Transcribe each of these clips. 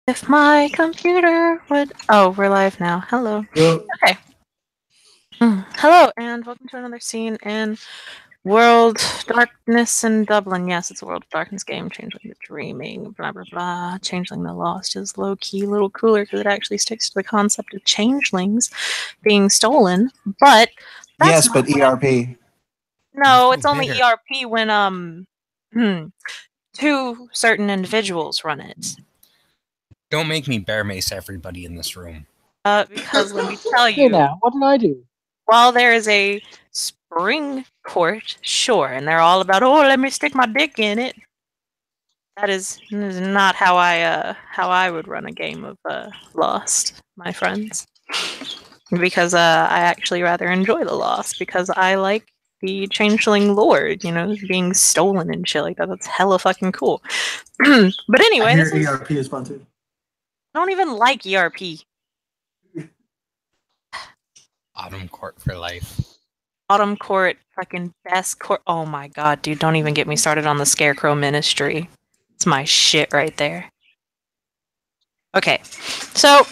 If my computer would... Oh, we're live now. Hello. Well, Okay. Hello, and welcome to another scene in World Darkness in Dublin. Yes, it's a World of Darkness game. Changeling the Dreaming, blah, blah, blah. Changeling the Lost is low-key, a little cooler because it actually sticks to the concept of changelings being stolen, but that's yes, not but what ERP. No, So it's only bitter. ERP when, two certain individuals run it. Don't make me bear mace everybody in this room. Because let me tell Hey you, now, what did I do? while there is a spring court, sure, and they're all about, oh, let me stick my dick in it. That is not how I would run a game of Lost, my friends. Because I actually rather enjoy the Lost because I like the Changeling lore, being stolen and shit like that. That's hella fucking cool. But anyway, I hear this is... ERP is fun too. I don't even like ERP. Autumn court for life. Autumn Court, fucking best court. Oh my god, dude, don't even get me started on the Scarecrow Ministry. It's my shit right there. Okay, so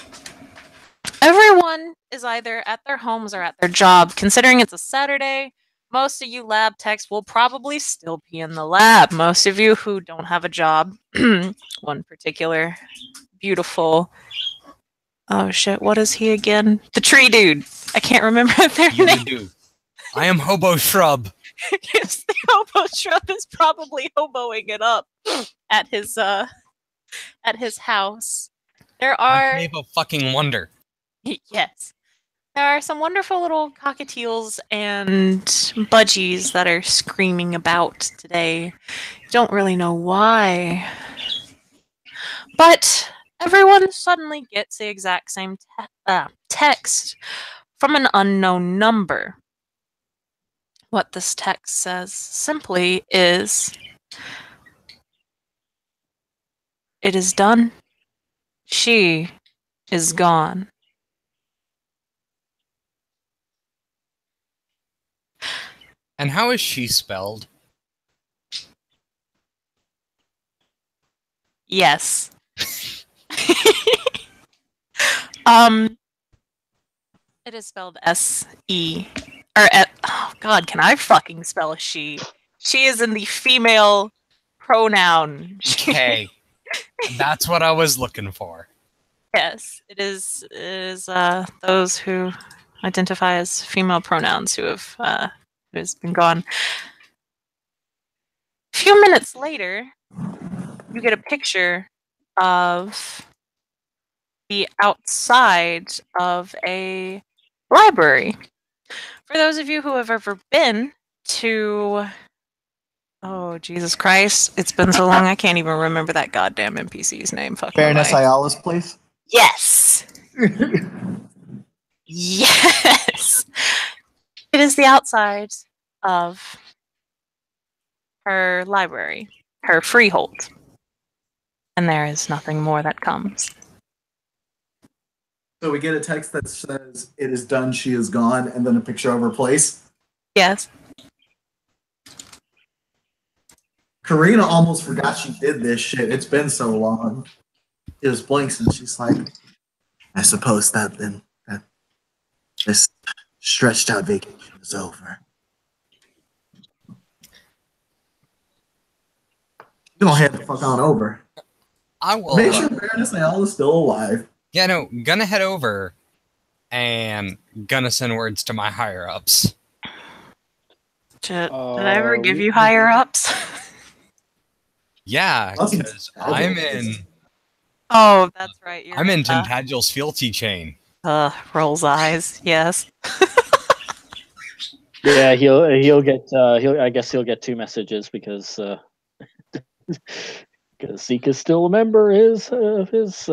everyone is either at their homes or at their job. Considering it's a Saturday, most of you lab techs will probably still be in the lab. Most of you who don't have a job, one particular beautiful... Oh shit, what is he again? The tree dude. I can't remember their You name. do. I am Hobo Shrub. Yes, the hobo shrub is probably hoboing it up at his house. There My are... cave of fucking wonder. Yes. There are some wonderful little cockatiels and budgies that are screaming about today. Don't really know why. But everyone suddenly gets the exact same text from an unknown number. What this text says simply is, "It is done. She is gone." And how is she spelled? Yes. It is spelled S-E. Oh god, can I fucking spell she? She is in the female pronoun. Okay. That's what I was looking for. Yes, it is those who identify as female pronouns who has been gone. A few minutes later, you get a picture of the outside of a library. For those of you who have ever been to... Oh, Jesus Christ. It's been so long I can't even remember that goddamn NPC's name. Fuck my Fairness life. Ayala's place. Yes! Yes! It is the outside of her library, her freehold. And there is nothing more that comes. So we get a text that says, "It is done, she is gone," and then a picture of her place. Yes. Karina almost forgot she did this shit. It's been so long. It was blanks, and she's like, "I suppose that this stretched out vacation is over." You don't head the fuck on over. I will. Make sure Fairness Ayala's still alive. Yeah, no, gonna head over and gonna send words to my higher ups. Did I ever give you higher ups? Yeah, because I'm in. Oh, that's right. I'm in Tintagil's fealty chain. Rolls eyes. Yes. Yeah, he'll get I guess he'll get two messages because Zeke is still a member of his.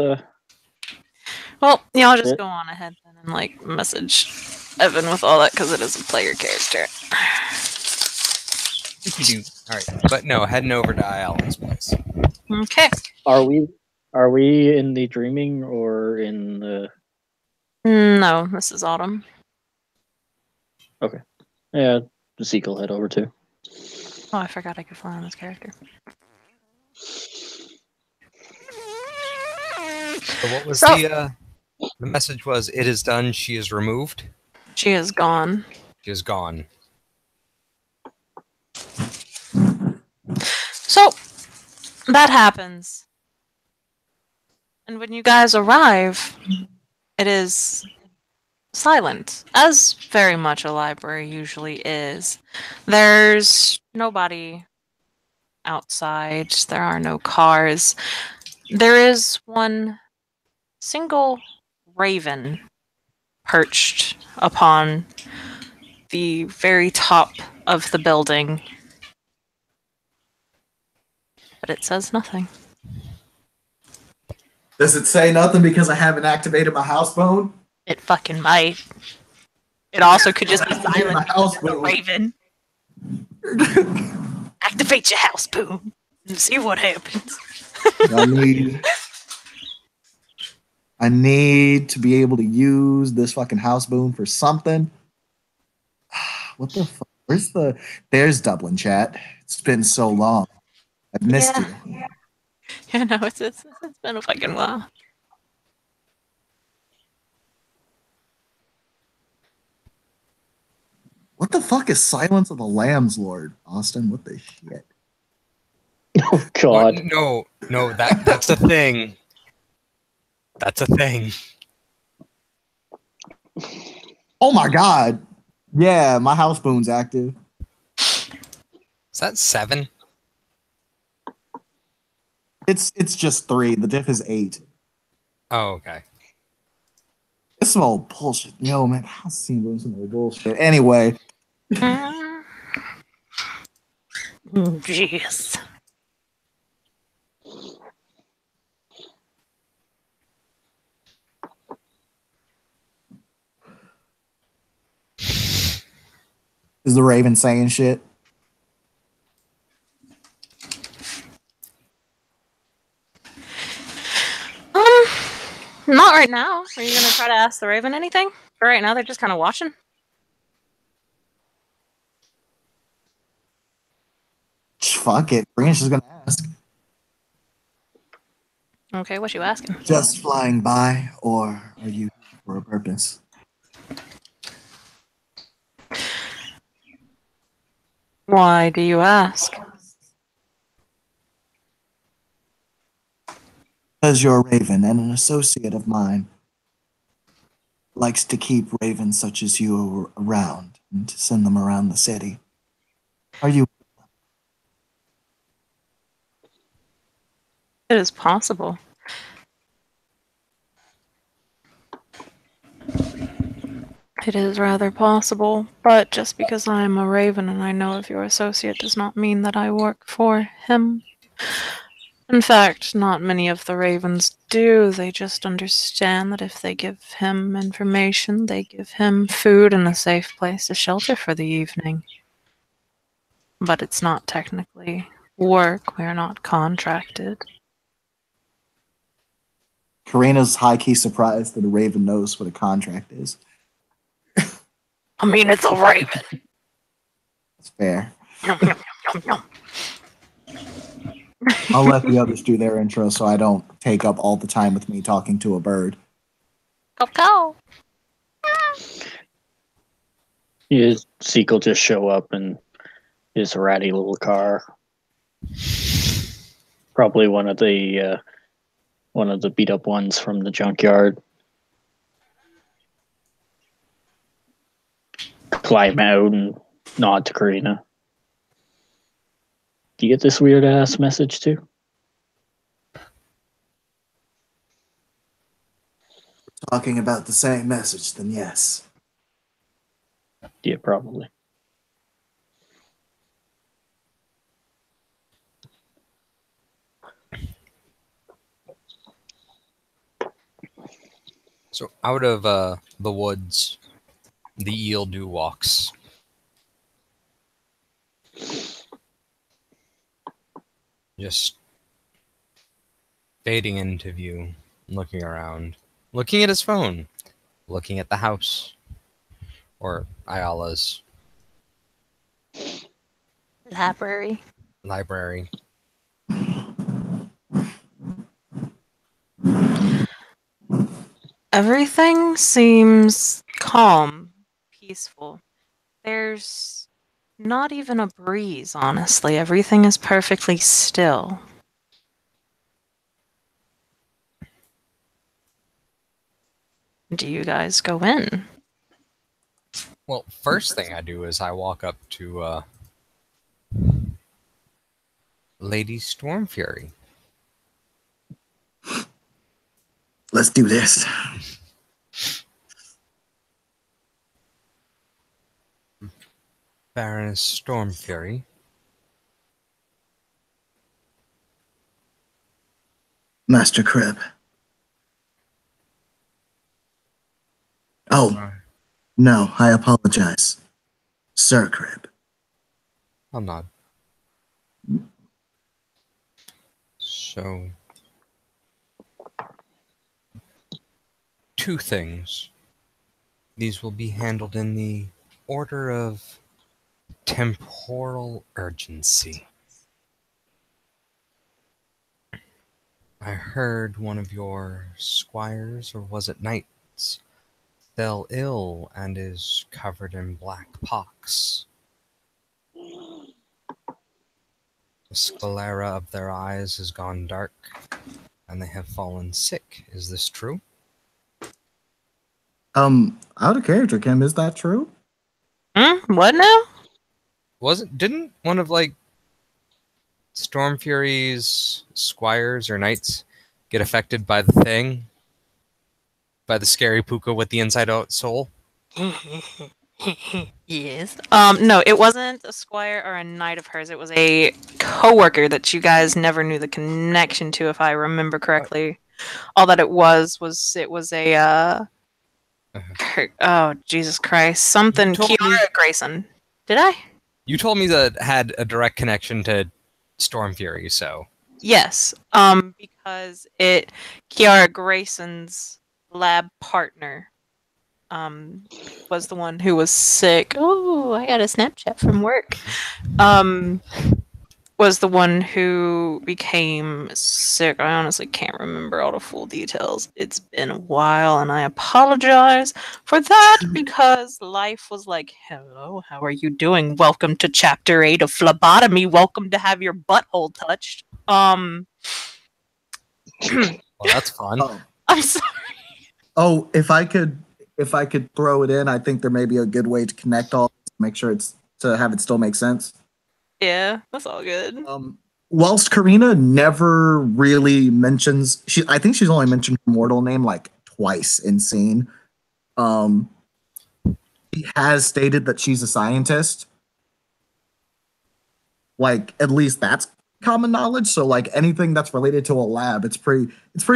Well, yeah, I'll just go on ahead then and message Evan with all that because it is a player character. Alright, but no, heading over to Ayala's place. Okay. Are we in the dreaming or in the... No, this is Autumn. Okay. Yeah, Zeke will head over too. Oh, I forgot I could fly on this character. So what was So- the message was, it is done, she is removed, She is gone. she is gone. So that happens. And when you guys arrive, it is silent, as very much a library usually is. There's nobody outside, there are no cars. There is one single raven perched upon the very top of the building. But it says nothing. Does it say nothing because I haven't activated my house phone? It fucking might. It also could just be Activated my silent. house It's a phone. raven. Activate your house boom and see what happens. I need to be able to use this fucking house boom for something. What the fuck? There's Dublin chat. It's been so long. I've missed Yeah. you. Yeah, no, it's been a fucking while. What the fuck is Silence of the Lambs, Lord? Austin, what the shit? Oh God. No, that's a thing. That's a thing. Oh my god. Yeah, my house boom's active. Is that 7? It's just 3. The diff is 8. Oh, okay. It's some old bullshit. Yo, man, I've seen some old bullshit. Anyway, Jeez. is the Raven saying shit? Not right now. Are you gonna try to ask the raven anything? For right now, they're just kind of watching. Fuck it. Branch is gonna ask. Okay, what you asking? Just flying by, or are you here for a purpose? Why do you ask? Because you're a Raven and an associate of mine likes to keep ravens such as you around and to send them around the city. Are you? It is possible. It is rather possible, but just because I am a raven and I know of your associate does not mean that I work for him. In fact, not many of the ravens do. They just understand that if they give him information, they give him food and a safe place to shelter for the evening. But it's not technically work. We are not contracted. Karina's high key surprised that a Raven knows what a contract is. I mean, it's a raven. It's fair. Yum, yum, yum, yum, I'll let the others do their intro so I don't take up all the time with me talking to a bird. yum. Go. Zeke will just show up in his ratty little car. Probably one of the beat up ones from the junkyard. Climb out and nod to Karina. Do you get this weird ass message too? Talking about the same message, then yes. Yeah, probably. So out of the woods, the Eeldu walks. Just fading into view, looking around, looking at his phone, looking at the house, or Ayala's Library. library. Everything seems calm, peaceful. There's not even a breeze, honestly. Everything is perfectly still. Do you guys go in? Well, first thing I do is I walk up to Lady Stormfury. Let's do this. Baroness Stormfury. Master Crib. Oh, no, I apologize. Sir Crib. I'll nod. So, two things. These will be handled in the order of temporal urgency. I heard one of your squires, or was it knights, fell ill and is covered in black pox. The sclera of their eyes has gone dark, and they have fallen sick. Is this true? Out of character, Kim, is that true? What now? Didn't one of, like, Stormfury's squires or knights get affected by the thing? By the scary puka with the inside out soul? Yes. No, it wasn't a squire or a knight of hers. It was a coworker that you guys never knew the connection to, if I remember correctly. All that it was a oh Jesus Christ, something Kiara Grayson. Did I? You told me that it had a direct connection to Stormfury, so Yes. Because Kiara Grayson's lab partner was the one who was sick. Oh, I got a Snapchat from work. Was the one who became sick. I honestly can't remember all the full details. It's been a while, and I apologize for that because life was like, hello, how are you doing? Welcome to chapter 8 of phlebotomy. Welcome to have your butthole touched. well, that's fun. I'm sorry. Oh, if I could throw it in, I think there may be a good way to connect all this, make sure to have it still make sense. Yeah, that's all good. Whilst Karina never really mentions, I think she's only mentioned her mortal name like twice in scene. She has stated that she's a scientist. Like, at least that's common knowledge. So like anything that's related to a lab, it's pretty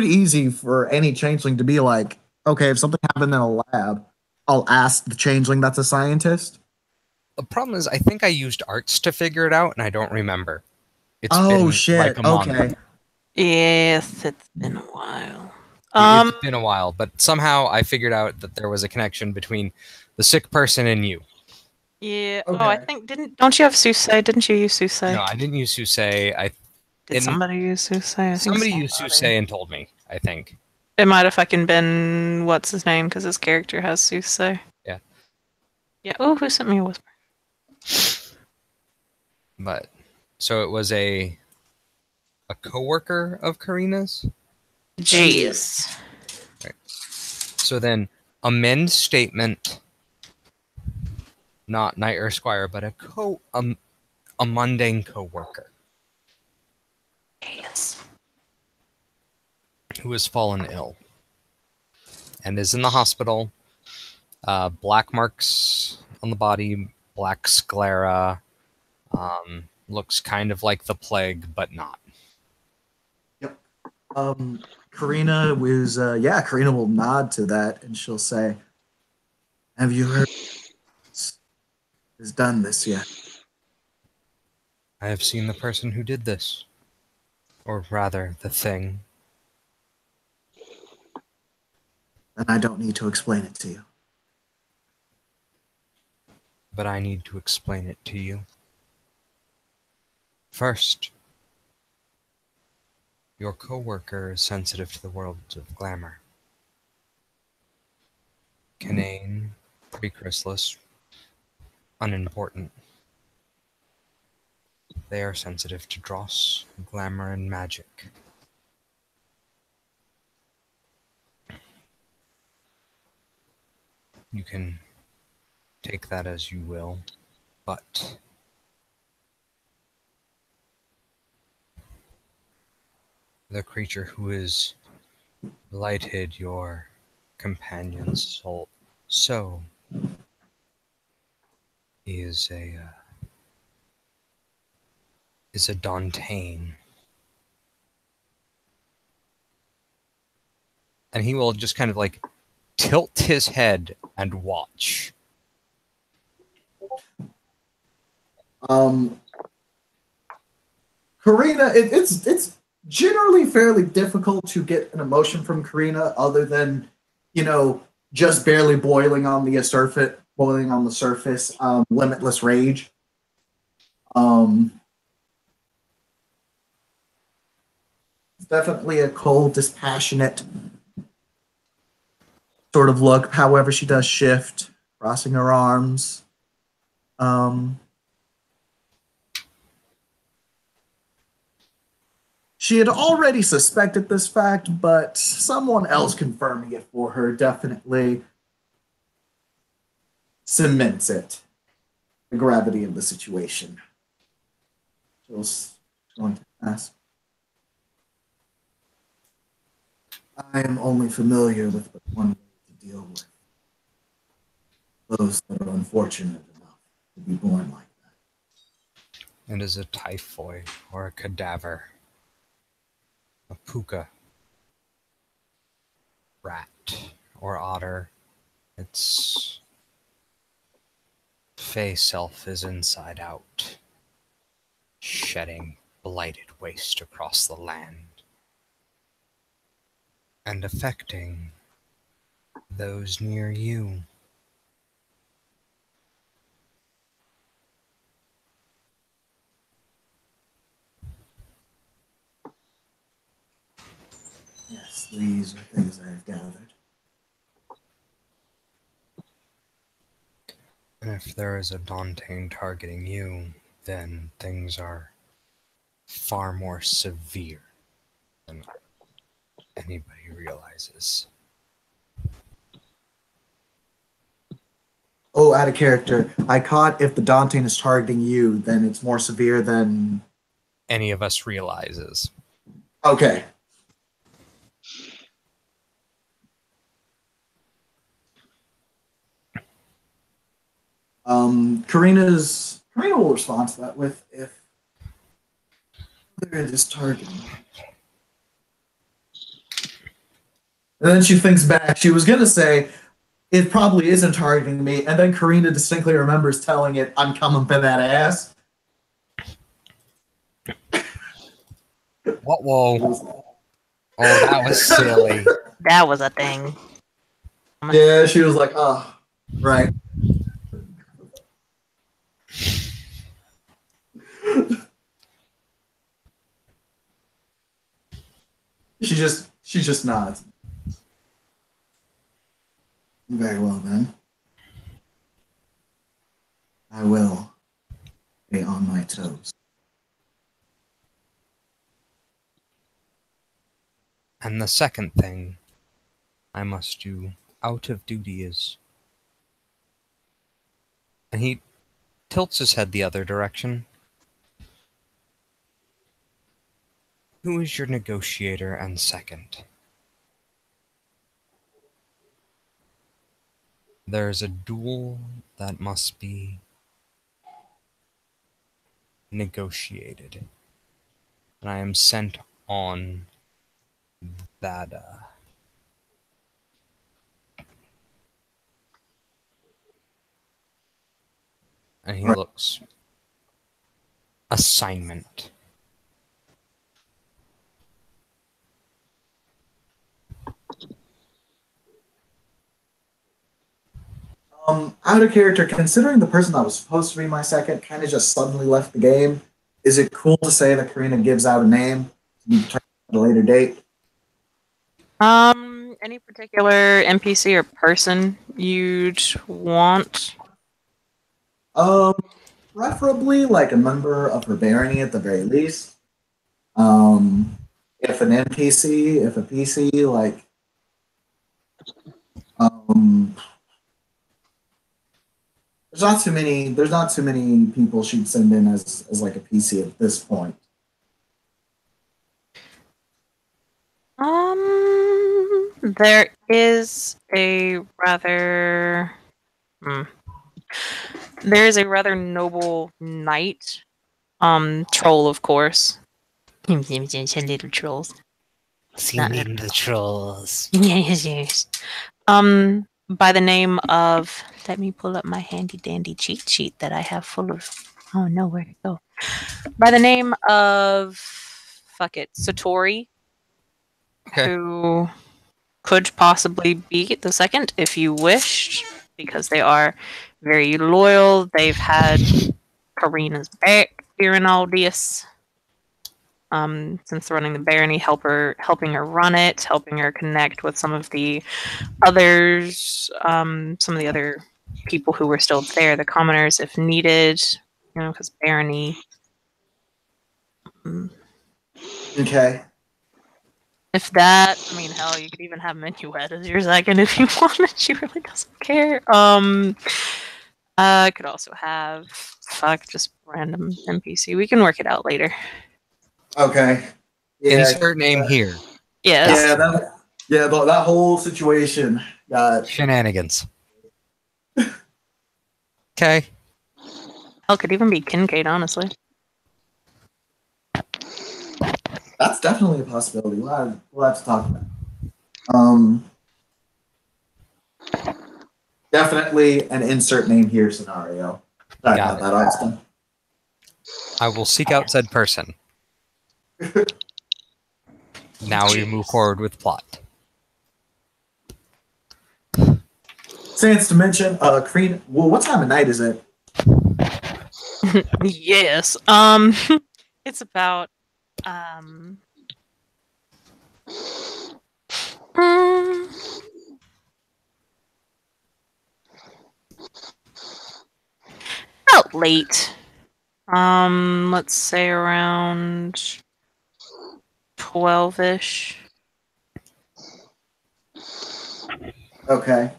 easy for any changeling to be like, okay, if something happened in a lab, I'll ask the changeling that's a scientist. The problem is, I think I used arts to figure it out, and I don't remember. It's Oh been shit! like a month. Okay. Yes, it's been a while. It's been a while, but somehow I figured out that there was a connection between the sick person and you. Yeah. Okay. Oh, I think don't you have Susei? Didn't you use Susei? No, I didn't use Susei. Did somebody use Susei? I think Somebody used Susei and told me, I think. It might have fucking been what's his name because his character has Susei. Yeah. Yeah. Oh, who sent me a whisper? But so it was a coworker of Karina's? Jeez. Right. So then amend statement, not knight or squire, but a mundane coworker Yes. who has fallen ill and is in the hospital. Black marks on the body, black sclera. Looks kind of like the plague, but not. Yep. Karina was Karina will nod to that and she'll say, "Have you heard has done this yet?" I have seen the person who did this. Or rather, the thing. And I don't need to explain it to you. But I need to explain it to you. First, your coworker is sensitive to the world of glamour. Canane, pretty chrysalis, unimportant. They are sensitive to dross, glamour, and magic. You can take that as you will, but the creature who has blighted your companion's soul so is a Dantain. And he will just kind of like tilt his head and watch. Karina, it's generally fairly difficult to get an emotion from Karina other than, just barely boiling on the surface, limitless rage. It's definitely a cold, dispassionate sort of look. However, she does shift, crossing her arms. She had already suspected this fact, but someone else confirming it for her definitely cements it. The gravity of the situation. Jill's going to ask. I am only familiar with but one way to deal with those that are unfortunate enough to be born like that. It is a typhoid or a cadaver. A puka, rat, or otter. Its fey self is inside out, shedding blighted waste across the land, and affecting those near you. Yes, these are things I have gathered. And if there is a Dantain targeting you, then things are far more severe than anybody realizes. Oh, out of character. I caught if the Dantain is targeting you, then it's more severe than any of us realizes. Okay. Karina will respond to that with if there it is targeting. And then she thinks back. She was gonna say it probably isn't targeting me, and then Karina distinctly remembers telling it, "I'm coming for that ass." What? Whoa! Oh, that was silly. That was a thing. Yeah, she was like, "Oh, right." She just nods. Very well then. I will be on my toes. And the second thing I must do out of duty is... And he tilts his head the other direction. Who is your negotiator and second? There's a duel that must be negotiated. And I am sent on that and he looks assignment. Out of character, considering the person that was supposed to be my second kind of just suddenly left the game, is it cool to say that Karina gives out a name to be determined at a later date? any particular NPC or person you'd want? Preferably like a member of her barony at the very least. If an NPC, if a PC, like um, There's not too many people she'd send in as like a PC at this point. There is a rather there is a rather noble knight, troll, of course. Little trolls. Singing the trolls. Yes. By the name of, let me pull up my handy dandy cheat sheet that I have full of. Oh no, where'd it go? By the name of, fuck it, Satori, Okay. who could possibly be the second if you wished, because they are very loyal. They've had Karina's back during all this. Since running the barony, helping her run it, helping her connect with some of the others, some of the other people who were still there, the commoners, if needed, because barony. Okay. If that, I mean, hell, you could even have Minuet as your second if you wanted. She really doesn't care. I could also have, just random NPC. We can work it out later. Okay. Yeah. Insert name here. Yes. That whole situation got Shenanigans. Okay. Hell, could even be Kincaid, honestly. That's definitely a possibility. We'll have to talk about it. Definitely an insert name here scenario. Sorry Got about that, Austin. I will seek out said person. Now we move forward with plot. Sans to mention, Karina, well, what time of night is it? Yes. It's about about late. Let's say around 12-ish. Okay.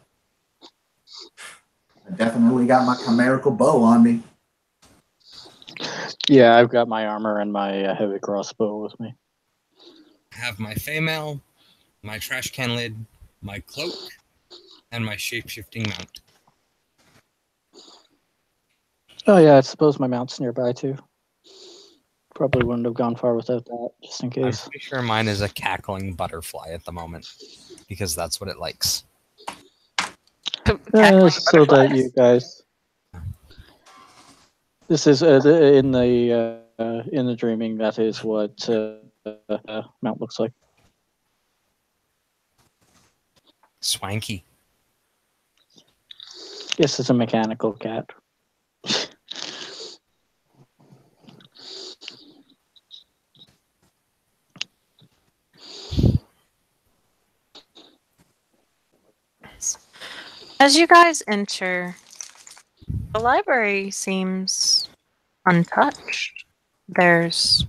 I definitely got my chimerical bow on me. Yeah, I've got my armor and my heavy crossbow with me. I have my Feymail, my trash can lid, my cloak, and my shape-shifting mount. Oh yeah, I suppose my mount's nearby too. Probably wouldn't have gone far without that, just in I'm case. pretty sure mine is a cackling butterfly at the moment, because that's what it likes. So that you guys. This is in the dreaming. That is what mount looks like. Swanky. Yes, it's a mechanical cat. As you guys enter, the library seems untouched. There's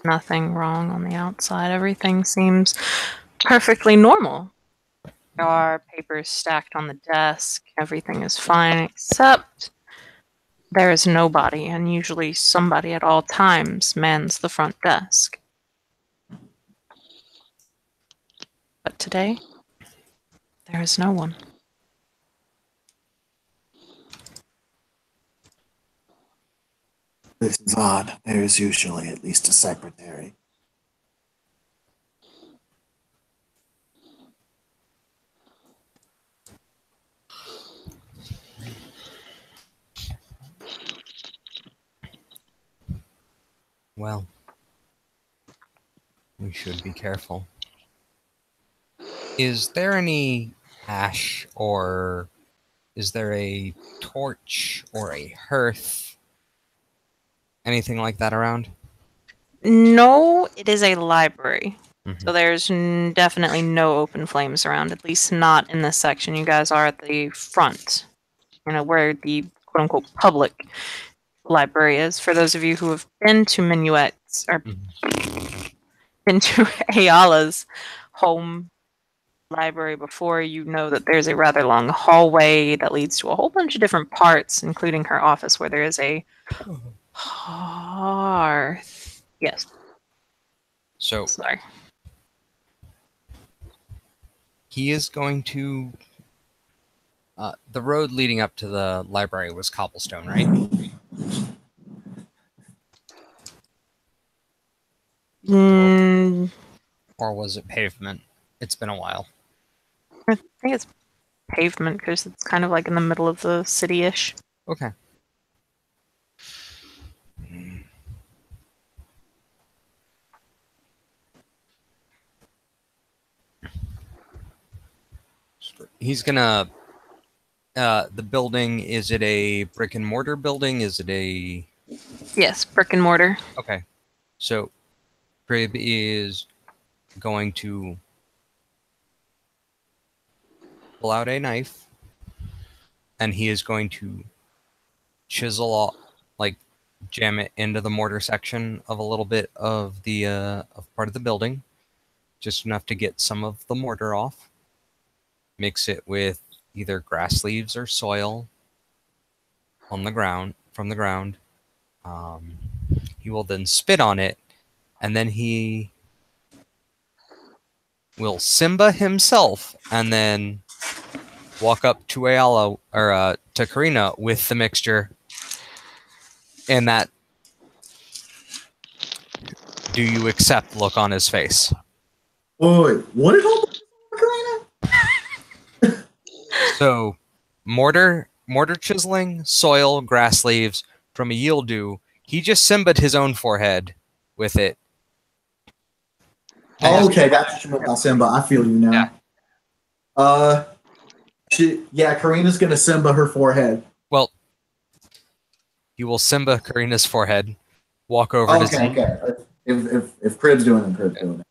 nothing wrong on the outside. Everything seems perfectly normal. There are papers stacked on the desk. Everything is fine, except there is nobody, and usually somebody at all times mans the front desk. But today, there is no one. This is odd. There is usually at least a secretary. Well, we should be careful. Is there any ash, or is there a torch or a hearth? Anything like that around? No, it is a library. So there's definitely no open flames around, at least not in this section. You guys are at the front, where the quote-unquote public library is. For those of you who have been to Minuet's, or been to Ayala's home library before, you know that there's a rather long hallway that leads to a whole bunch of different parts, including her office, where there is a hearth. Yes. So Sorry. he is going to... the road leading up to the library was cobblestone, right? Or was it pavement? It's been a while. I think it's pavement because it's kind of like in the middle of the city-ish. Okay. He's gonna... the building, is it a brick and mortar building? Is it a... Yes, brick and mortar. Okay. So Crib is going to pull out a knife, and he is going to chisel off, like jam it into the mortar section of a little bit of the of part of the building, just enough to get some of the mortar off. Mix it with either grass leaves or soil on the ground, from the ground. He will then spit on it, and then he will Simba himself, and then walk up to Ayala, or to Karina, with the mixture, and that "do you accept" look on his face. Wait, what did Karina? So, mortar chiseling, soil, grass leaves from a Yildu. He just Simba'd his own forehead with it. Oh, okay, that's what you meant by Simba. I feel you now. Yeah. Karina's gonna Simba her forehead. Well, you will Simba Karina's forehead. Walk over to Zeke. Okay. If Crib's doing it, Crib's doing it.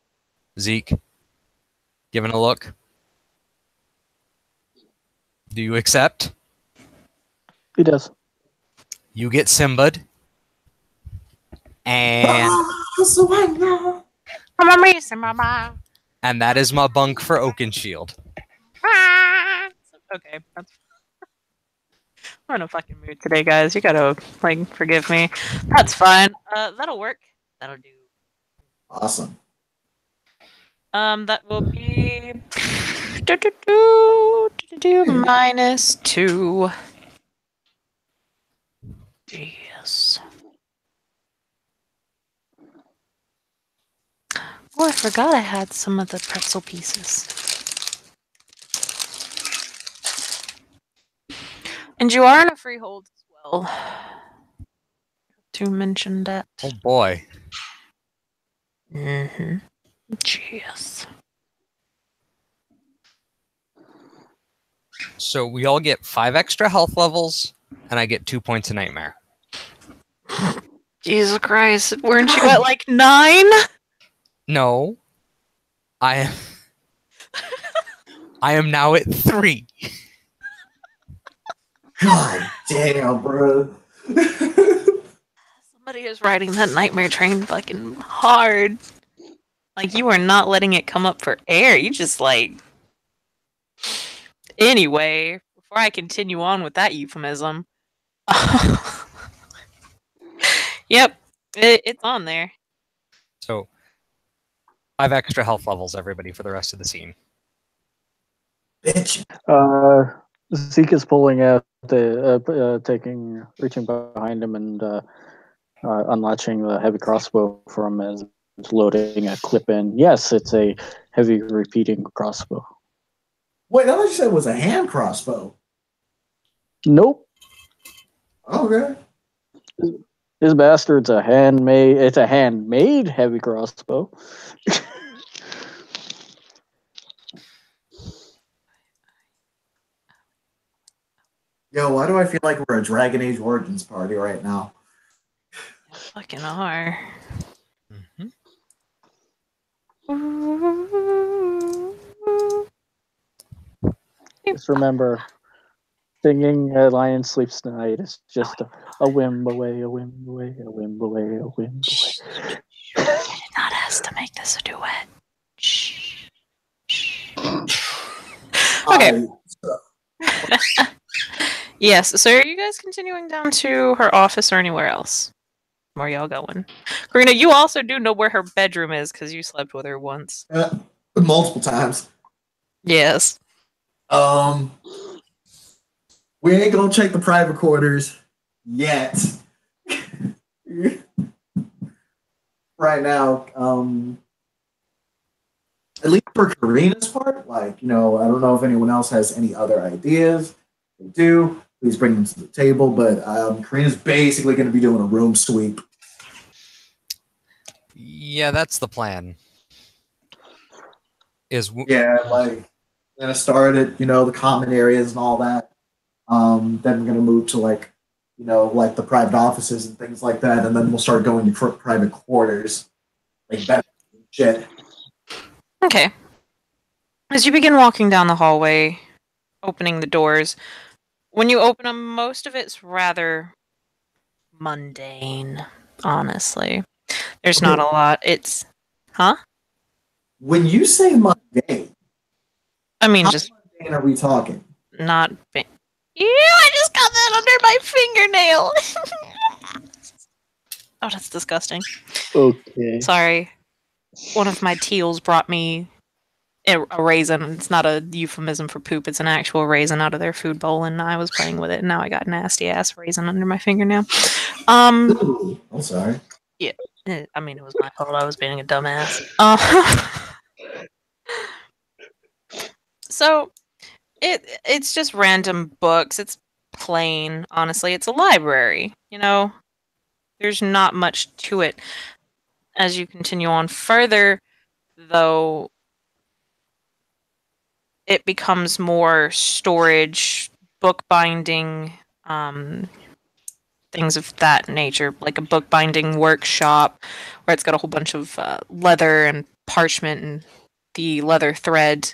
Zeke, giving a look. Do you accept? He does. You get Simba'd. And and that is my bunk for Oakenshield. Okay, that's... I'm in a fucking mood today, guys. You gotta, forgive me. That's fine. That'll work. That'll do. Awesome. That will be... -2. Yes. Oh, I forgot I had some of the pretzel pieces. And you are in a freehold as well. To mention that. Oh boy. Mm-hmm. Jeez. So we all get 5 extra health levels, and I get 2 points of nightmare. Jesus Christ. Weren't you at 9? No. I am now at 3. God damn, bro. Somebody is riding that nightmare train fucking hard. You are not letting it come up for air. You just Anyway, before I continue on with that euphemism. Yep, it's on there. So 5 extra health levels, everybody, for the rest of the scene. Bitch. Zeke is pulling out reaching behind him and unlatching the heavy crossbow from as loading a clip in. Yes, it's a heavy repeating crossbow. Wait, I thought you said it was a hand crossbow. Nope. Okay. This bastard's a handmade. It's a handmade heavy crossbow. Yo, why do I feel like we're a Dragon Age Origins party right now? Fucking are. Mm-hmm. Just remember, singing Lion Sleeps Tonight is just a whim away, a whim away, a whim away, a whim away. I did not ask to make this a duet. Shh. Okay. Yes, so are you guys continuing down to her office or anywhere else? Where y'all going? Karina, you also do know where her bedroom is because you slept with her once. Multiple times. Yes. We ain't gonna check the private quarters yet. Right now, at least for Karina's part, like, I don't know if anyone else has any other ideas. They do, please bring them to the table. But Karina's basically going to be doing a room sweep. Yeah, that's the plan. Yeah, like, going to start at, the common areas and all that. Then we're going to move to, like the private offices and things like that. And then we'll start going to private quarters. Like that shit. Okay. As you begin walking down the hallway, opening the doors, when you open them, most of it's rather mundane, honestly. There's not a lot. It's... Huh? When you say mundane, I mean, how just... mundane are we talking? Not... Ew, I just got that under my fingernail! Oh, that's disgusting. Okay. Sorry. One of my teals brought me a raisin. It's not a euphemism for poop. It's an actual raisin out of their food bowl, and I was playing with it, and now I got nasty ass raisin under my fingernail. Ooh, I'm sorry. Yeah. I mean, it was my fault. I was being a dumbass. So it's just random books. It's plain, honestly. It's a library. There's not much to it. As you continue on further, though, it becomes more storage, bookbinding, things of that nature, like a bookbinding workshop where it's got a whole bunch of leather and parchment and the leather thread,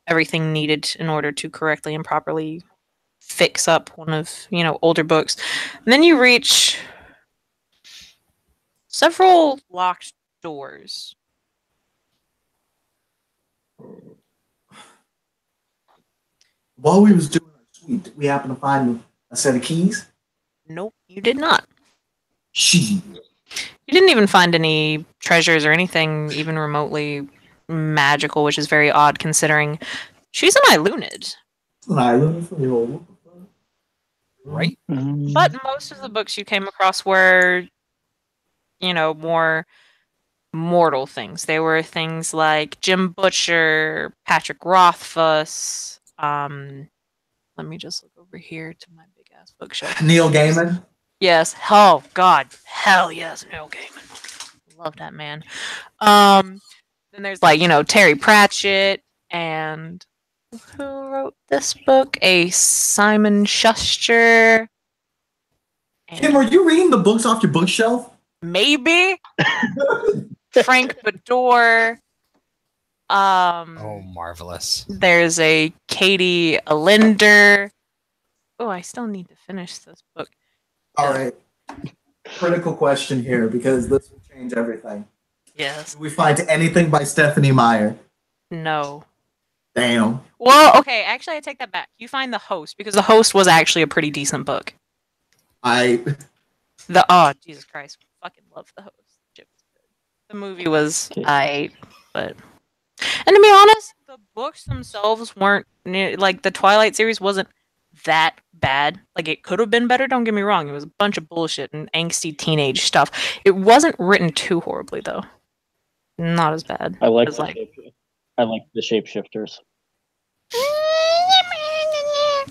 everything needed in order to correctly and properly fix up one of, older books. And then you reach several locked doors. While we was doing our sweep, did we happen to find a set of keys? Nope, you did not. She. You didn't even find any treasures or anything even remotely magical, which is very odd considering she's an Ilunid. An island from the old. Right? But most of the books you came across were, more mortal things. They were things like Jim Butcher, Patrick Rothfuss. Let me just look over here to my big ass bookshelf. Neil Gaiman. Yes. Oh God. Hell yes, Neil Gaiman. Love that man. Then there's Terry Pratchett and who wrote this book? A Simon Schuster. Kim, are you reading the books off your bookshelf? Maybe. Frank Bador. Oh, marvelous. There's a Katie Alinder. Oh, I still need to finish this book. All right. Critical question here because this will change everything. Yes. Did we find anything by Stephanie Meyer? No. Damn. Well, okay, actually I take that back. You find The Host, because The Host was actually a pretty decent book. Oh, Jesus Christ. Fucking love The Host. The movie was but... And to be honest, the books themselves weren't... Like, the Twilight series wasn't that bad. Like, it could have been better, don't get me wrong. It was a bunch of bullshit and angsty teenage stuff. It wasn't written too horribly, though. Not as bad. I like the shapeshifters.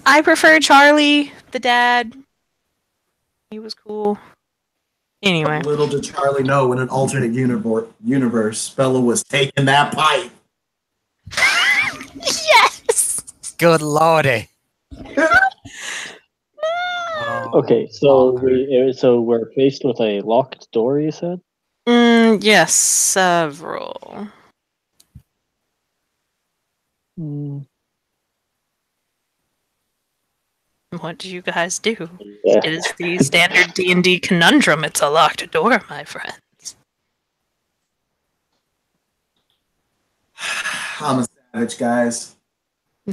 I prefer Charlie, the dad. He was cool. Anyway. Little did Charlie know in an alternate universe, Bella was taking that pipe. Yes! Good lordy. Okay, so we're faced with a locked door, you said? Yes, several. Mm, What do you guys do? yeah. It is the standard D&D conundrum. It's a locked door, my friends. I'm a savage, guys.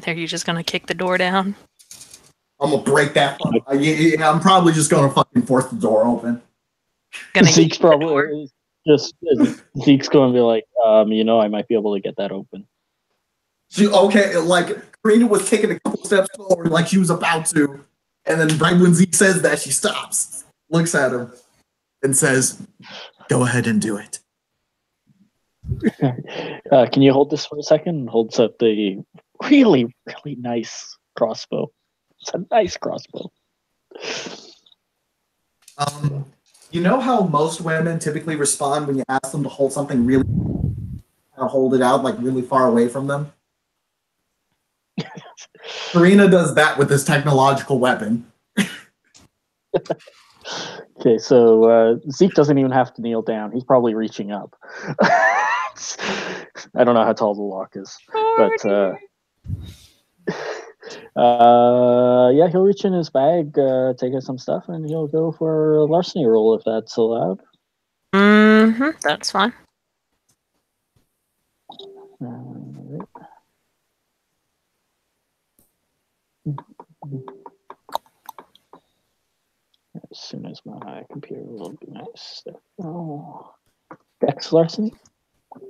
Are you just gonna kick the door down? I'm gonna break that. Yeah, I'm probably just gonna fucking force the door open. Gonna Zeke's yeet the door? probably just Zeke's going to be like, I might be able to get that open. Okay, like Karina was taking a couple steps forward, like she was about to, and then right when Zeke says that, she stops, looks at him, and says, "Go ahead and do it." Can you hold this for a second? And holds up the really, really nice crossbow. It's a nice crossbow. You know how most women typically respond when you ask them to hold something really, hold it out like really far away from them? Karina does that with this technological weapon. Okay, so Zeke doesn't even have to kneel down. He's probably reaching up. I don't know how tall the lock is, but yeah, he'll reach in his bag, take out some stuff, and he'll go for a larceny roll if that's allowed. Mm-hmm, that's fine. Alright. As soon as my computer will be nice. Oh, Dex larceny. Is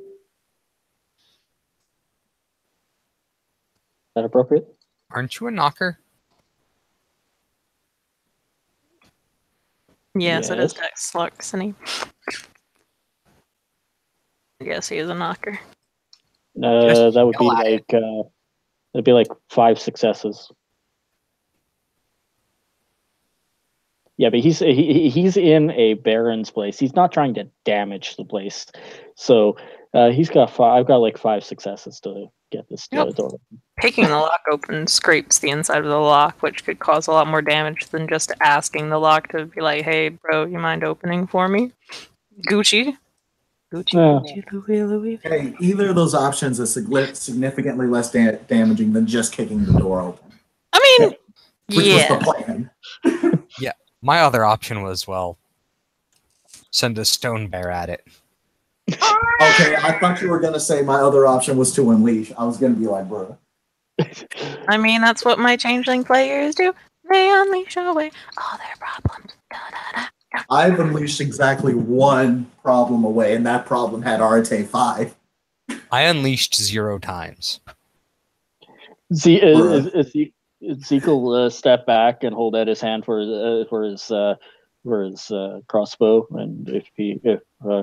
that appropriate? Aren't you a knocker? Yes, it is Yes. Dex Larceny. Yes, he is a knocker. That would be yell at it. like that'd be like 5 successes. Yeah, but he's in a baron's place. He's not trying to damage the place, so he's got 5. I've got like 5 successes to get this Yep. door. Picking the lock open scrapes the inside of the lock, which could cause a lot more damage than just asking the lock to be like, "Hey, bro, you mind opening for me?" Gucci. Gucci, Louis, Louis. Hey, either of those options is significantly less damaging than just kicking the door open, I mean, which was the yeah. plan. My other option was, well, send a stone bear at it. Okay, I thought you were gonna say my other option was to unleash. I was gonna be like, bro. I mean, that's what my changeling players do. They unleash away all their problems. Da-da-da. I've unleashed exactly one problem away, and that problem had Arate 5. I unleashed 0 times. Zeke will step back and hold out his hand for his crossbow, and if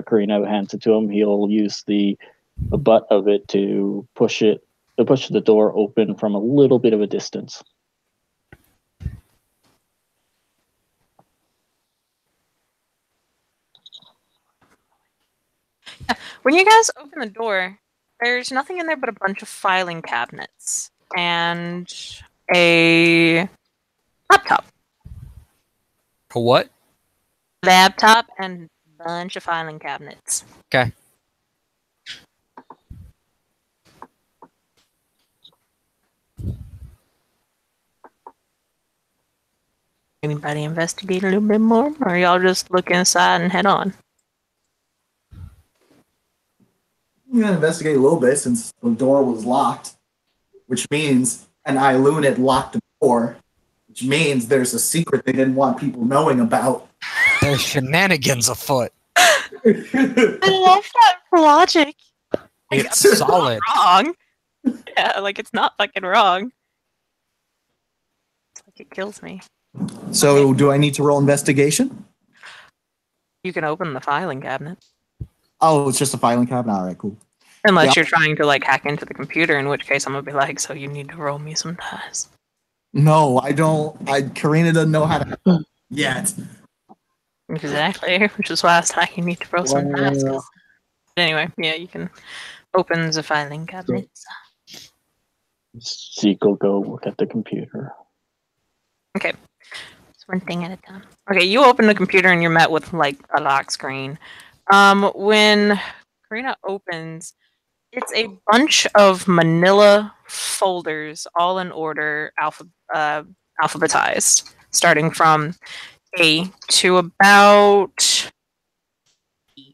Karina hands it to him, he'll use the butt of it to push the door open from a little bit of a distance. When you guys open the door, there's nothing in there but a bunch of filing cabinets and a laptop. A what? Laptop and a bunch of filing cabinets. Okay. Anybody investigate a little bit more, or y'all just look inside and head on? I'm gonna investigate a little bit since the door was locked, which means, and Eiloon had locked the door, which means there's a secret they didn't want people knowing about. There's shenanigans afoot. I love that logic. It's Not solid. wrong. Yeah, like it's not fucking wrong. It's like it kills me. So, do I need to roll investigation? You can open the filing cabinet. Oh, it's just a filing cabinet. All right, cool. Unless Yeah. you're trying to like hack into the computer, in which case I'm gonna be like, so you need to roll me some dice. No, I don't. Karina doesn't know how to yet. Exactly, which is why I was like, you need to roll some dice. Well, But anyway, yeah, you can open the filing cabinet. Zeke will go look at the computer. Okay, it's one thing at a time. Okay, you open the computer and you're met with like a lock screen. When Karina opens, It's a bunch of manila folders, all in order, alphabetized, starting from A to about E.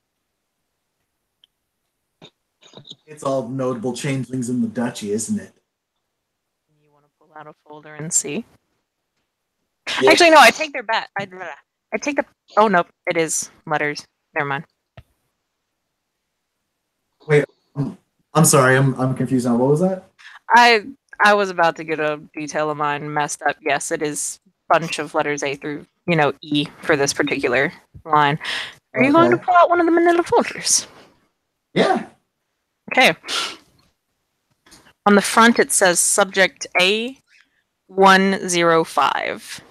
It's all notable changelings in the duchy, isn't it? You want to pull out a folder and see? Yeah. Actually, no. I take their back. I take the. Oh no, it is letters. Never mind. Wait, I'm sorry. I'm confused now. What was that? I was about to get a detail of mine messed up. Yes, it is a bunch of letters A through E for this particular line. Are you going to Okay. pull out one of the manila folders? Yeah. Okay. On the front, it says subject A105.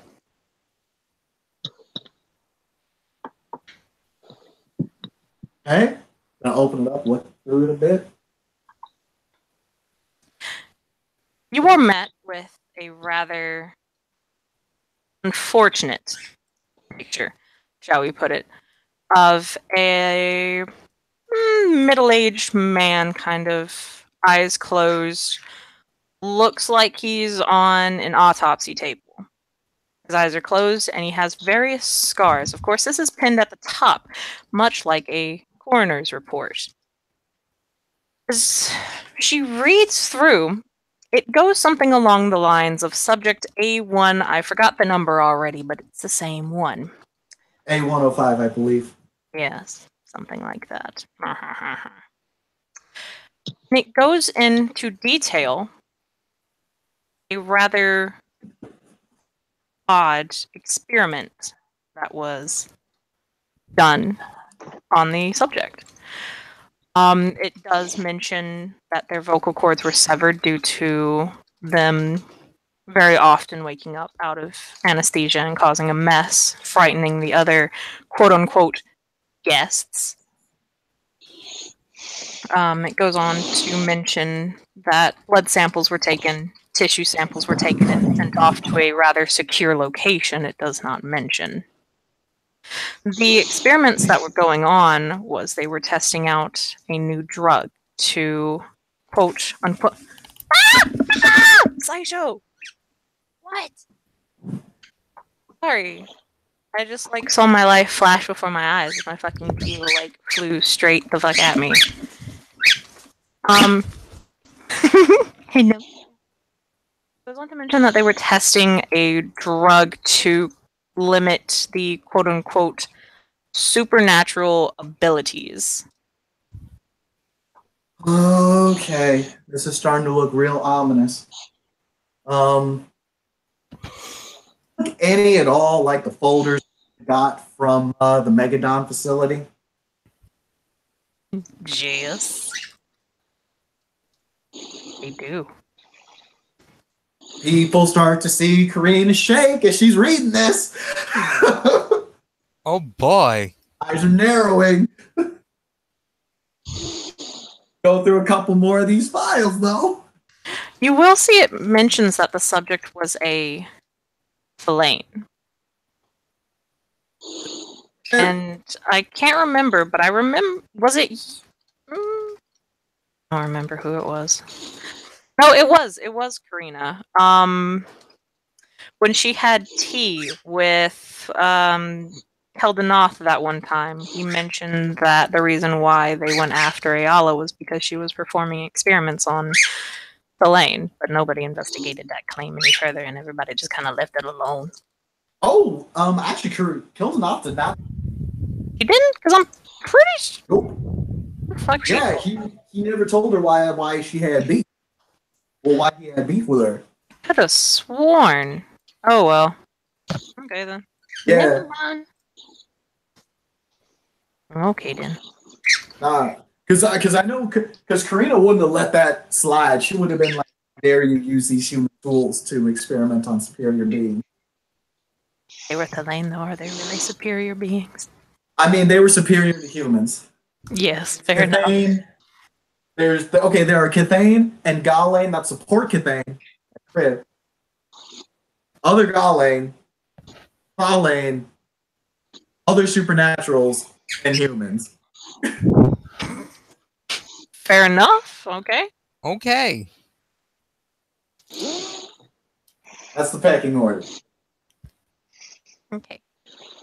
Okay. Gonna open it up, look through it a bit. You were met with a rather unfortunate picture, shall we put it, of a middle-aged man, kind of eyes closed. Looks like he's on an autopsy table. His eyes are closed and he has various scars. Of course, this is pinned at the top, much like a coroner's report. As she reads through, it goes something along the lines of subject A1. I forgot the number already, but it's the same one. A105, I believe. Yes, something like that. And it goes into detail a rather odd experiment that was done on the subject. It does mention that their vocal cords were severed due to them very often waking up out of anesthesia and causing a mess, frightening the other quote-unquote guests. It goes on to mention that blood samples were taken, tissue samples were taken, and sent off to a rather secure location. It does not mention. The experiments that were going on was they were testing out a new drug to quote unquote. Sideshow! What? Sorry. I just saw my life flash before my eyes. My fucking diva flew straight the fuck at me. I know. I was want to mention that they were testing a drug to limit the quote unquote supernatural abilities. Okay. This is starting to look real ominous. Any at all like the folders got from the Megadon facility? Yes. They do. People start to see Karina shake as she's reading this. Oh boy. Eyes are narrowing. Go through a couple more of these files, though. You will see it mentions that the subject was a Elaine. And I can't remember, but I remember. Was it? I don't remember who it was. No, it was. It was Karina. When she had tea with Keldanoth that one time, he mentioned that the reason why they went after Ayala was because she was performing experiments on Elaine, but nobody investigated that claim any further, and everybody just kind of left it alone. Oh, actually, Keldanoth did not. He didn't, because I'm pretty sure. Nope. Fuck Yeah, he never told her why she had beef. Well, why he had beef with her. Could have sworn. Oh well. Okay then. Yeah. Never mind. Okay then. Because I know, because Karina wouldn't have let that slide. She would have been like, dare you use these human tools to experiment on superior beings. They were Elaine though. Are they really superior beings? I mean, they were superior to humans. Yes, fair enough. There are Kithane and Galen that support Kithane. Other Galen, Pauline, other supernaturals, and humans. Fair enough. Okay. Okay. That's the pecking order. Okay.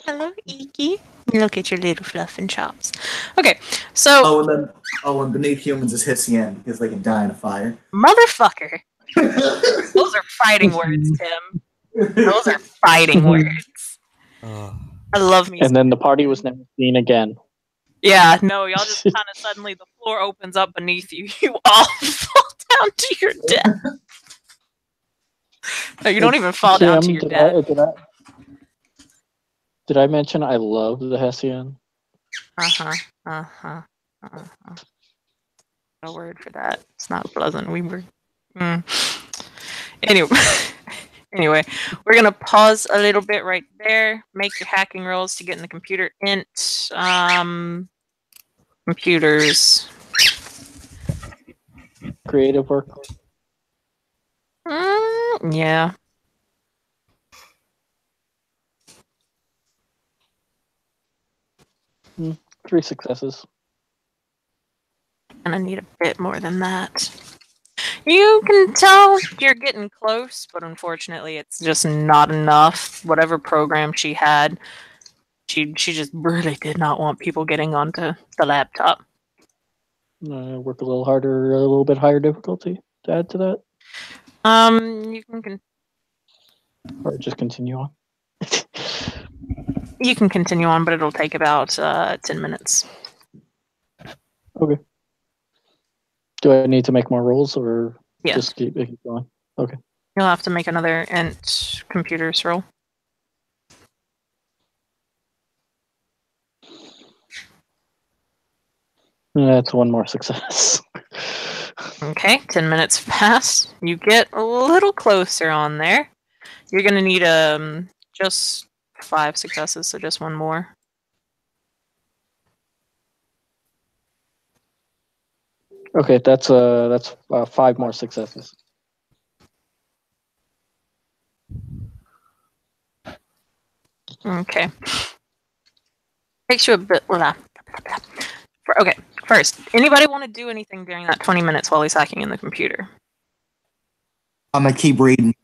Hello, Iki. Look at your little fluff and chops. Okay, so And beneath humans is Hissien because they can die in a fire. motherfucker. Those are fighting words, Tim. Those are fighting words. I love me. And then the party was never seen again. Yeah, no, y'all just kind of suddenly the floor opens up beneath you. You all fall down to your death. No, you don't even fall down to your death. Did I mention I love the Hessian? No word for that. It's not pleasant. We were. Anyway, anyway, we're gonna pause a little bit right there. Make your hacking rolls to get in the computer int. Computers. Creative work. Yeah. Three successes. And I need a bit more than that. You can tell you're getting close, but unfortunately it's just not enough. Whatever program she had, she just really did not want people getting onto the laptop. Work a little harder, a little bit higher difficulty to add to that? You can or just continue on? You can continue on, but it'll take about 10 minutes. Okay. Do I need to make more rolls or Yes. just keep going? Okay. You'll have to make another int computers roll. That's one more success. Okay, 10 minutes pass. You get a little closer on there. You're gonna need just 5 successes, so just one more. Okay, that's 5 more successes. Okay. Takes you a bit. Okay, first, anybody want to do anything during that 20 minutes while he's hacking in the computer? I'm gonna keep reading.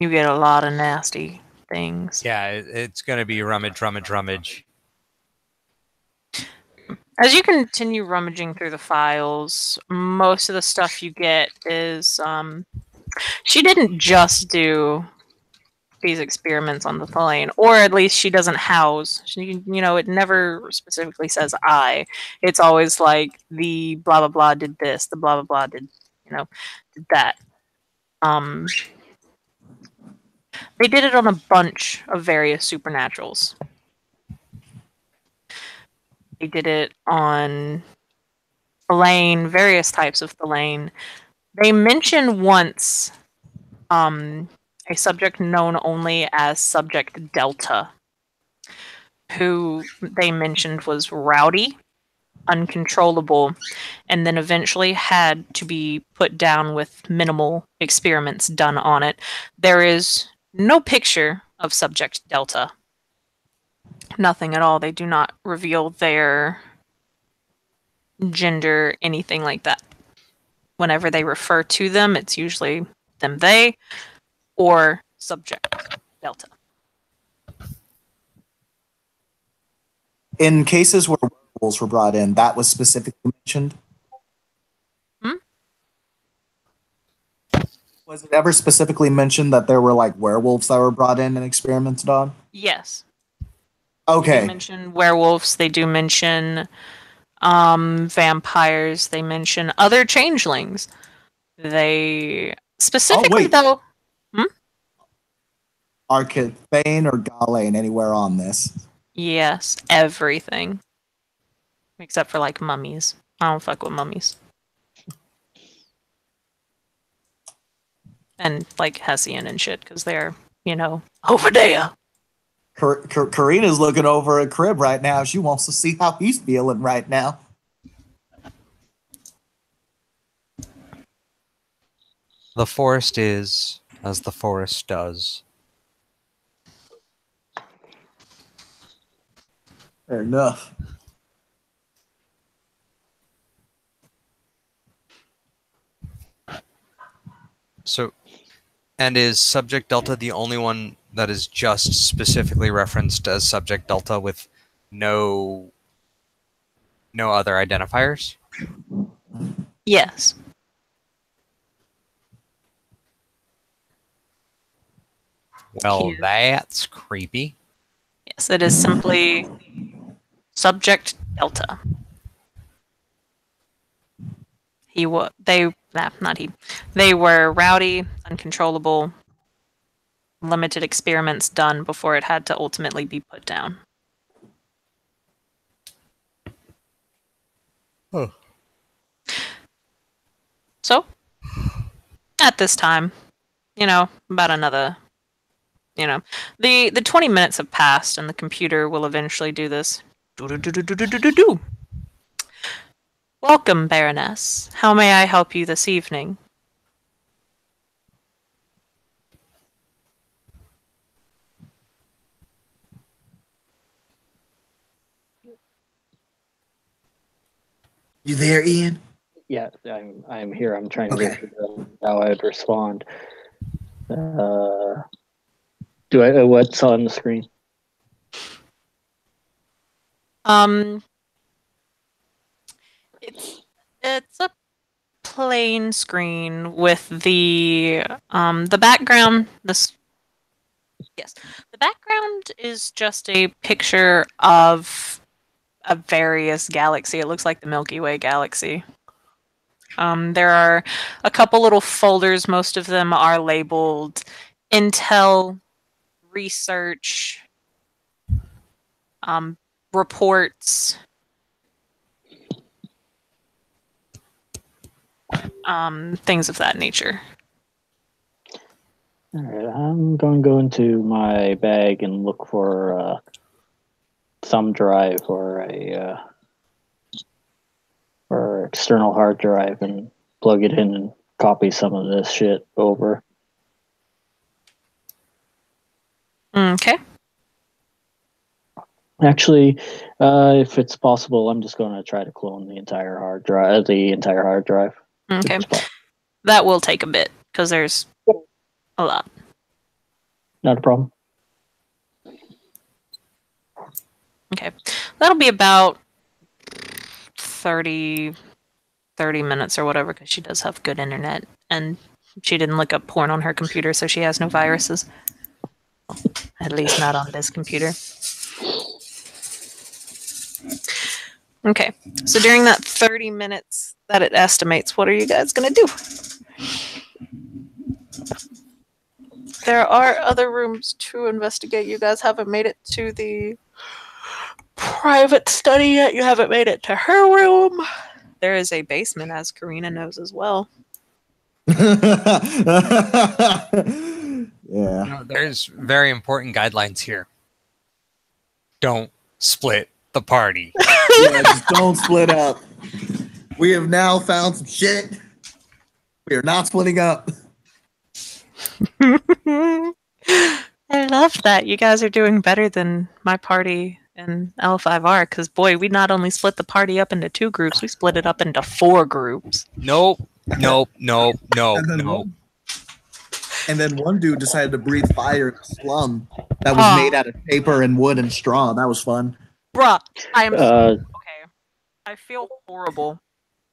You get a lot of nasty things. Yeah, it's going to be rummage. As you continue rummaging through the files, most of the stuff you get is she didn't just do these experiments on the Thalane, or at least she doesn't house. She, it never specifically says I. It's always like the blah blah blah did this, the blah blah blah did did that. They did it on a bunch of various supernaturals. They did it on Thalane, various types of Thalane. They mention once a subject known only as Subject Delta, who they mentioned was rowdy, uncontrollable, and then eventually had to be put down with minimal experiments done on it. There is no picture of Subject Delta. Nothing at all. They do not reveal their gender, anything like that. Whenever they refer to them, it's usually them, they, or Subject Delta. In cases where werewolves were brought in, that was specifically mentioned. Was it ever specifically mentioned that there were like werewolves that were brought in and experimented on? Yes. Okay. They mention werewolves. They do mention vampires. They mention other changelings. They specifically though. Are Thane or Galen anywhere on this? Yes, everything. Except for like mummies. I don't fuck with mummies. And like Hessian and shit, because they're, over there. Karina's looking over at Crib right now. She wants to see how he's feeling right now. The forest is as the forest does. Fair enough. So, and is Subject Delta the only one that is just specifically referenced as Subject Delta with no other identifiers? Yes. Well, He- that's creepy. Yes, it is simply Subject Delta. Not he. They were rowdy, uncontrollable, limited experiments done before it had to ultimately be put down. Oh. So, at this time, about another, the 20 minutes have passed and the computer will eventually do this. Do-do-do-do-do-do-do-do. Welcome, Baroness. How may I help you this evening? You there, Ian? Yeah, I'm here. I'm trying to Okay. figure out how I'd respond. Do I? What's on the screen? It's a plain screen with the background. The background is just a picture of a various galaxy. It looks like the Milky Way galaxy. There are a couple little folders. Most of them are labeled Intel, Research, Reports, things of that nature. All right, I'm going to go into my bag and look for a thumb drive or a or external hard drive and plug it in and copy some of this shit over. Okay. Actually, if it's possible, I'm just going to try to clone the entire hard drive. Okay. That will take a bit because there's a lot. Not a problem. Okay. That'll be about 30 minutes or whatever because she does have good internet and she didn't look up porn on her computer, so she has no viruses. At least not on this computer. Okay. So during that 30 minutes that it estimates, what are you guys going to do? There are other rooms to investigate. You guys haven't made it to the private study yet. You haven't made it to her room. There is a basement, as Karina knows as well. Yeah. No, there's very important guidelines here. Don't split the party. Yeah, just don't split up. We have now found some shit. We are not splitting up. I love that. You guys are doing better than my party in L5R because, boy, we not only split the party up into 2 groups, we split it up into 4 groups. Nope. And then one dude decided to breathe fire in a slum that was made out of paper and wood and straw. That was fun. Bruh, I am okay. I feel horrible.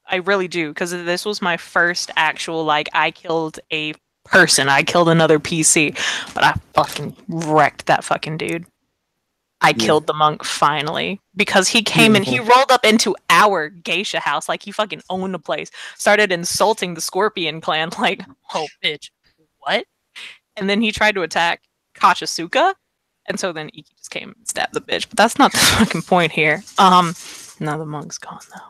I really do, because this was my first actual, I killed a person. I killed another PC, but I fucking wrecked that fucking dude. I killed the monk finally, because he came and he rolled up into our geisha house like he fucking owned the place. Started insulting the Scorpion clan, like, oh, bitch, what? And then he tried to attack Kachisuka, and so then Iki just came and stabbed the bitch. But that's not the fucking point here. Now the monk's gone, though.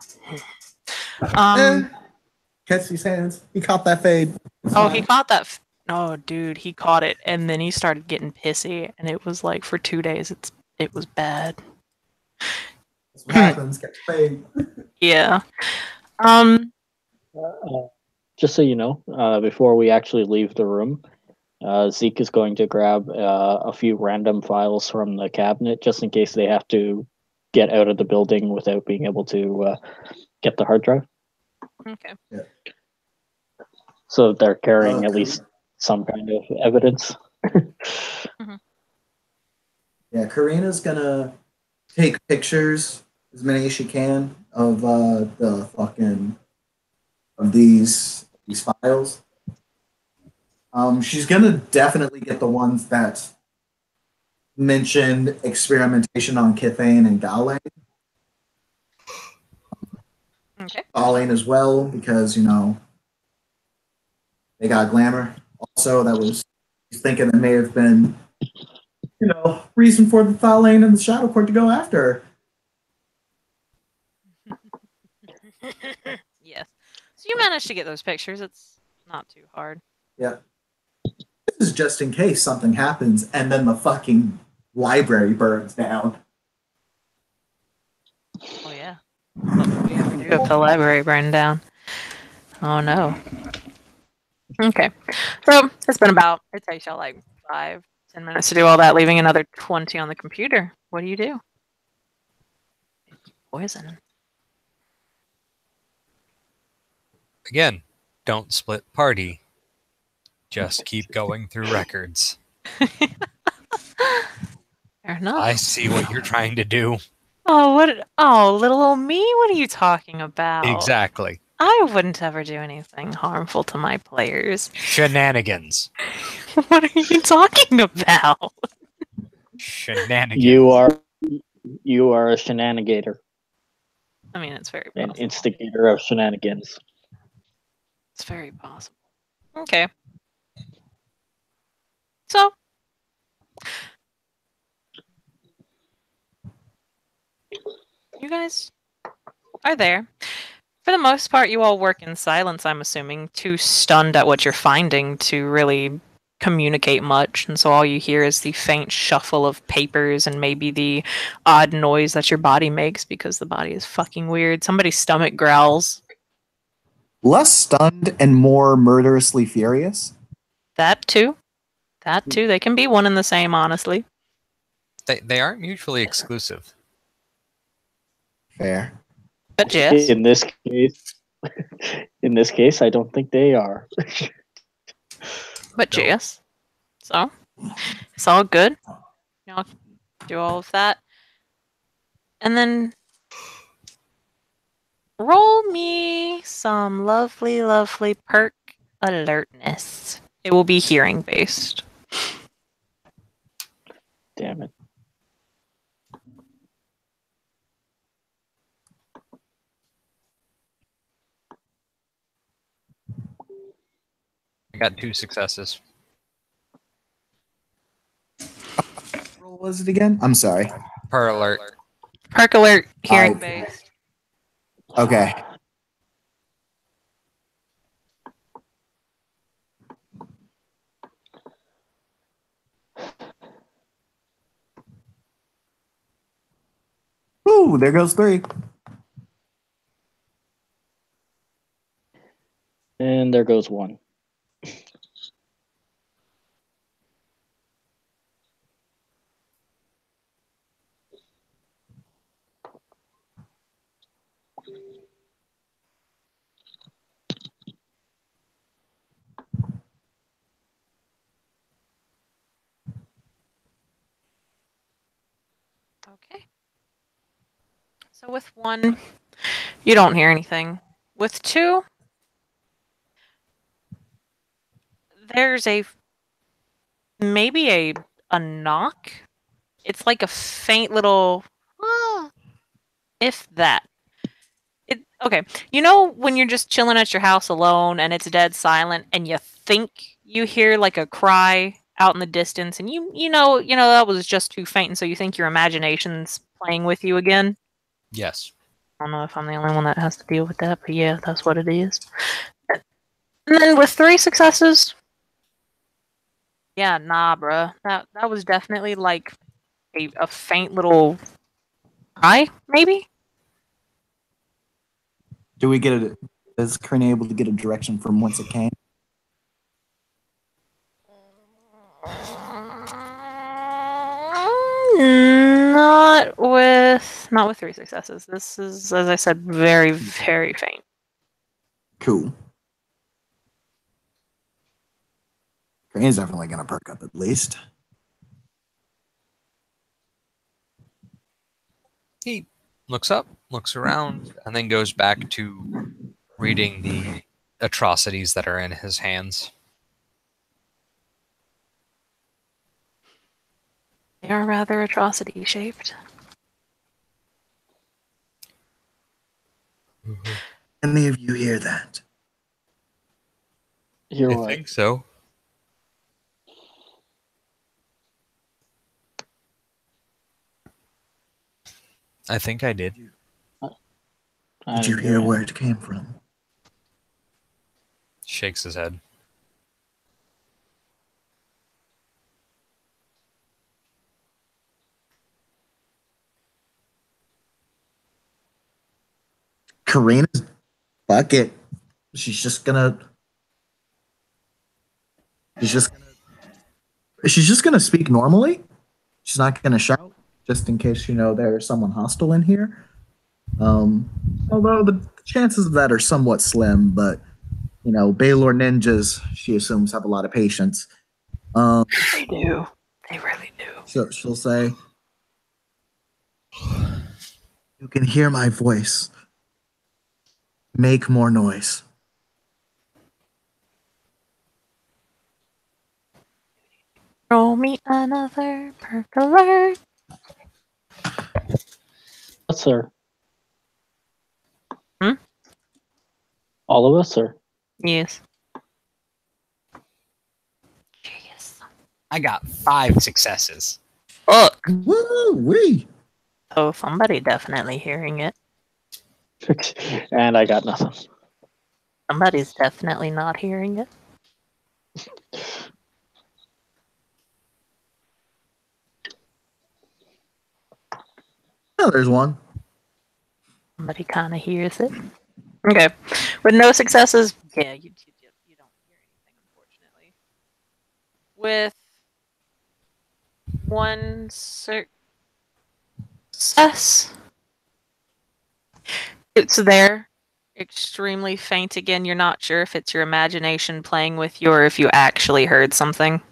Catch these hands. He caught that fade. He caught that. Oh, dude, he caught it, and then he started getting pissy, and it was like for 2 days. It was bad. That's what happens. Catch fade. Yeah. Just so you know, before we actually leave the room, Zeke is going to grab a few random files from the cabinet just in case they have to get out of the building without being able to get the hard drive. Okay. Yeah. So they're carrying at least some kind of evidence. Yeah, Karina's gonna take pictures, as many as she can, of the fucking of these files. She's gonna definitely get the ones that mention experimentation on Kithane and Galen. Okay. Galen as well, because they got glamour. Also, that was he's thinking that may have been reason for the Thalain and the Shadow Court to go after her. Yes. So you managed to get those pictures. It's not too hard. Yeah. This is just in case something happens and then the fucking library burns down. Oh yeah. What would we ever do if the library burned down? Oh no. Okay. So it's been about, it takes y'all like 5-10 minutes to do all that, leaving another 20 on the computer. What do you do? Poison. Again, don't split party. Just keep going through records. Fair enough. I see what you're trying to do. Oh, what? Oh, little old me? What are you talking about? Exactly. I wouldn't ever do anything harmful to my players. Shenanigans. What are you talking about? Shenanigans. You are a shenanigator, I mean, it's very an possible. instigator of shenanigans. It's very possible. Okay. So, you guys are there. For the most part, you all work in silence, I'm assuming, too stunned at what you're finding to really communicate much. And so all you hear is the faint shuffle of papers and maybe the odd noise that your body makes because the body is fucking weird. Somebody's stomach growls. Less stunned and more murderously furious. That too. That too. They can be one and the same, honestly. They aren't mutually exclusive. Fair. But yes. In this case, I don't think they are. But No. yes. So, it's all good. Y'all do all of that. And then roll me some lovely, lovely perk alertness. It will be hearing based. Damn it. I got 2 successes. What roll was it again? I'm sorry. Per alert. Perk alert, hearing based. Okay. Ooh, there goes 3. And there goes 1. Okay. So with 1, you don't hear anything. With 2, there's maybe a knock. It's like a faint little, if that. Okay. You know when you're just chilling at your house alone and it's dead silent and you think you hear like a cry out in the distance and you know that was just too faint and so you think your imagination's playing with you again? Yes. I don't know if I'm the only one that has to deal with that, but yeah, that's what it is. And then with 3 successes, yeah, nah, bruh. That was definitely like a faint little cry, maybe? Do we get it? Is Karina able to get a direction from whence it came? Not with 3 successes. This is, as I said, very, very faint. Cool. Crane's definitely gonna perk up at least. He looks up, looks around, and then goes back to reading the atrocities that are in his hands. They are rather atrocity shaped. Any of you hear that? You're I right. think so. I think I did. I Did you didn't hear it. where it came from? Shakes his head. Karina's fuck it. She's just gonna. She's just gonna speak normally. She's not gonna shout, just in case there's someone hostile in here. Although the chances of that are somewhat slim, but Baylor ninjas, she assumes, have a lot of patience. They do. They really do. She'll say, "You can hear my voice. Make more noise." Roll me another perk alert. Yes, sir. Hmm? All of us, sir. Yes. Jeez. I got 5 successes. Fuck. Woo wee! Oh, somebody definitely hearing it. And I got nothing. Somebody's definitely not hearing it. Oh, there's one. Somebody kind of hears it. Okay. With no successes, yeah, you don't hear anything, unfortunately. With one success, it's there. Extremely faint again. You're not sure if it's your imagination playing with you or if you actually heard something.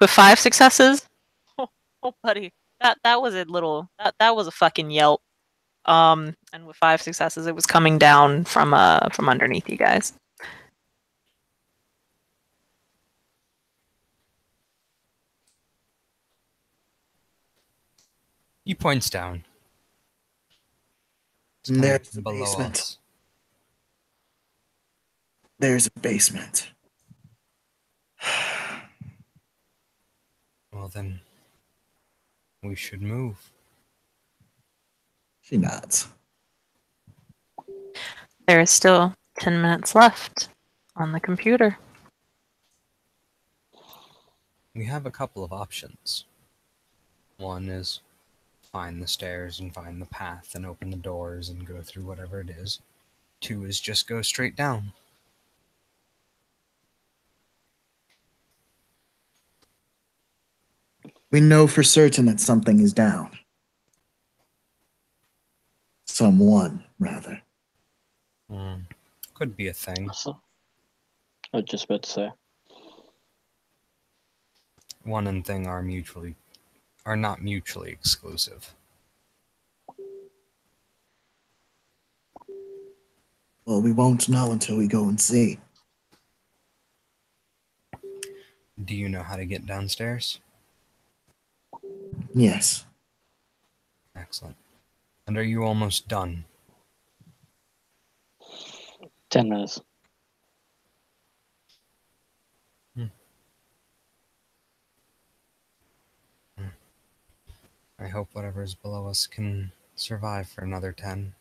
With 5 successes, oh buddy, that was a little that was a fucking yelp. And with 5 successes, it was coming down from underneath you guys. He points down. It's And coming there's from the below basement. us. There's a basement. Well then, we should move. She nods. There is still 10 minutes left on the computer. We have a couple of options. One is find the stairs and find the path and open the doors and go through whatever it is. 2 is just go straight down. We know for certain that something is down. Someone, rather. Could be a thing. So, I was just about to say. One and thing are not mutually exclusive. Well, we won't know until we go and see. Do you know how to get downstairs? Yes. Excellent. And are you almost done? 10 minutes. I hope whatever is below us can survive for another 10.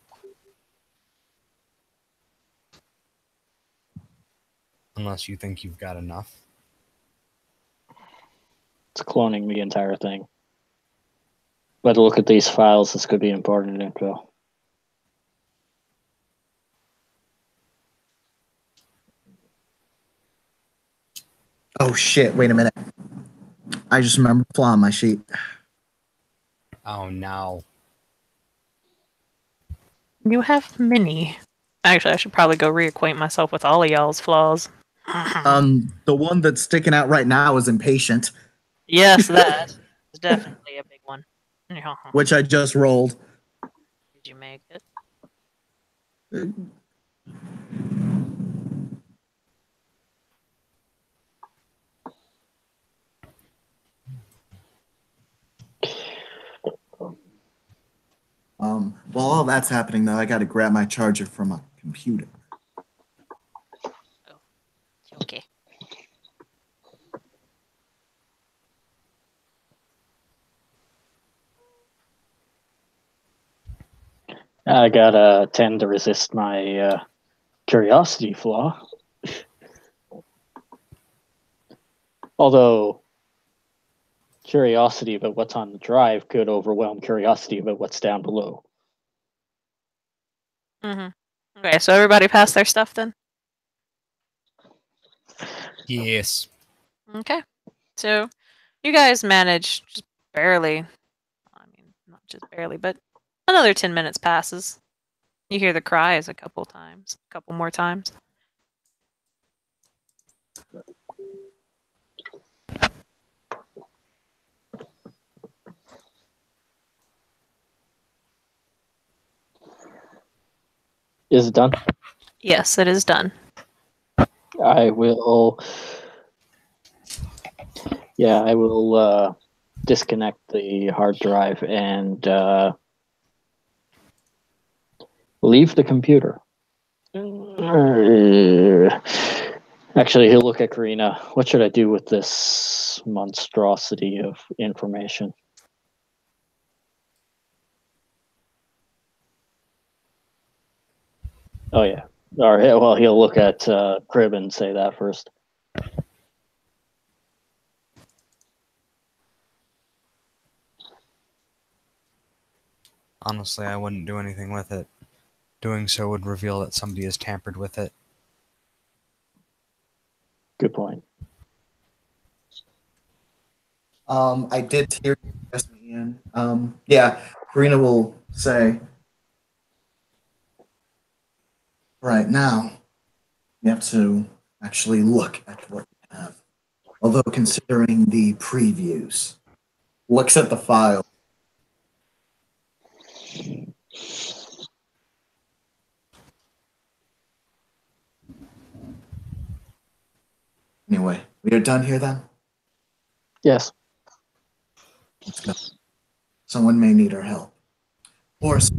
Unless you think you've got enough. It's cloning the entire thing. But look at these files. This could be important info. Oh shit, wait a minute. I just remembered a flaw on my sheet. Oh no. You have many. Actually, I should probably go reacquaint myself with all of y'all's flaws. The one that's sticking out right now is impatient, Yes, that is definitely a big one. Did which I just rolled. you make it? While all that's happening, though, I got to grab my charger from my computer. Okay. I gotta tend to resist my curiosity flaw. Although curiosity about what's on the drive could overwhelm curiosity about what's down below. Okay, so everybody passed their stuff then? Yes. Okay. So you guys managed just barely. I mean, not just barely, but another 10 minutes passes. You hear the cries a couple more times. Is it done? Yes, it is done. I will. Yeah, I will disconnect the hard drive and leave the computer. Actually, he'll look at Karina. What should I do with this monstrosity of information? Oh yeah. Or well, he'll look at Crib and say that first. Honestly, I wouldn't do anything with it. Doing so would reveal that somebody has tampered with it. Good point. I did hear you ask me, Ian. Yeah, Karina will say, right now, you have to actually look at what you have. Although considering the previews, looks at the file. Anyway, we are done here then? Yes. Let's go. Someone may need our help. Or let's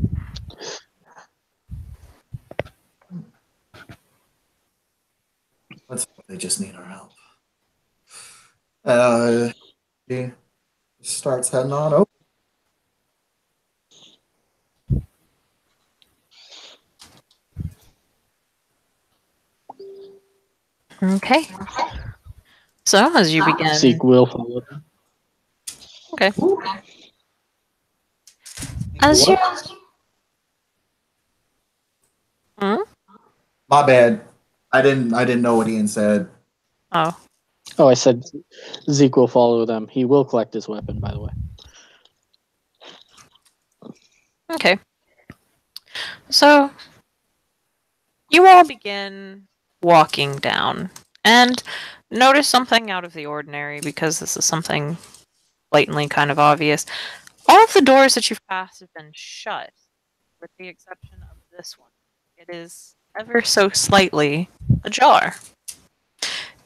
hope they just need our help. He starts heading on over. Okay. So as you begin. Seek will follow them. Okay. As you. Hmm? My bad. I didn't know what Ian said. Oh. Oh, I said Zeke will follow them. He will collect his weapon, by the way. Okay. So you all begin walking down and notice something out of the ordinary because this is something blatantly kind of obvious. All of the doors that you've passed have been shut, with the exception of this one. It is ever so slightly ajar.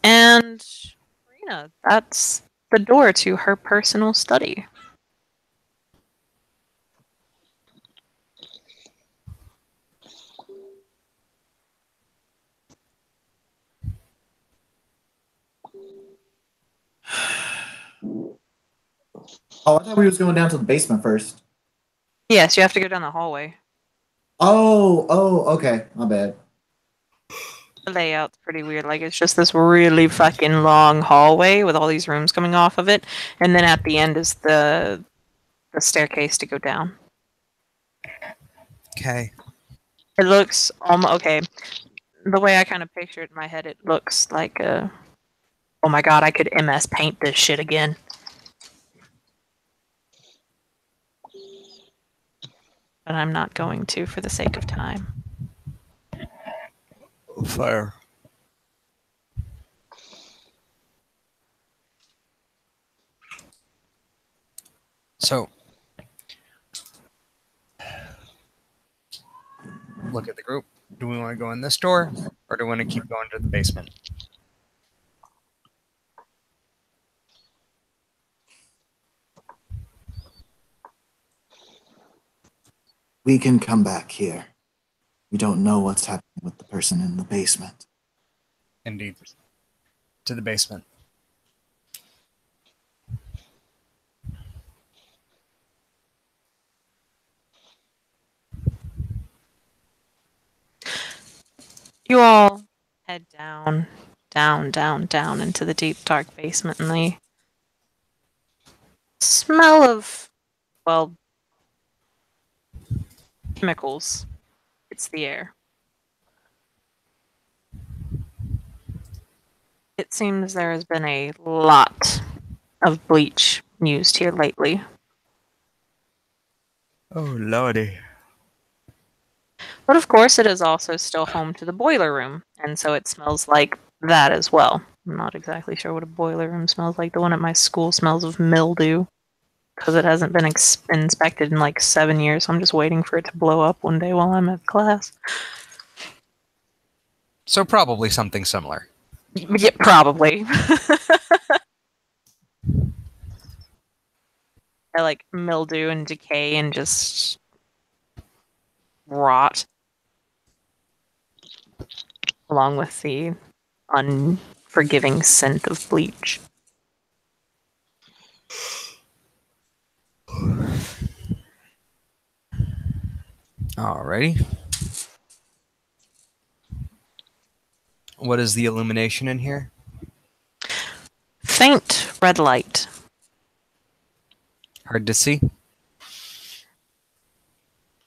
And Karina, that's the door to her personal study. Oh, I thought we was going down to the basement first. Yes, you have to go down the hallway. Okay. My bad. The layout's pretty weird. Like, it's just this really fucking long hallway with all these rooms coming off of it, and then at the end is the staircase to go down. Okay. It looks okay. The way I kind of picture it in my head, it looks like a. Oh my god, I could MS Paint this shit again. But I'm not going to for the sake of time. Fire. So, look at the group. Do we want to go in this door, or do we want to keep going to the basement? We can come back here. We don't know what's happening with the person in the basement. Indeed. To the basement. You all head down, down into the deep, dark basement, and the smell of, well, chemicals. It's the air. It seems there has been a lot of bleach used here lately. Oh, lordy. But of course, it is also still home to the boiler room, and so it smells like that as well. I'm not exactly sure what a boiler room smells like. The one at my school smells of mildew because it hasn't been inspected in like 7 years. So I'm just waiting for it to blow up one day while I'm at class. So probably something similar. Yeah, probably. I like mildew and decay and just rot, along with the unforgiving scent of bleach. Alrighty. What is the illumination in here? Faint red light. Hard to see.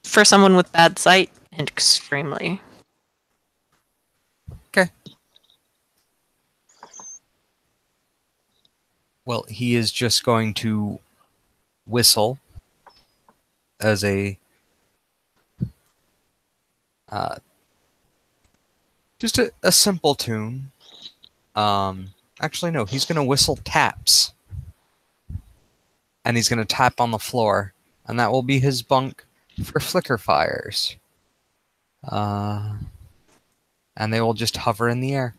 For someone with bad sight, extremely. Okay. Well, he is just going to whistle as just a simple tune. Actually, no, he's going to whistle taps. And he's going to tap on the floor. And that will be his bunk for flicker fires. And they will just hover in the air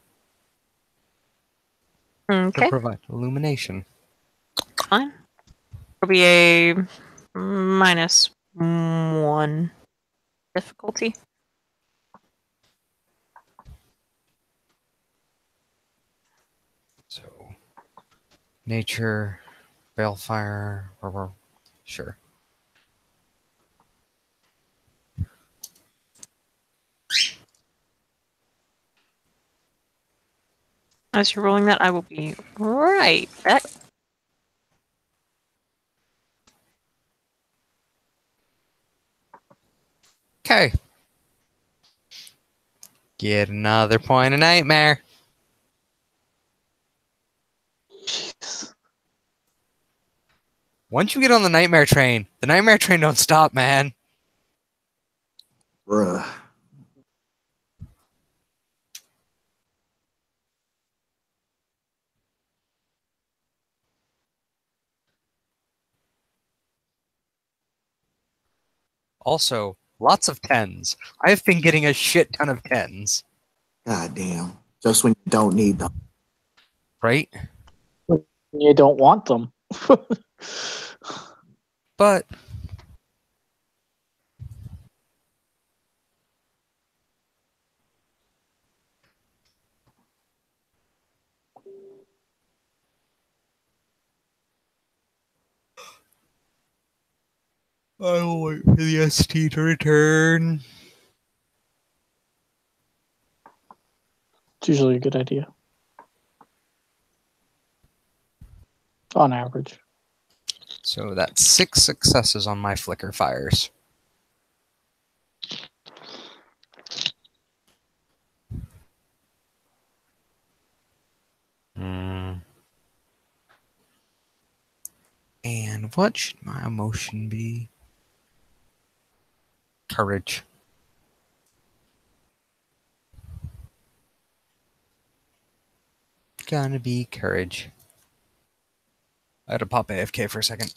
Okay, to provide illumination. fine. It'll be a -1 difficulty. So, nature, balefire, sure. As you're rolling that, I will be right back. Okay. Get another point of nightmare. Jeez. Once you get on the nightmare train don't stop, man. Bruh. Also, lots of 10s. I've been getting a shit ton of 10s. God damn. Just when you don't need them. Right? You don't want them. But I'll wait for the ST to return. It's usually a good idea. On average. So that's 6 successes on my flicker fires. And what should my emotion be? Courage. Gonna be courage. I had to pop AFK for a second.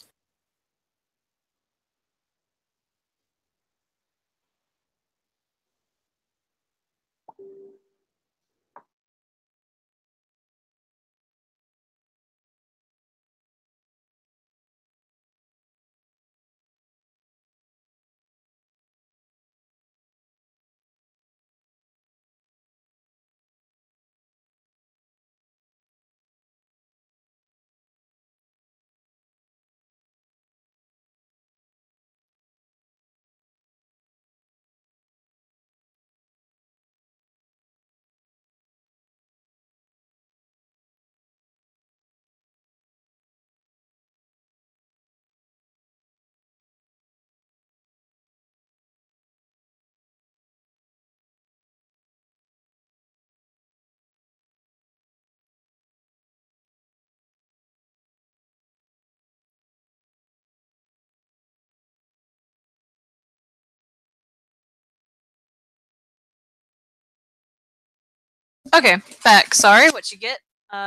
Okay, back. Sorry, what you get?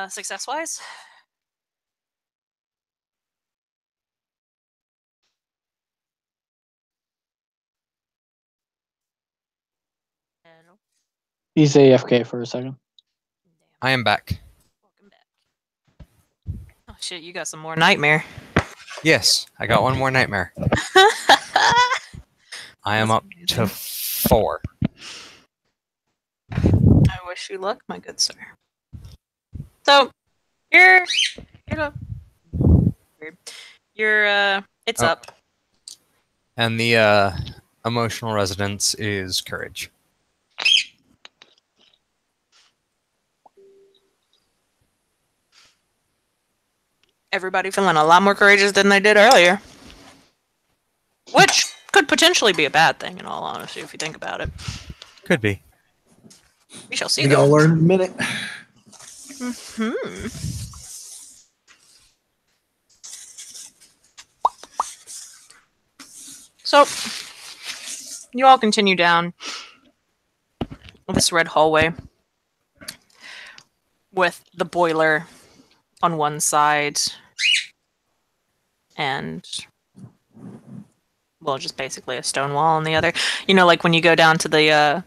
Success-wise? Hello. He's AFK for a second. I am back. Welcome back. Oh shit, you got some more nightmare. Yes, I got one more nightmare. I am That's up to 4. I wish you luck, my good sir. So, you're up. It's Oh. up. And the emotional resonance is courage. Everybody feeling a lot more courageous than they did earlier. Which could potentially be a bad thing, in all honesty, if you think about it. Could be. We shall see, We though. gotta learn in a minute. Hmm. So, you all continue down this red hallway with the boiler on one side and, well, just basically a stone wall on the other. You know, like when you go down to the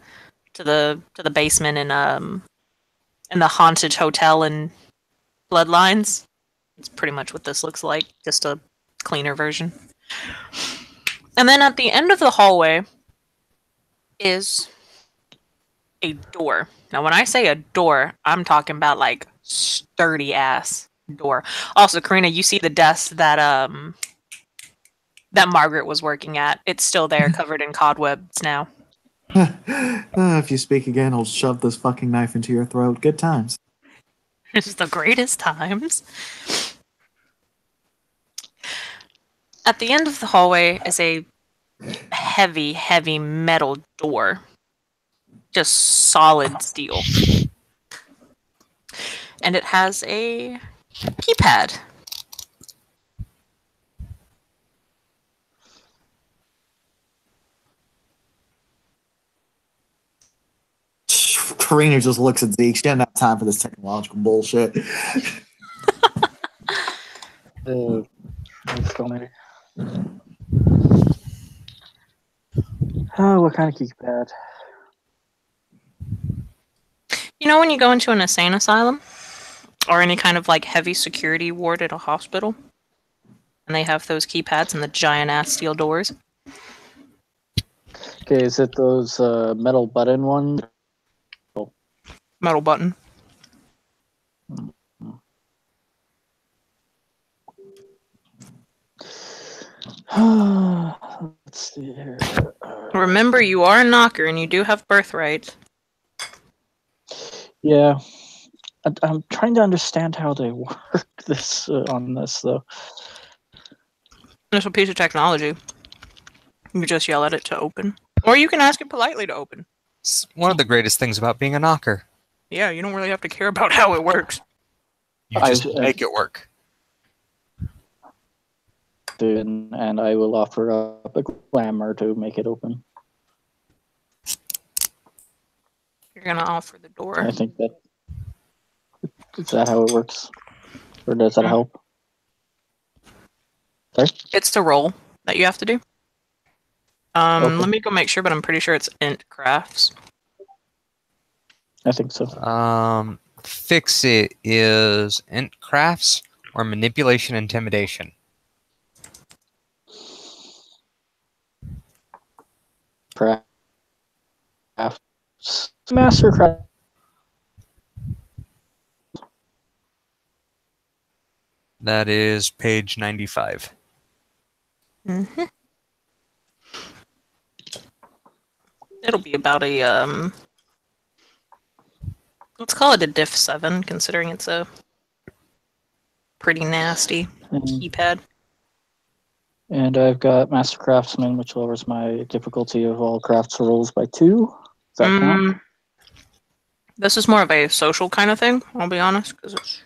basement in the haunted hotel in Bloodlines. It's pretty much what this looks like, just a cleaner version. And then at the end of the hallway is a door. Now, when I say a door, I'm talking about like sturdy ass door. Also, Karina, you see the desk that Margaret was working at. It's still there, covered in cobwebs now. If you speak again, I'll shove this fucking knife into your throat. Good times. It's the greatest times. At the end of the hallway is a heavy, heavy metal door. Just solid steel. And it has a keypad. Karina just looks at Zeke. She doesn't have time for this technological bullshit. Let's go, maybe. Oh, what kind of keypad? You know when you go into an insane asylum? Or any kind of like heavy security ward at a hospital? And they have those keypads and the giant ass steel doors? Okay, is it those metal button ones? Metal button. Let's see here. Remember, you are a knocker and you do have birthright. Yeah, I'm trying to understand how they work this on this though. It's a piece of technology. You just yell at it to open. Or you can ask it politely to open. It's one of the greatest things about being a knocker. Yeah, you don't really have to care about how it works. You just make it work. And I will offer up a glamour to make it open. You're gonna offer the door. I think that is that how it works, or does that help? Sorry? It's the roll that you have to do. Okay. Let me go make sure, but I'm pretty sure it's int crafts. I think so. Fix it is int crafts or manipulation intimidation. Crafts. Mastercraft. That is page 95. Mm-hmm. It'll be about a let's call it a diff 7, considering it's a pretty nasty keypad. And I've got Master Craftsman, which lowers my difficulty of all crafts rolls by 2. Does that count? This is more of a social kind of thing, I'll be honest. Because it's...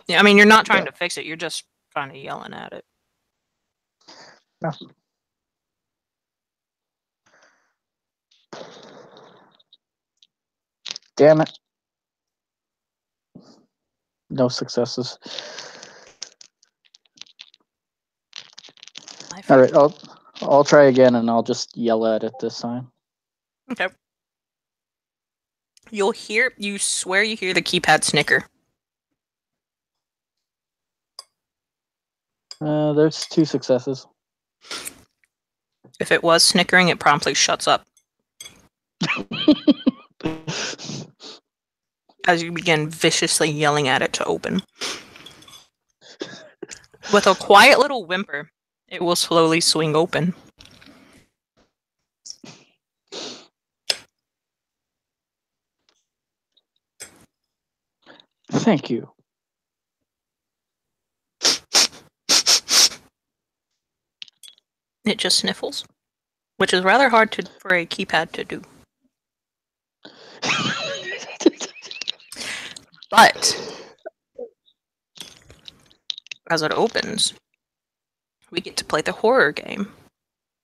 Yeah, I mean, you're not trying to fix it, you're just kind of yelling at it. No. Damn it. No successes. All right, I'll try again, and I'll just yell at it this time. Okay. You swear you hear the keypad snicker. There's 2 successes. If it was snickering, it promptly shuts up as you begin viciously yelling at it to open. With a quiet little whimper, it will slowly swing open. Thank you. It just sniffles, which is rather hard for a keypad to do. But as it opens, we get to play the horror game.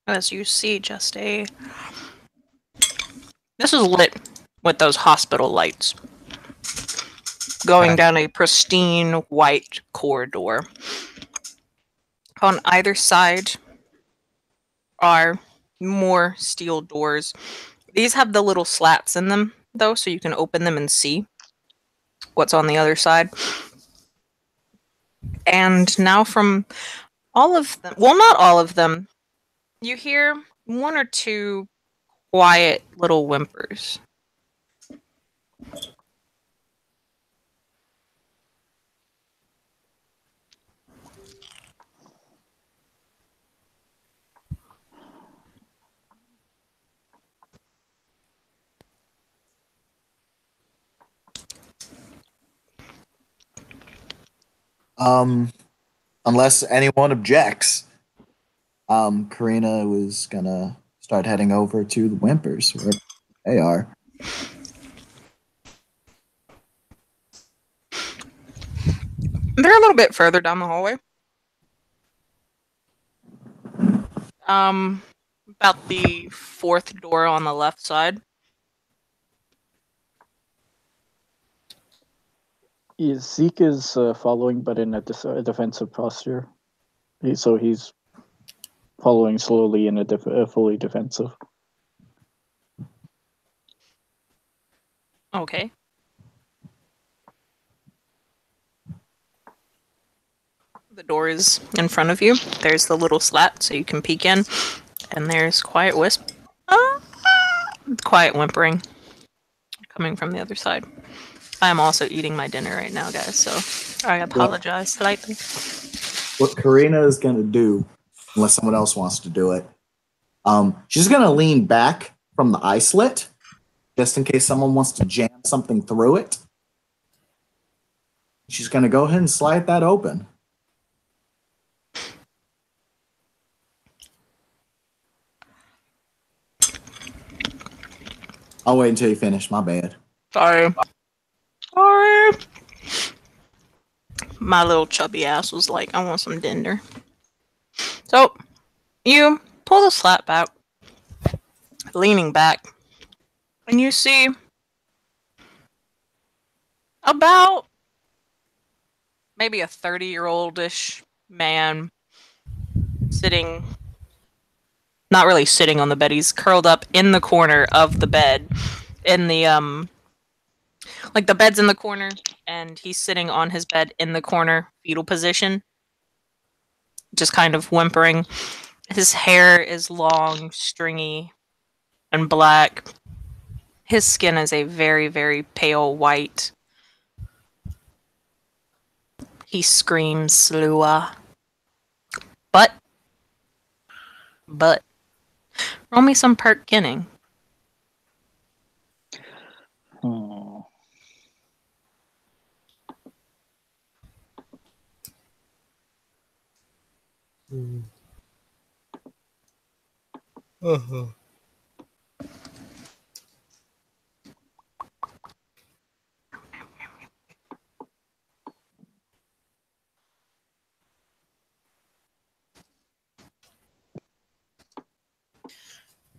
As you see, this is lit with those hospital lights going down a pristine white corridor. On either side are more steel doors. These have the little slats in them, though, so you can open them and see what's on the other side. And now from all of them, well, not all of them, you hear 1 or 2 quiet little whimpers. Unless anyone objects, Karina was gonna start heading over to the Whimpers where they are. They're a little bit further down the hallway. About the 4th door on the left side. Zeke is following, but in a defensive posture. So he's following slowly in a fully defensive. Okay. The door is in front of you. There's the little slat so you can peek in. And there's quiet quiet whimpering coming from the other side. I am also eating my dinner right now, guys, so I apologize slightly. What Karina is going to do, unless someone else wants to do it, she's going to lean back from the eye slit, just in case someone wants to jam something through it. She's going to go ahead and slide that open. I'll wait until you finish. My bad. Sorry. My little chubby ass was like, I want some dinner. So, you pull the slat back, leaning back, and you see about maybe a 30-year-old-ish man sitting, not really sitting on the bed, he's curled up in the corner of the bed, in the, like the bed's in the corner, and he's sitting on his bed in the corner, fetal position, just kind of whimpering. His hair is long, stringy, and black. His skin is a very, very pale white. He screams Slua. But, roll me some perk ginning. Oh. Uh-huh.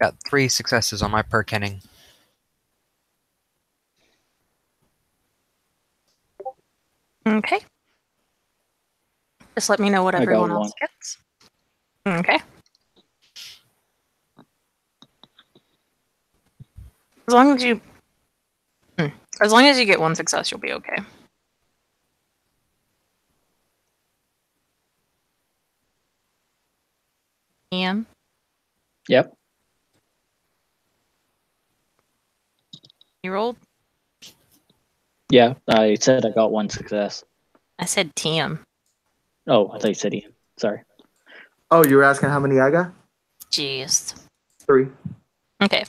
Got 3 successes on my perkenning. Okay. Just let me know what I got everyone one. else gets. Okay. As long as you... As long as you get one success, you'll be okay. Ian? Yep. You rolled? Yeah, I said I got one success. I said TM. Oh, I thought you said Ian. Sorry. Oh, you were asking how many I got? Jeez. 3. Okay.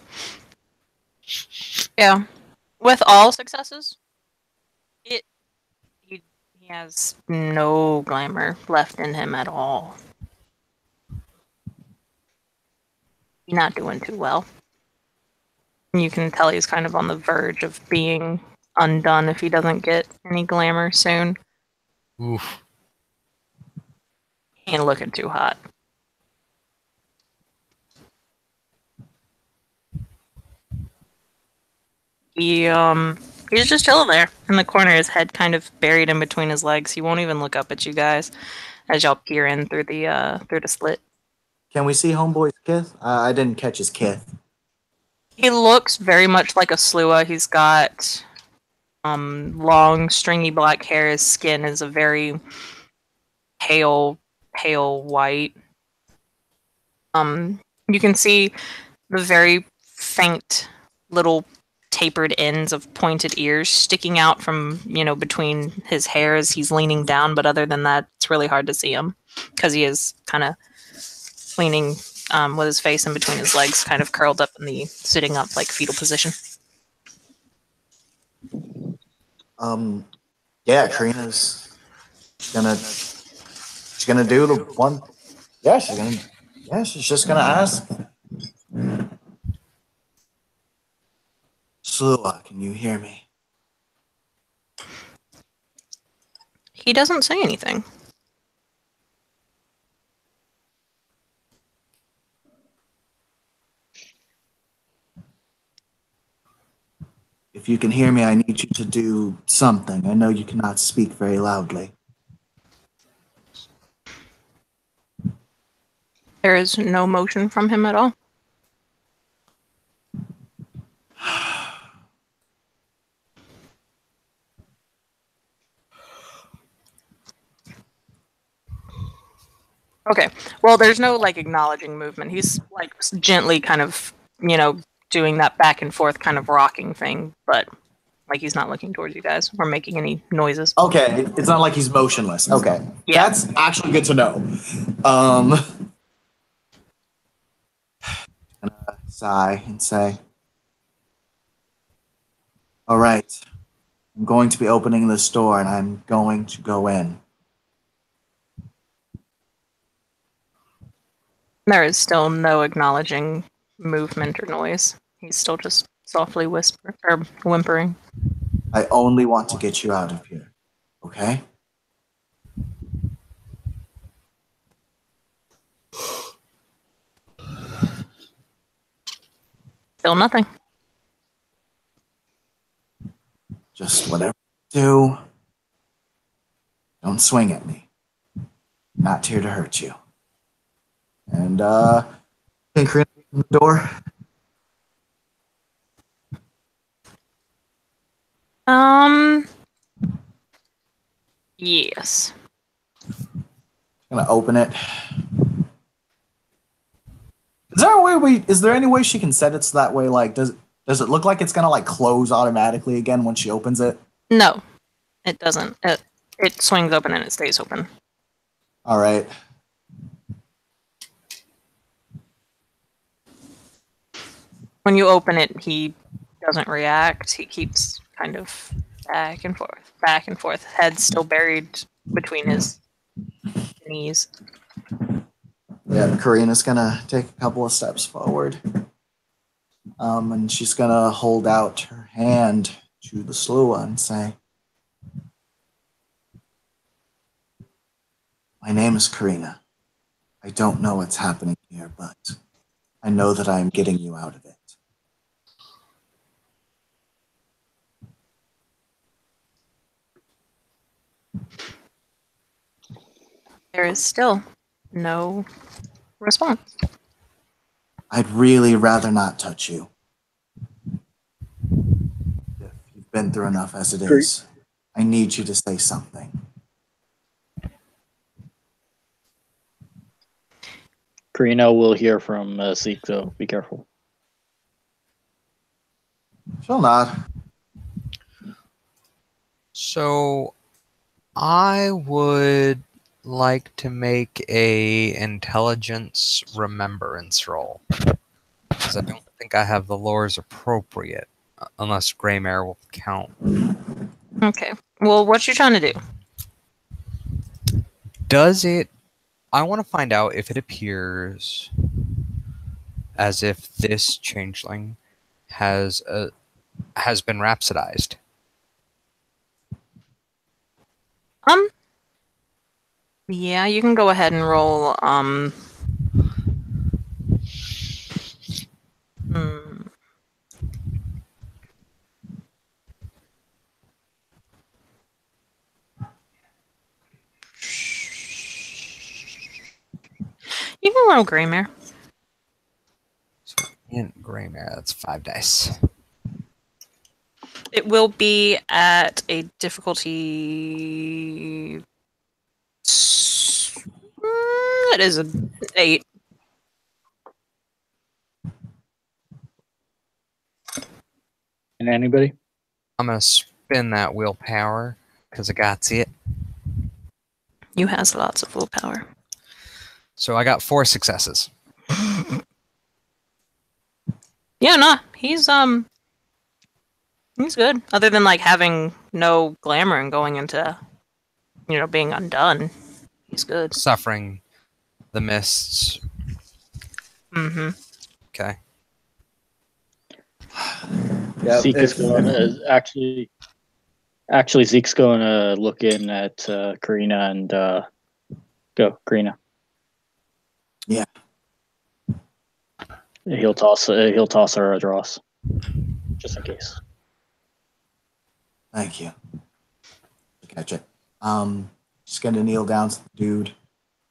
Yeah. With all successes, he has no glamour left in him at all. He's not doing too well. You can tell he's kind of on the verge of being undone if he doesn't get any glamour soon. Oof. He ain't looking too hot. He's just chilling there in the corner, his head kind of buried in between his legs. He won't even look up at you guys as y'all peer in through the slit. Can we see Homeboy's kith? I didn't catch his kith. He looks very much like a Slua. He's got long, stringy black hair. His skin is a very pale white. You can see the very faint little tapered ends of pointed ears sticking out from, between his hair as he's leaning down, but other than that, it's really hard to see him because he is kind of leaning with his face in between his legs, kind of curled up in the sitting up like fetal position. Yeah, Karina's she's gonna do the one. Yeah, she's just gonna ask. Slua, can you hear me? He doesn't say anything. If you can hear me, I need you to do something. I know you cannot speak very loudly. There is no motion from him at all. Okay. Well, there's no like acknowledging movement. He's like gently kind of, doing that back and forth kind of rocking thing, but like he's not looking towards you guys or making any noises. Okay, it's not like he's motionless. Okay, Yeah. that's actually good to know. Gonna sigh and say, "All right, I'm going to be opening this door, and I'm going to go in." There is still no acknowledging movement or noise. He's still just softly whimpering. I only want to get you out of here. Okay? Still nothing. Just whatever you do, don't swing at me. I'm not here to hurt you. And can Karina open the door? Yes. Gonna open it. Is there any way she can set it so that way, like, does it look like it's gonna like close automatically again when she opens it? No, it doesn't. It swings open and it stays open. All right. When you open it, he doesn't react. He keeps kind of back and forth, head still buried between his knees. Yeah, Karina's gonna take a couple of steps forward. And she's gonna hold out her hand to the Slua and say, "My name is Karina. I don't know what's happening here, but I know that I am getting you out of it." There is still no response. I'd really rather not touch you. If you've been through enough as it is, I need you to say something. Karina will hear from Zeke, though. Be careful. She'll nod. So, I would like to make a intelligence remembrance roll. Because I don't think I have the lores appropriate. Unless Greymare will count. Okay. Well, what you trying to do? Does it... I want to find out if it appears as if this changeling has been rhapsodized. Yeah, you can go ahead and roll, You can roll Greymare. So, in Greymare, that's 5 dice. It will be at a difficulty... It is an 8. And anybody? I'm going to spin that willpower, because I got it. You has lots of willpower. So I got 4 successes. Yeah, nah, he's good. Other than like having no glamour and going into, being undone, he's good. Suffering the mists. Mm-hmm. Okay. Yeah, Zeke is going to actually Zeke's going to look in at Karina and go Karina. Yeah. He'll toss her a dross, just in case. Thank you. Catch it. She's gonna kneel down to the dude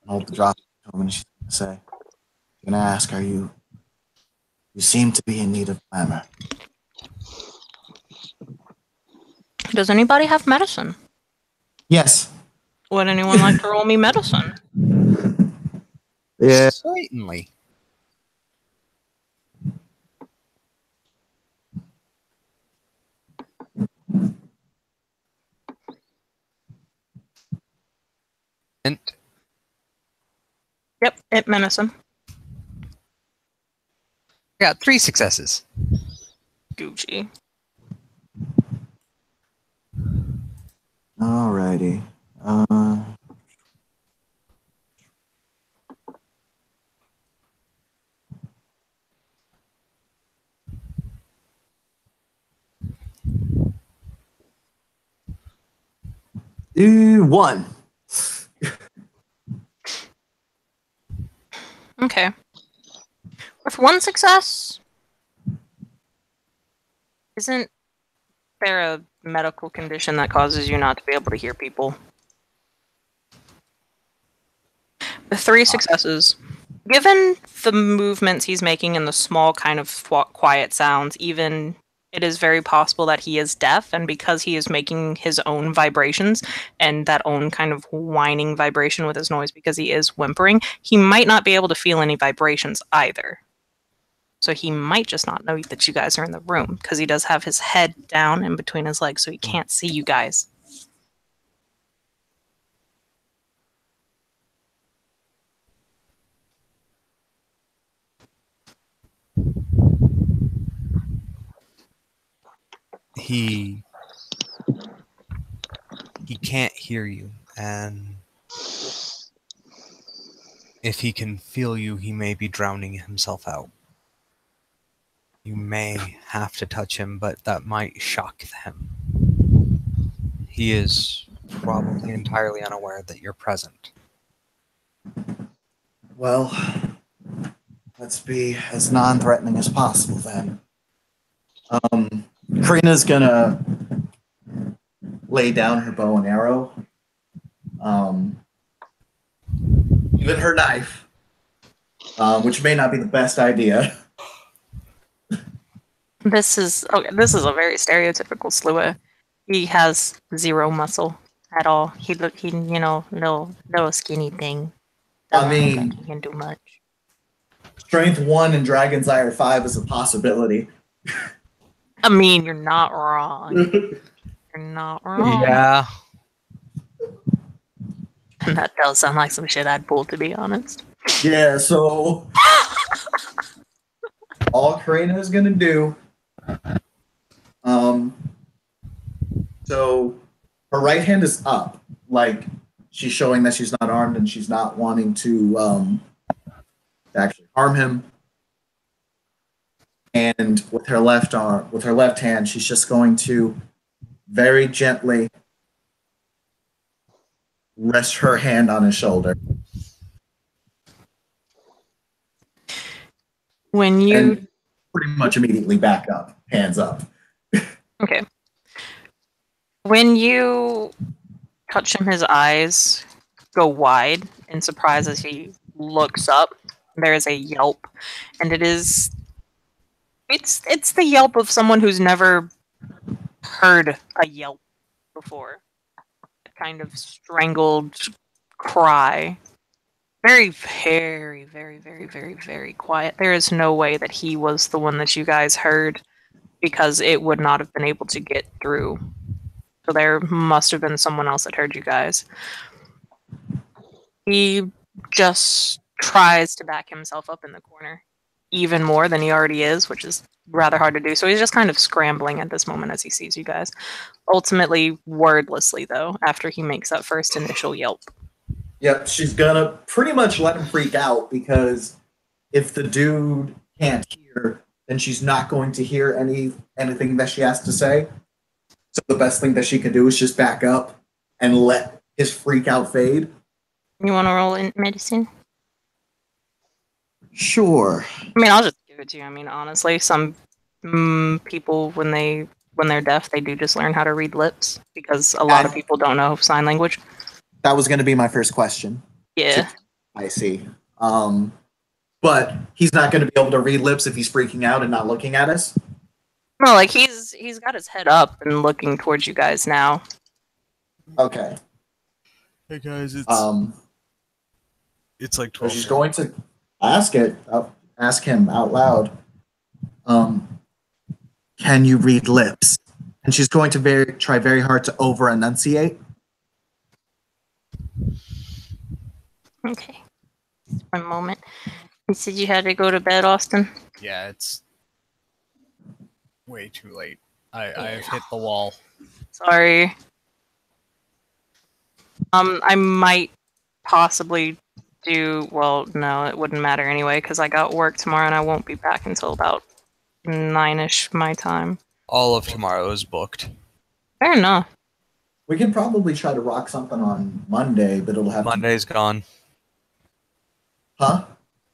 and hold the drop to him, and she's gonna say, "She's gonna ask, are you? You seem to be in need of glamour." Does anybody have medicine? Yes. Would anyone like to roll me medicine? Yeah. Certainly. And Yep, it medicine. I got 3 successes. Gucci. Alrighty. Do 1. Okay. With 1 success, isn't there a medical condition that causes you not to be able to hear people? With 3 successes, given the movements he's making and the small kind of quiet sounds, even it is very possible that he is deaf, and because he is making his own vibrations and that own kind of whining vibration with his noise because he is whimpering, he might not be able to feel any vibrations either. So he might just not know that you guys are in the room, because he does have his head down in between his legs, so he can't see you guys. He can't hear you, and if he can feel you, he may be drowning himself out. You may have to touch him, but that might shock him. He is probably entirely unaware that you're present. Well, let's be as non-threatening as possible then. Karina's gonna lay down her bow and arrow. even her knife, which may not be the best idea. This is a very stereotypical Slua. He has zero muscle at all. He little skinny thing. I Doesn't look mean, like he can do much. Strength 1 and Dragon's Ire 5 is a possibility. I mean, you're not wrong. You're not wrong. Yeah. And that does sound like some shit I'd pull, to be honest. Yeah, so all Karina is gonna do, so her right hand is up, like she's showing that she's not armed and she's not wanting to actually harm him. And with her left hand, she's just going to very gently rest her hand on his shoulder. When you And pretty much immediately back up, hands up. Okay. When you touch him, his eyes go wide in surprise as he looks up. There is a yelp, and it's the yelp of someone who's never heard a yelp before. A kind of strangled cry. Very, very, very, very, very, very quiet. There is no way that he was the one that you guys heard, because it would not have been able to get through. So there must have been someone else that heard you guys. He just tries to back himself up in the corner even more than he already is, which is rather hard to do. So he's just kind of scrambling at this moment as he sees you guys. Ultimately, wordlessly, though, after he makes that first initial yelp. Yep, she's gonna pretty much let him freak out, because if the dude can't hear, then she's not going to hear anything that she has to say. So the best thing that she can do is just back up and let his freak out fade. You want to roll in medicine? Sure. I mean, I'll just give it to you. I mean, honestly, some people, when they're deaf, they do just learn how to read lips, because a lot of people don't know sign language. That was going to be my first question. Yeah. I see. But he's not going to be able to read lips if he's freaking out and not looking at us? No, like he's got his head up and looking towards you guys now. Okay. Hey guys, it's like So 12. she's going to ask him out loud. Can you read lips? And she's going to try very hard to over-enunciate. Okay. Just one moment. You said you had to go to bed, Austin? Yeah, it's way too late. I've hit the wall. Sorry. I might possibly do... Well, no, it wouldn't matter anyway, because I got work tomorrow and I won't be back until about 9-ish my time. All of tomorrow is booked. Fair enough. We can probably try to rock something on Monday, but it'll have Monday's gone. Huh?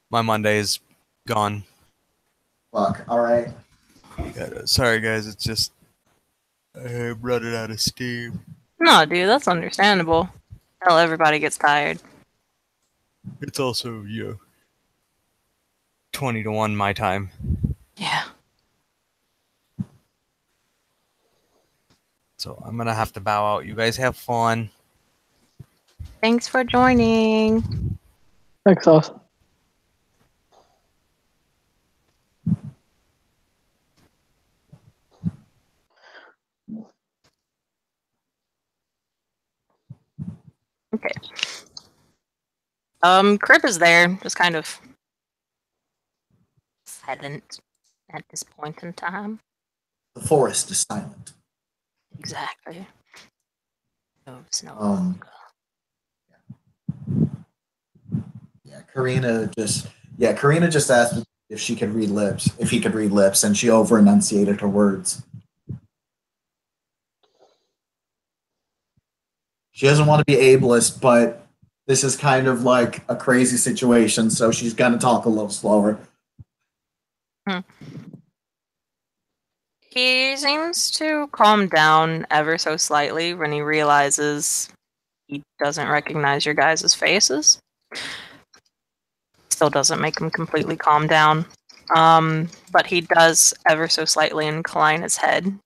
My Monday's gone. Fuck. All right. Yeah, sorry guys, it's just I'm running out of steam. No, dude, that's understandable. Hell, everybody gets tired. It's also 20 to 1 my time. Yeah. So I'm gonna have to bow out. You guys have fun. Thanks for joining. Thanks, Austin. Okay. Crib is there, just kind of silent at this point in time. The forest is silent. Exactly. No snow. Karina just asked if he could read lips, and she over enunciated her words. She doesn't want to be ableist, but this is kind of like a crazy situation, so she's gonna talk a little slower. He seems to calm down ever so slightly when he realizes he doesn't recognize your guys' faces. Still doesn't make him completely calm down. But he does ever so slightly incline his head.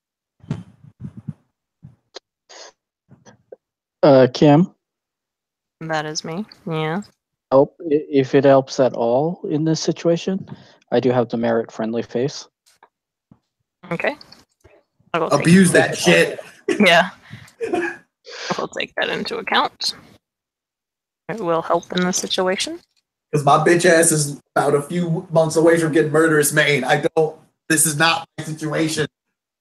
Kim, That is me. Yeah. if it helps at all in this situation, I do have the merit friendly face. Okay. I will Abuse that shit. Yeah. We'll take that into account. It will help in this situation. Because my bitch ass is about a few months away from getting murderous main. This is not my situation.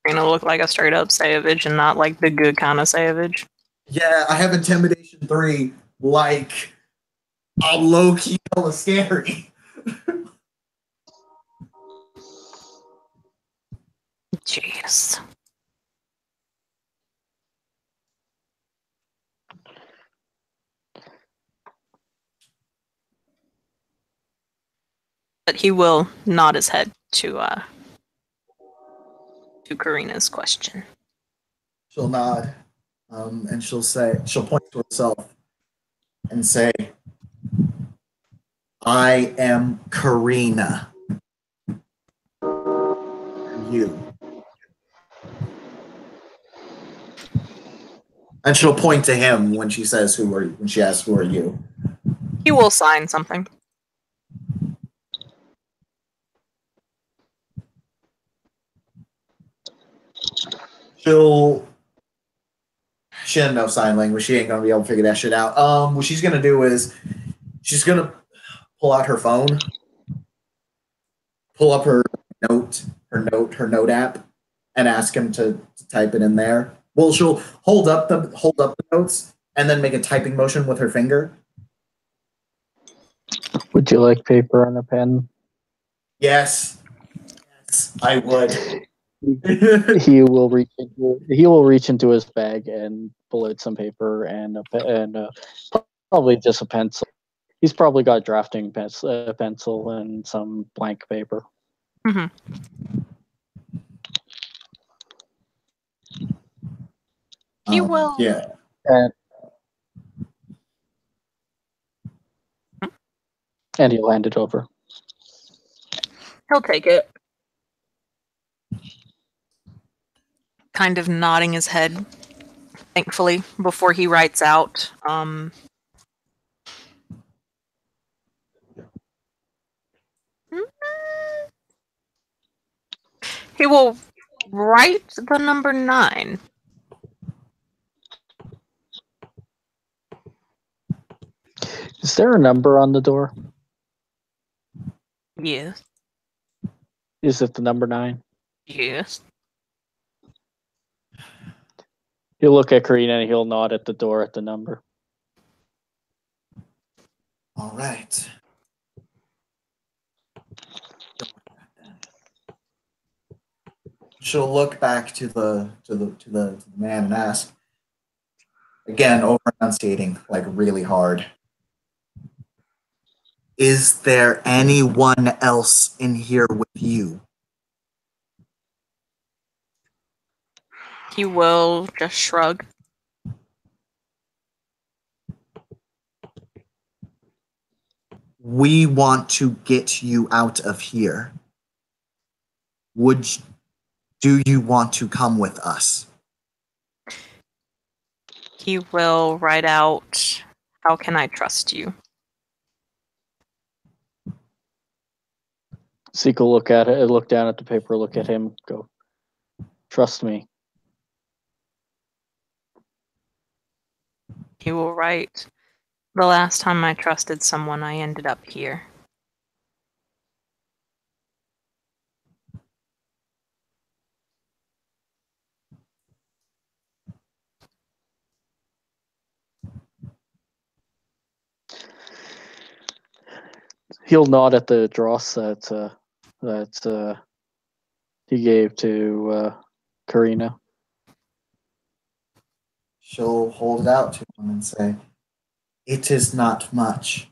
You're gonna look like a straight up savage and not like the good kind of savage. Yeah, I have Intimidation 3. Like, I'm low key hella scary. Jeez. But he will nod his head to Karina's question. She'll nod, and she'll point to herself and say, I am Karina. You. And she'll point to him when she says when she asks who are you. He will sign something. She doesn't know sign language. She ain't gonna be able to figure that shit out. What she's gonna do is she's gonna pull out her phone, pull up her note app, and ask him to type it in there. Well, she'll hold up the notes and then make a typing motion with her finger. Would you like paper and a pen? Yes, I would. He will reach into his bag and pull out some paper and probably just a pencil. He's probably got drafting pencil and some blank paper. Mm-hmm. He will. Yeah. And he'll hand it over. He'll take it. Kind of nodding his head, thankfully, before he writes out. He will write the number 9. Is there a number on the door? Yes. Is it the number 9? Yes. He'll look at Karina and he'll nod at the door at the number. All right. She'll look back to the man and ask, again, over enunciating like really hard. Is there anyone else in here with you? He will just shrug. We want to get you out of here. Do you want to come with us? He will write out, how can I trust you? Zeke will look at it, look down at the paper, look at him, go, trust me. He will write, the last time I trusted someone, I ended up here. He'll nod at the dross that he gave to Karina. She'll hold it out to him and say, it is not much.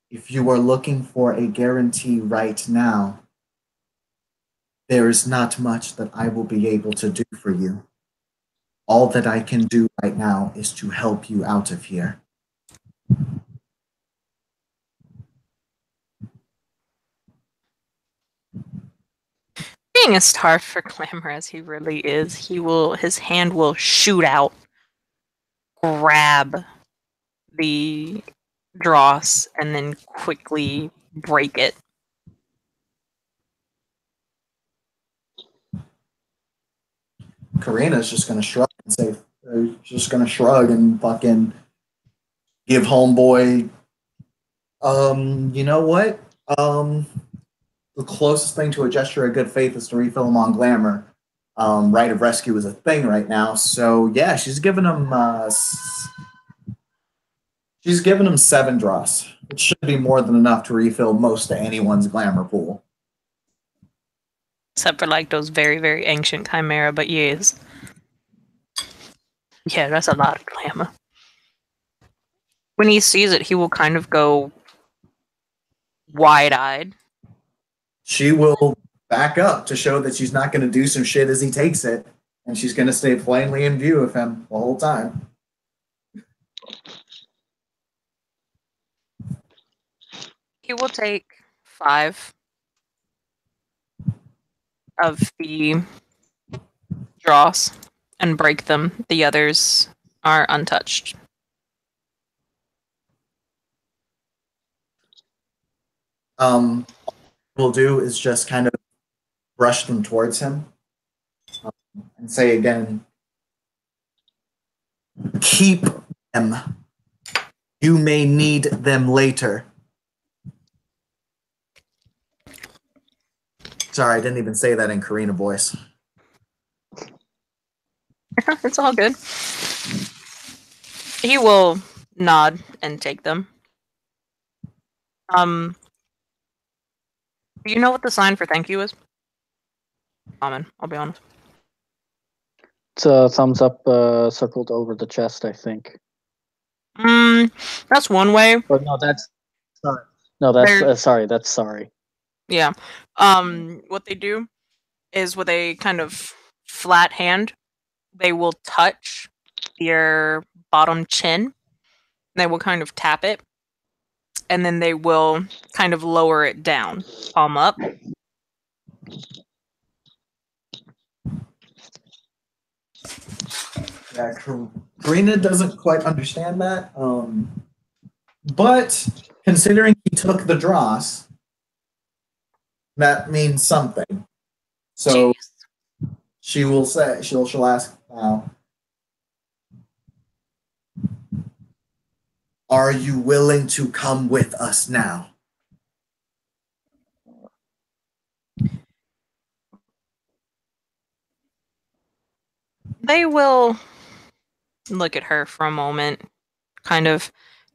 If you are looking for a guarantee right now, there is not much that I will be able to do for you. All that I can do right now is to help you out of here. being as starved for glamour as he really is, his hand will shoot out, grab the dross, and then quickly break it. Karina's just gonna shrug and say, just gonna shrug and fucking give homeboy. You know what? The closest thing to a gesture of good faith is to refill him on glamour. Right of rescue is a thing right now, so yeah, she's giving him 7 dross. It should be more than enough to refill most of anyone's glamour pool. Except for like those very, very ancient chimera, but yes. Yeah, that's a lot of glamour. When he sees it, he will kind of go wide-eyed. She will back up to show that she's not going to do some shit as he takes it, and she's going to stay plainly in view of him the whole time. He will take 5 of the dross and break them. The others are untouched. We'll do is just kind of brush them towards him and say again, keep them. You may need them later. Sorry, I didn't even say that in Karina voice. It's all good. He will nod and take them. Do you know what the sign for thank you is? Common, I'll be honest. It's a thumbs up circled over the chest, I think. That's one way. But no, that's sorry. No, that's sorry. That's sorry. Yeah. What they do is with a kind of flat hand, they will touch your bottom chin. They will kind of tap it, and then they will kind of lower it down, palm up. Yeah, Karina doesn't quite understand that. But considering he took the dross, that means something. So Jeez. she will say, she'll ask now, are you willing to come with us now? They will look at her for a moment, kind of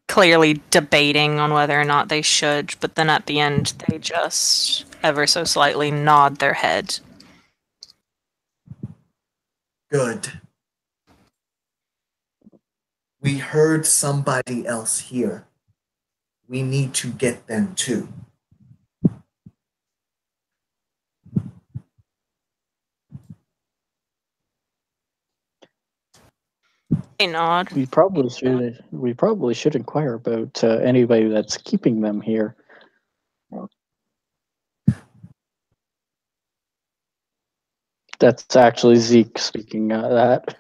clearly debating on whether or not they should, but then at the end they just ever so slightly nod their head. Good. We heard somebody else here. We need to get them too. They nod. We probably should inquire about anybody that's keeping them here. That's actually Zeke speaking that.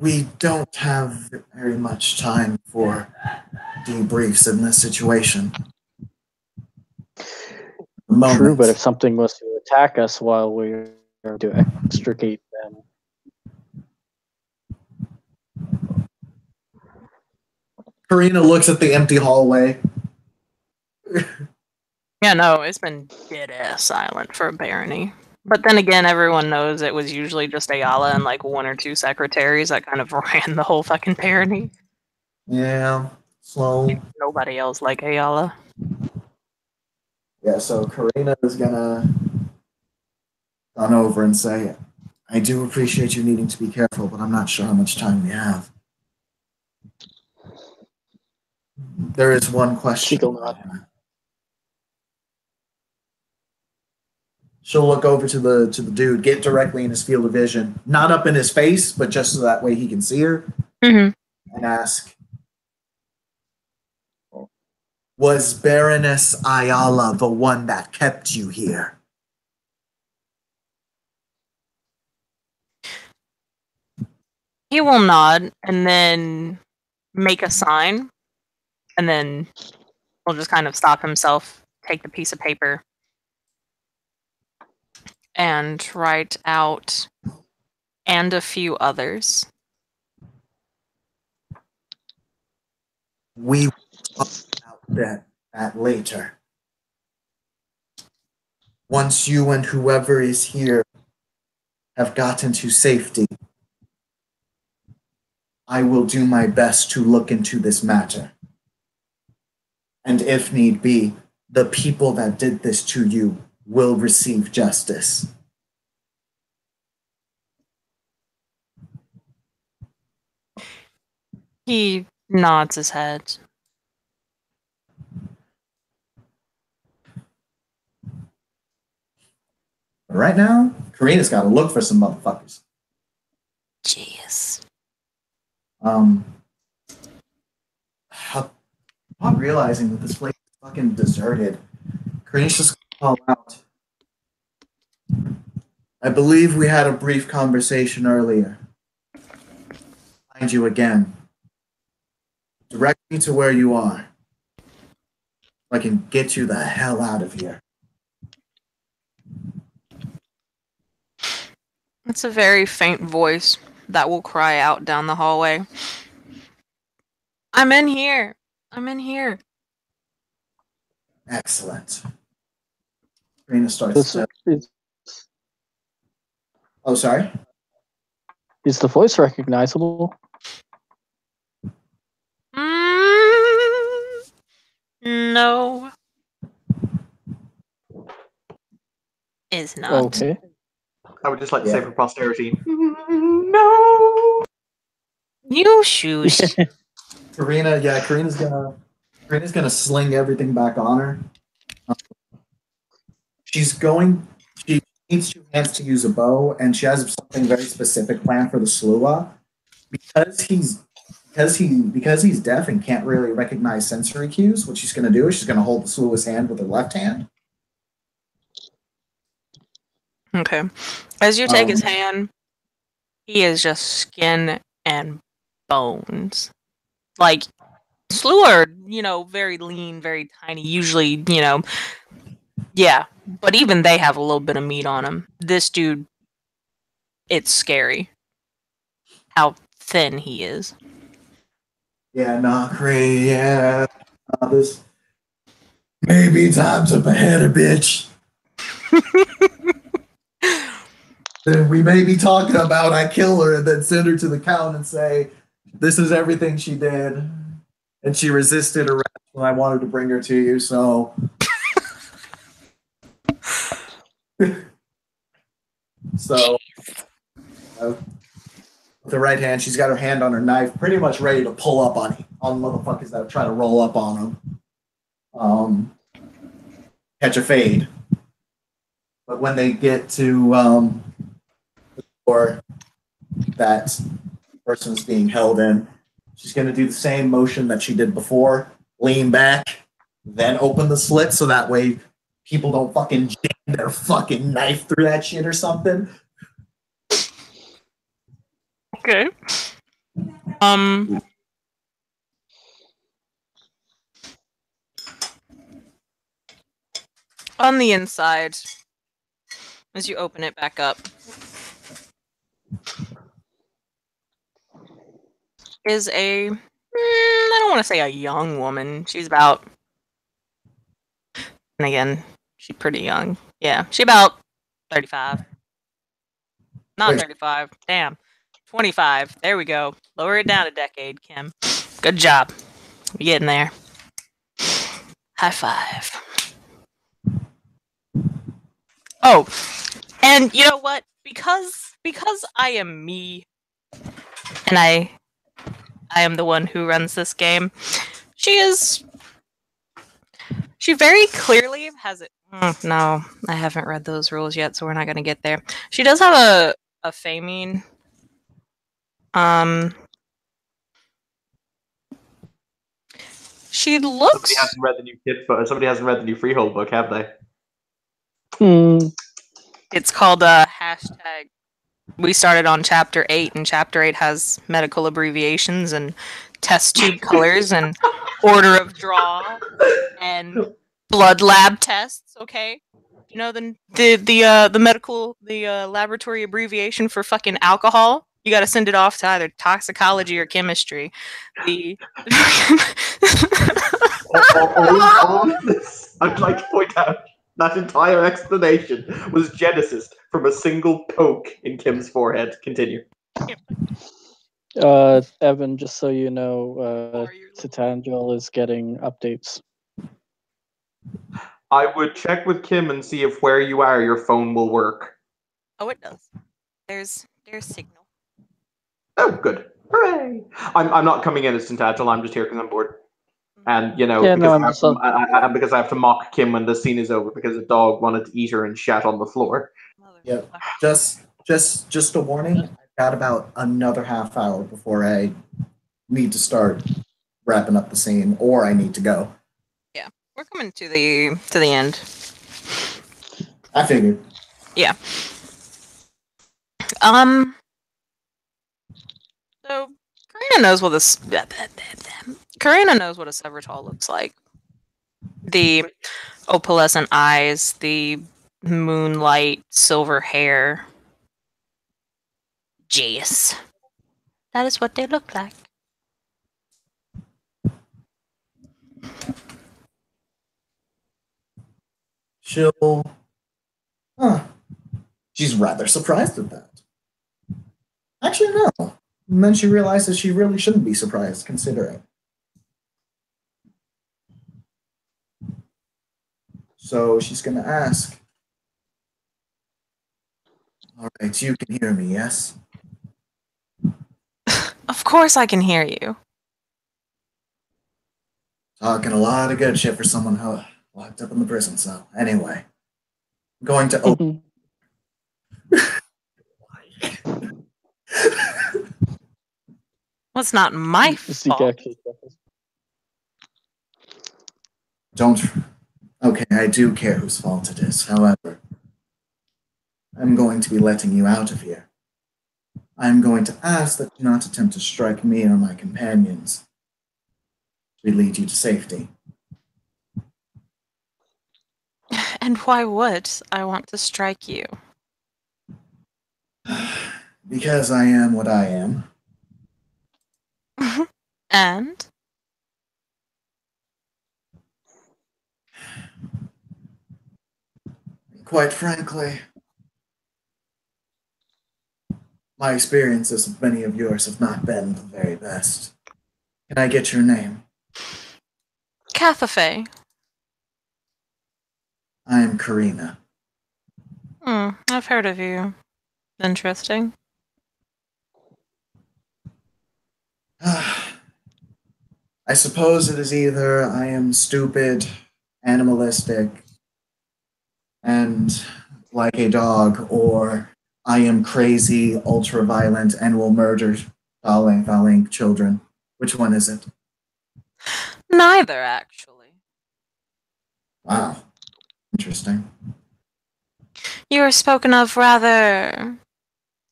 We don't have very much time for debriefs in this situation. True, but if something was to attack us while we are to extricate them. Karina looks at the empty hallway. Yeah, no, it's been dead-ass silent for a barony. But then again, everyone knows it was usually just Ayala and like 1 or 2 secretaries that kind of ran the whole fucking barony. Yeah, so Nobody else like Ayala. yeah, so Karina is gonna run over and say, I do appreciate you needing to be careful, but I'm not sure how much time we have. There is one question. She'll look over to the dude, get directly in his field of vision, not up in his face, but just so that way he can see her, Mm-hmm. and ask, Was Baroness Ayala the one that kept you here? He will nod and then make a sign, and then he'll just kind of stop himself, take the piece of paper, and write out "and a few others." We will talk about that later. Once you and whoever is here have gotten to safety, I will do my best to look into this matter. And if need be, the people that did this to you will receive justice. He nods his head. But right now, Karina's got to look for some motherfuckers. Jeez. Upon realizing that this place is fucking deserted, Karina's just gonna call out. I believe we had a brief conversation earlier. Find you again. Direct me to where you are. I can get you the hell out of here. It's a very faint voice that will cry out down the hallway. I'm in here. I'm in here. Excellent. Karina starts to... Oh, sorry? Is the voice recognizable? No. Is not. Okay. I would just like to say for posterity. No. You shoes. Karina's gonna sling everything back on her. She needs 2 hands to use a bow, and she has something very specific planned for the Slua. Because he's deaf and can't really recognize sensory cues, what she's gonna do is she's gonna hold the Slua's hand with her left hand. Okay. As you take his hand, he is just skin and bones. Like, Slew are, very lean, very tiny. Usually, yeah. But even they have a little bit of meat on them. This dude, it's scary how thin he is. Yeah, not crazy. Yeah, this maybe time's up ahead a bitch. Then we may be talking about I kill her and then send her to the count and say this is everything she did, and she resisted arrest when I wanted to bring her to you. So, with the right hand, she's got her hand on her knife, pretty much ready to pull up on motherfuckers that try to roll up on them. Catch a fade. But when they get to the door that person's being held in, she's going to do the same motion that she did before. Lean back, then open the slit so that way people don't fucking jam their fucking knife through that shit or something. Okay. On the inside, as you open it back up, is a, I don't want to say a young woman. She's about, and again, she's pretty young. Yeah, she's about 35. Not 35. Damn. 25. There we go. Lower it down a decade, Kim. Good job. We're getting there. High five. Oh, and you know what? Because I am me, and I am the one who runs this game. She very clearly has it. No, I haven't read those rules yet, so we're not going to get there. She does have a famine. She She looks. Somebody hasn't read the new Freehold book, have they? It's called hashtag. We started on chapter 8, and chapter 8 has medical abbreviations and test tube colors and order of draw and blood lab tests. Okay, you know the medical laboratory abbreviation for fucking alcohol. You got to send it off to either toxicology or chemistry. All of this, I'd like to point out that entire explanation was Genesis from a single poke in Kim's forehead. Continue. Evan, just so you know, Citangel is getting updates. I would check with Kim and see if where you are, your phone will work. Oh, it does. There's signal. Oh, good. Hooray! I'm not coming in as Tintagel, I'm just here because I'm bored. And, you know, Yeah, because, no, because I have to mock Kim when the scene is over because a dog wanted to eat her and shat on the floor. Yep. Just a warning. I've got about another half hour before I need to start wrapping up the scene, or I need to go. Yeah, we're coming to the end. I figured. Yeah. So Karina knows what a Severtall looks like. The opalescent eyes, the moonlight silver hair. Jace. That is what they look like. She's rather surprised at that. Actually, no. And then she realizes she really shouldn't be surprised, considering. So she's going to ask, all right, you can hear me, yes? Of course I can hear you. Talking a lot of good shit for someone who locked up in the prison cell. Anyway, I'm going to open. Well, it's not my fault. Don't. Okay, I do care whose fault it is. However, I'm going to be letting you out of here. I'm going to ask that you not attempt to strike me or my companions. We lead you to safety. And why would I want to strike you? Because I am what I am. And? Quite frankly, my experiences with many of yours have not been the very best. Can I get your name? Cathafe. I am Karina. I've heard of you. Interesting. I suppose it is either I am stupid, animalistic, and like a dog, or I am crazy, ultra-violent, and will murder Thalink children. Which one is it? Neither, actually. Wow. Interesting. You are spoken of rather...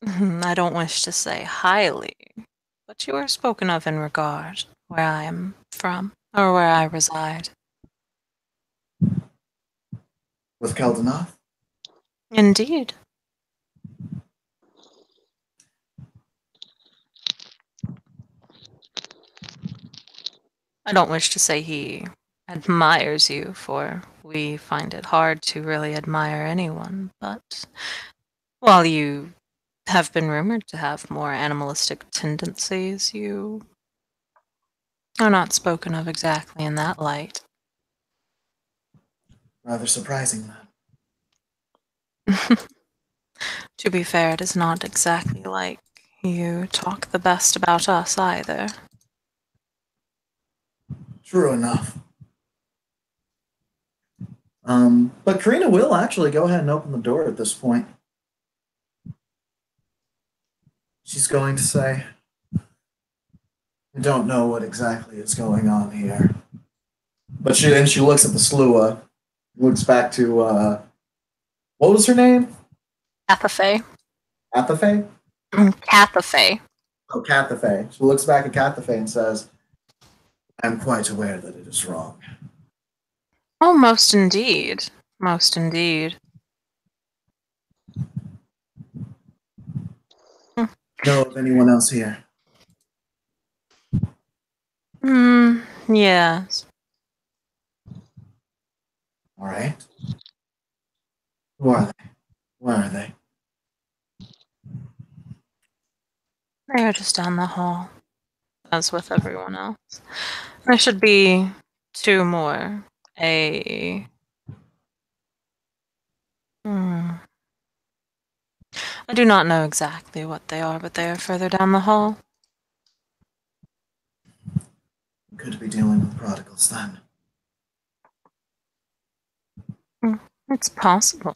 I don't wish to say highly, but you are spoken of in regard where I am from, or where I reside. With Kel'Danoth? Indeed. I don't wish to say he admires you, for we find it hard to really admire anyone, but while you have been rumored to have more animalistic tendencies, you are not spoken of exactly in that light. Rather surprising, then. To be fair, it is not exactly like you talk the best about us either. True enough. But Karina will actually go ahead and open the door at this point. She's going to say, I don't know what exactly is going on here, But she looks at the Slua, looks back to what was her name? Cathafe. Athafe? Cathafe. Oh, Cathafe. She looks back at Cathafe and says, I'm quite aware that it is wrong. Oh, most indeed. Most indeed. Know of anyone else here? Yes. All right. Who are they? Where are they? They are just down the hall, as with everyone else. There should be two more. I do not know exactly what they are, but they are further down the hall. We could be dealing with prodigals then. It's possible.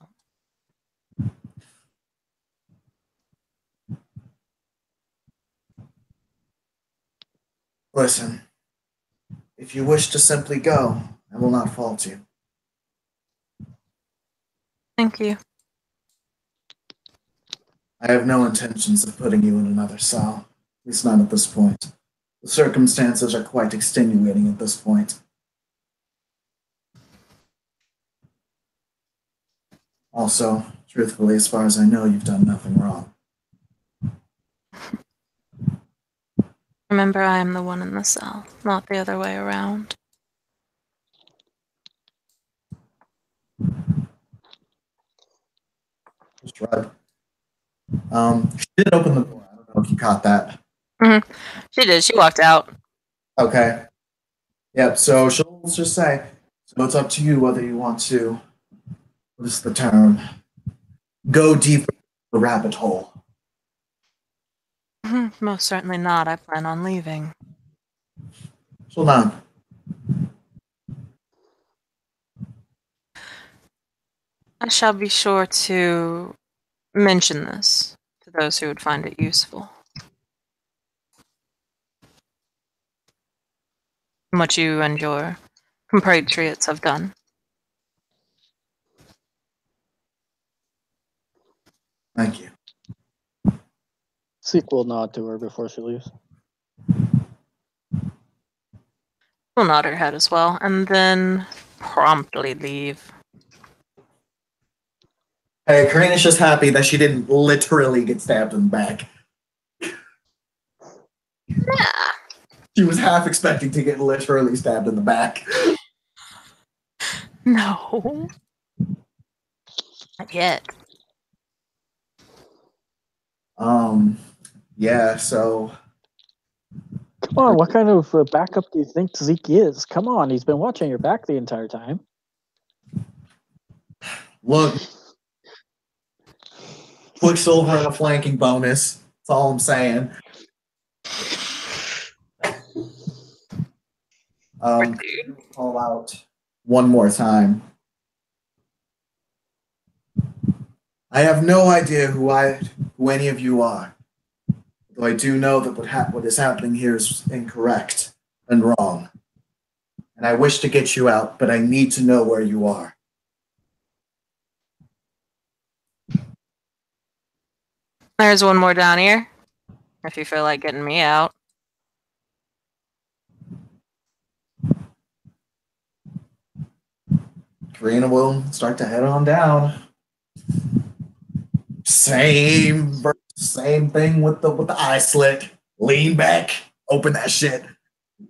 Listen, if you wish to simply go, I will not fault you. Thank you. I have no intentions of putting you in another cell, at least not at this point. The circumstances are quite extenuating at this point. Also, truthfully, as far as I know, you've done nothing wrong. Remember, I am the one in the cell, not the other way around. Just shrug. She did open the door. I don't know if you caught that. She did. She walked out. Okay. Yep, so she'll just say, so it's up to you whether you want to, what is the term? Go deeper in the rabbit hole. Most certainly not. I plan on leaving. Hold on. I shall be sure to mention this to those who would find it useful. What you and your compatriots have done. Thank you. Zeke will nod to her before she leaves. She'll nod her head as well, and then promptly leave. Hey, Karina's just happy that she didn't literally get stabbed in the back. Yeah. She was half expecting to get literally stabbed in the back. No. Not yet. Yeah, so Come on, what kind of backup do you think Zeke is? Come on, he's been watching your back the entire time. look, Quicksilver and a flanking bonus. That's all I'm saying. Call out one more time. I have no idea who any of you are. Though I do know that what is happening here is incorrect and wrong. And I wish to get you out, but I need to know where you are. There's one more down here. If you feel like getting me out. Karina will start to head on down. Same thing with the eye slit. Lean back, open that shit.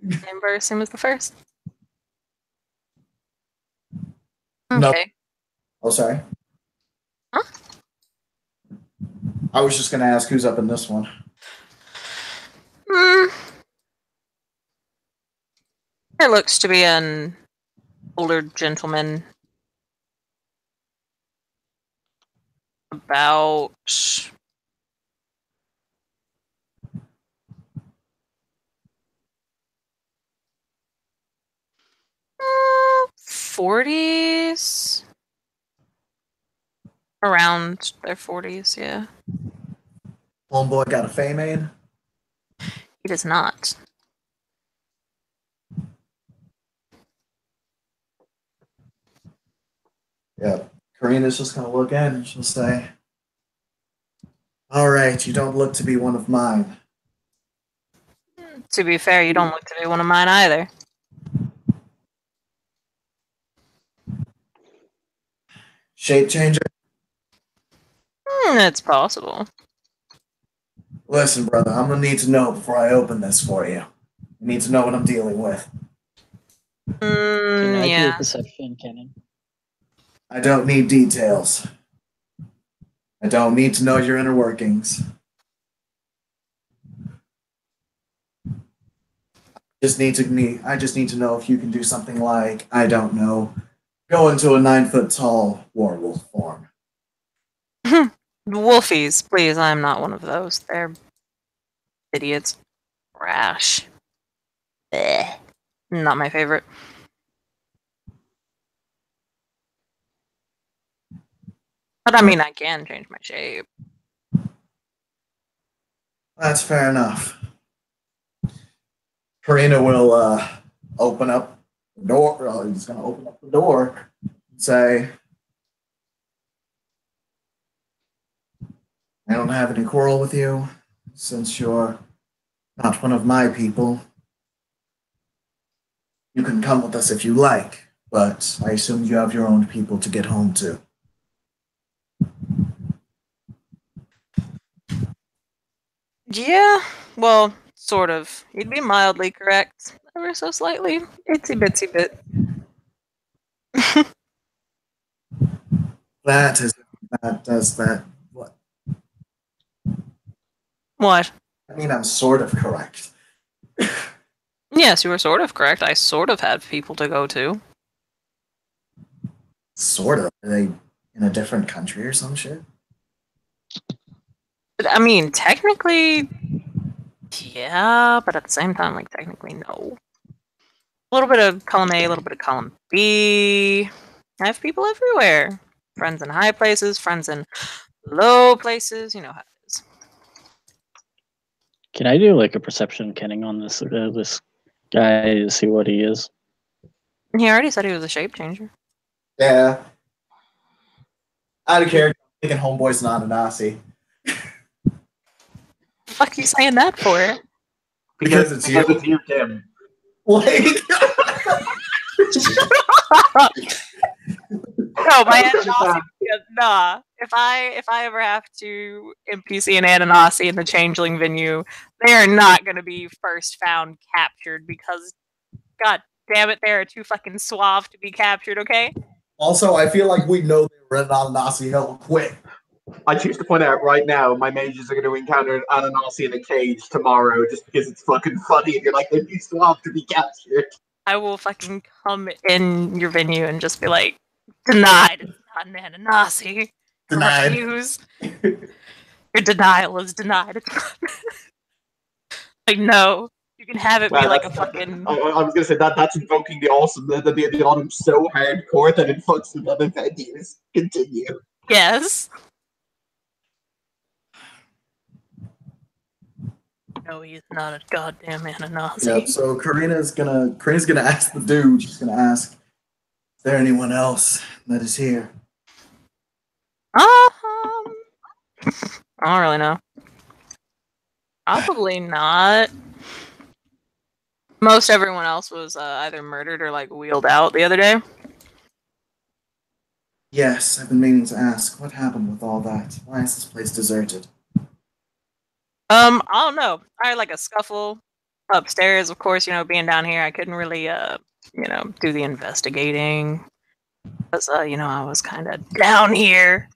Same verse, same as the first. No. Okay. Oh, sorry. Huh? I was just gonna ask who's up in this one. There looks to be an older gentleman. About 40s? Around their 40s, yeah. Homeboy got a fame aid. He does not. Yeah. Karina's just gonna look in and she'll say, "All right, you don't look to be one of mine." To be fair, you don't look to be one of mine either. Shape changer. It's possible. Listen, brother, I'm gonna need to know before I open this for you. I need to know what I'm dealing with. Can I do a Yeah. perception, Kenan? I don't need details. I don't need to know your inner workings. I just need to know if you can do something like, I don't know, go into a 9 foot tall werewolf form. Wolfies, please, I'm not one of those. They're idiots. Rash. Bleh. Not my favorite. But I mean, I can change my shape. That's fair enough. Karina will open up the door. He's going to open up the door and say, I don't have any quarrel with you since you're not one of my people. You can come with us if you like, but I assume you have your own people to get home to. Yeah, well, sort of. You'd be mildly correct. Ever so slightly. Itsy bitsy bit. What? What? I mean, I'm sort of correct. Yes, you were sort of correct. I sort of had people to go to. Sort of. Are they in a different country or some shit? But, I mean, technically, yeah, but at the same time, like, technically, no. A little bit of column A, a little bit of column B. I have people everywhere. Friends in high places, friends in low places. You know how it is. Can I do like a perception kenning on this this guy to see what he is? He already said he was a shape changer. Yeah. Out of character, I'm thinking Homeboy's not a Nazi. Fuck you saying that for? Because it's you. It's you, Tim. Like, No, my Ananasi. Nah. If I ever have to NPC an Ananasi in the Changeling venue, they are not going to be first found captured because, god damn it, they are too fucking suave to be captured. Okay. also, I feel like we know they were not a Nazi hell quick. I choose to point out right now, my mages are going to encounter an Ananasi in a cage tomorrow just because it's fucking funny and you're like, they'd be suave to be captured. I will fucking come in your venue and just be like, denied. It's not an Ananasi. Denied. Refuse. Your denial is denied. It's not. Like, no. You can have it be like a fucking. I was gonna say that's invoking the awesome, the autumn so hardcore that it fucks with other venues. Continue. Yes. No, he's not a goddamn Ananasi. Yep. So Karina's gonna ask the dude. She's gonna ask, "Is there anyone else that is here?" I don't really know. Probably not. Most everyone else was either murdered or like wheeled out the other day. Yes, I've been meaning to ask. What happened with all that? Why is this place deserted? I don't know. I had like a scuffle upstairs. Of course, you know, being down here, I couldn't really, do the investigating because, I was kind of down here.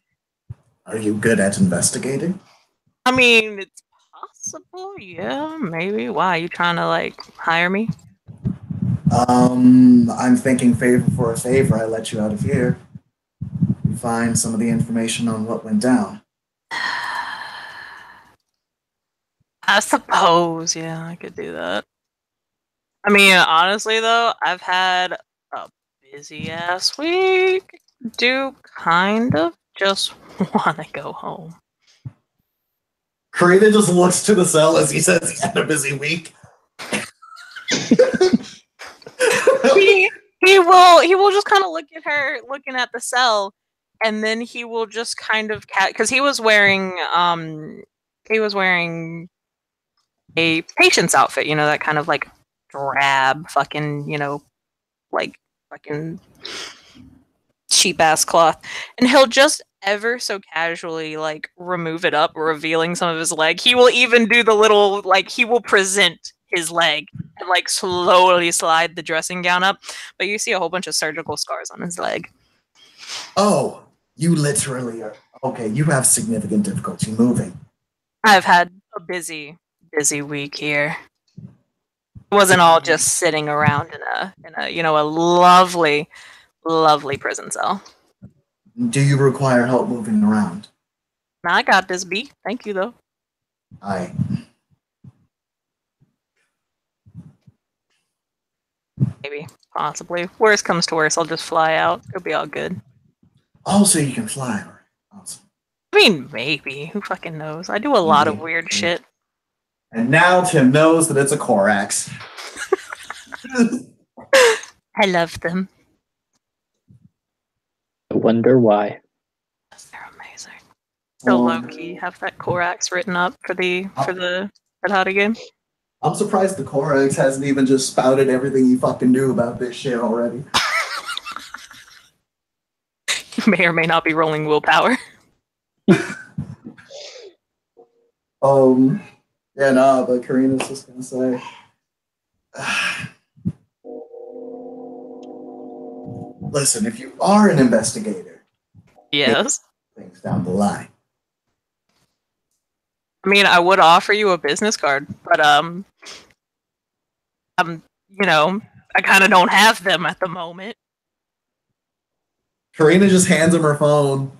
Are you good at investigating? I mean, it's possible. Yeah, maybe. Why? You trying to like hire me? I'm thinking favor for a favor. I let you out of here. You find some of the information on what went down. I suppose. Yeah, I could do that. I mean, honestly, though, I've had a busy ass week. Do kind of just want to go home. Karina just looks to the cell as he says he had a busy week. He He will just kind of look at her, looking at the cell, and then he will just kind of because he was wearing a patient's outfit, that kind of like drab fucking, like fucking cheap ass cloth, and he'll just ever so casually like remove it up, revealing some of his leg. He will even do the little like he will present his leg and like slowly slide the dressing gown up, but you see a whole bunch of surgical scars on his leg. Oh, you literally are okay. You have significant difficulty moving. I've had a busy week here. It wasn't all just sitting around in a lovely prison cell. Do you require help moving around? I got this, B. Thank you, though. Maybe, possibly. Worst comes to worst, I'll just fly out. It'll be all good. Also, you can fly. Awesome. I mean, maybe. Who fucking knows? I do a lot of weird shit. And now Tim knows that it's a Korax. I love them. I wonder why. They're amazing. Still low-key have that Korax written up for the Red Hottie game. I'm surprised the Korax hasn't even just spouted everything you fucking knew about this shit already. You may or may not be rolling willpower. Yeah, no, but Karina's just gonna say, listen, if you are an investigator, yes, things down the line. I mean, I would offer you a business card, but I kind of don't have them at the moment. Karina just hands him her phone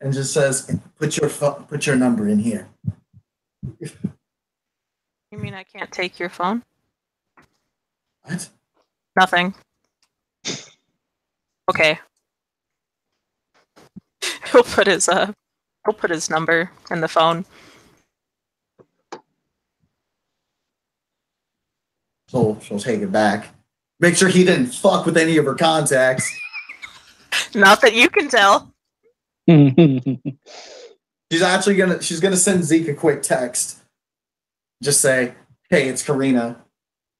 and just says, "Put your number in here." You mean I can't take your phone? What? Nothing. Okay. He'll put his number in the phone. She'll take it back. Make sure he didn't fuck with any of her contacts. Not that you can tell. She's gonna send Zeke a quick text. Just say, "Hey, it's Karina."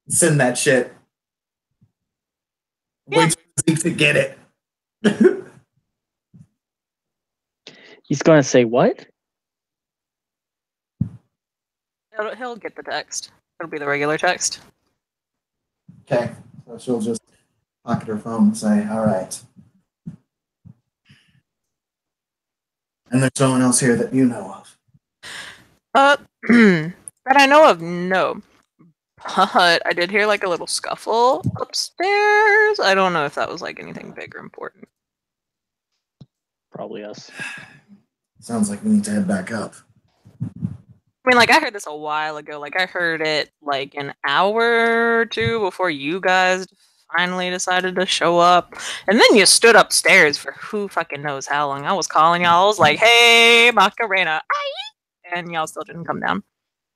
Send that shit. Yeah. Wait for Zeke to get it. He's going to say what? He'll get the text. It'll be the regular text. Okay, so she'll just pocket her phone and say, "All right." And there's no one else here that you know of. That I know of, no. But I did hear like a little scuffle upstairs. I don't know if that was like anything big or important. Probably us. Sounds like we need to head back up. I mean, like, I heard this a while ago. Like, I heard it like an hour or two before you guys finally decided to show up. And then you stood upstairs for who fucking knows how long. I was calling y'all. I was like, "Hey, Macarena." And y'all still didn't come down.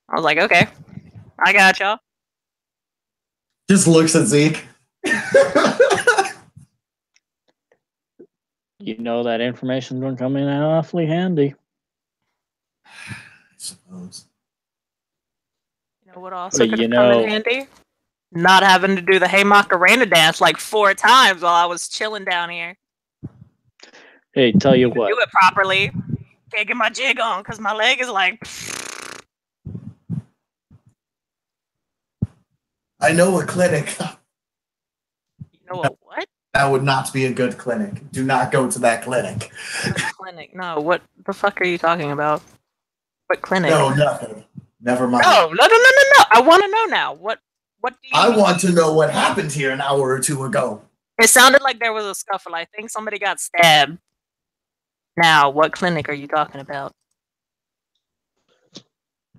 I was like, "Okay, I got y'all." Just looks at Zeke. You know that information's going to come in awfully handy. I suppose. You know what also But could have come in handy? Not having to do the Hey Macarena dance like 4 times while I was chilling down here. Hey, tell you what. Do it properly. Can't get my jig on because my leg is like... I know a clinic. You know what? That would not be a good clinic. Do not go to that clinic. Clinic? No, what the fuck are you talking about? What clinic? No, nothing. Never mind. No. I want to know now. What do you I want to know what happened here an hour or two ago. It sounded like there was a scuffle. I think somebody got stabbed. Now, what clinic are you talking about?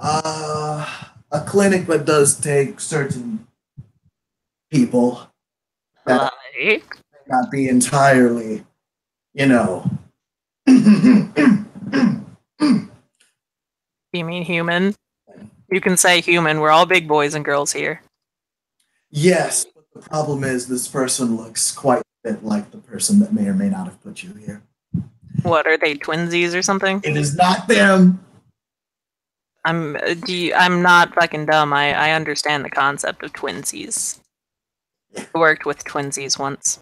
A clinic that does take certain people that Like? not be entirely, you mean human? You can say human. We're all big boys and girls here. Yes, but The problem is this person looks quite a bit like the person that may or may not have put you here. What, are they twinsies or something? It is not them. I'm not fucking dumb. I understand the concept of twinsies. I worked with twinsies once.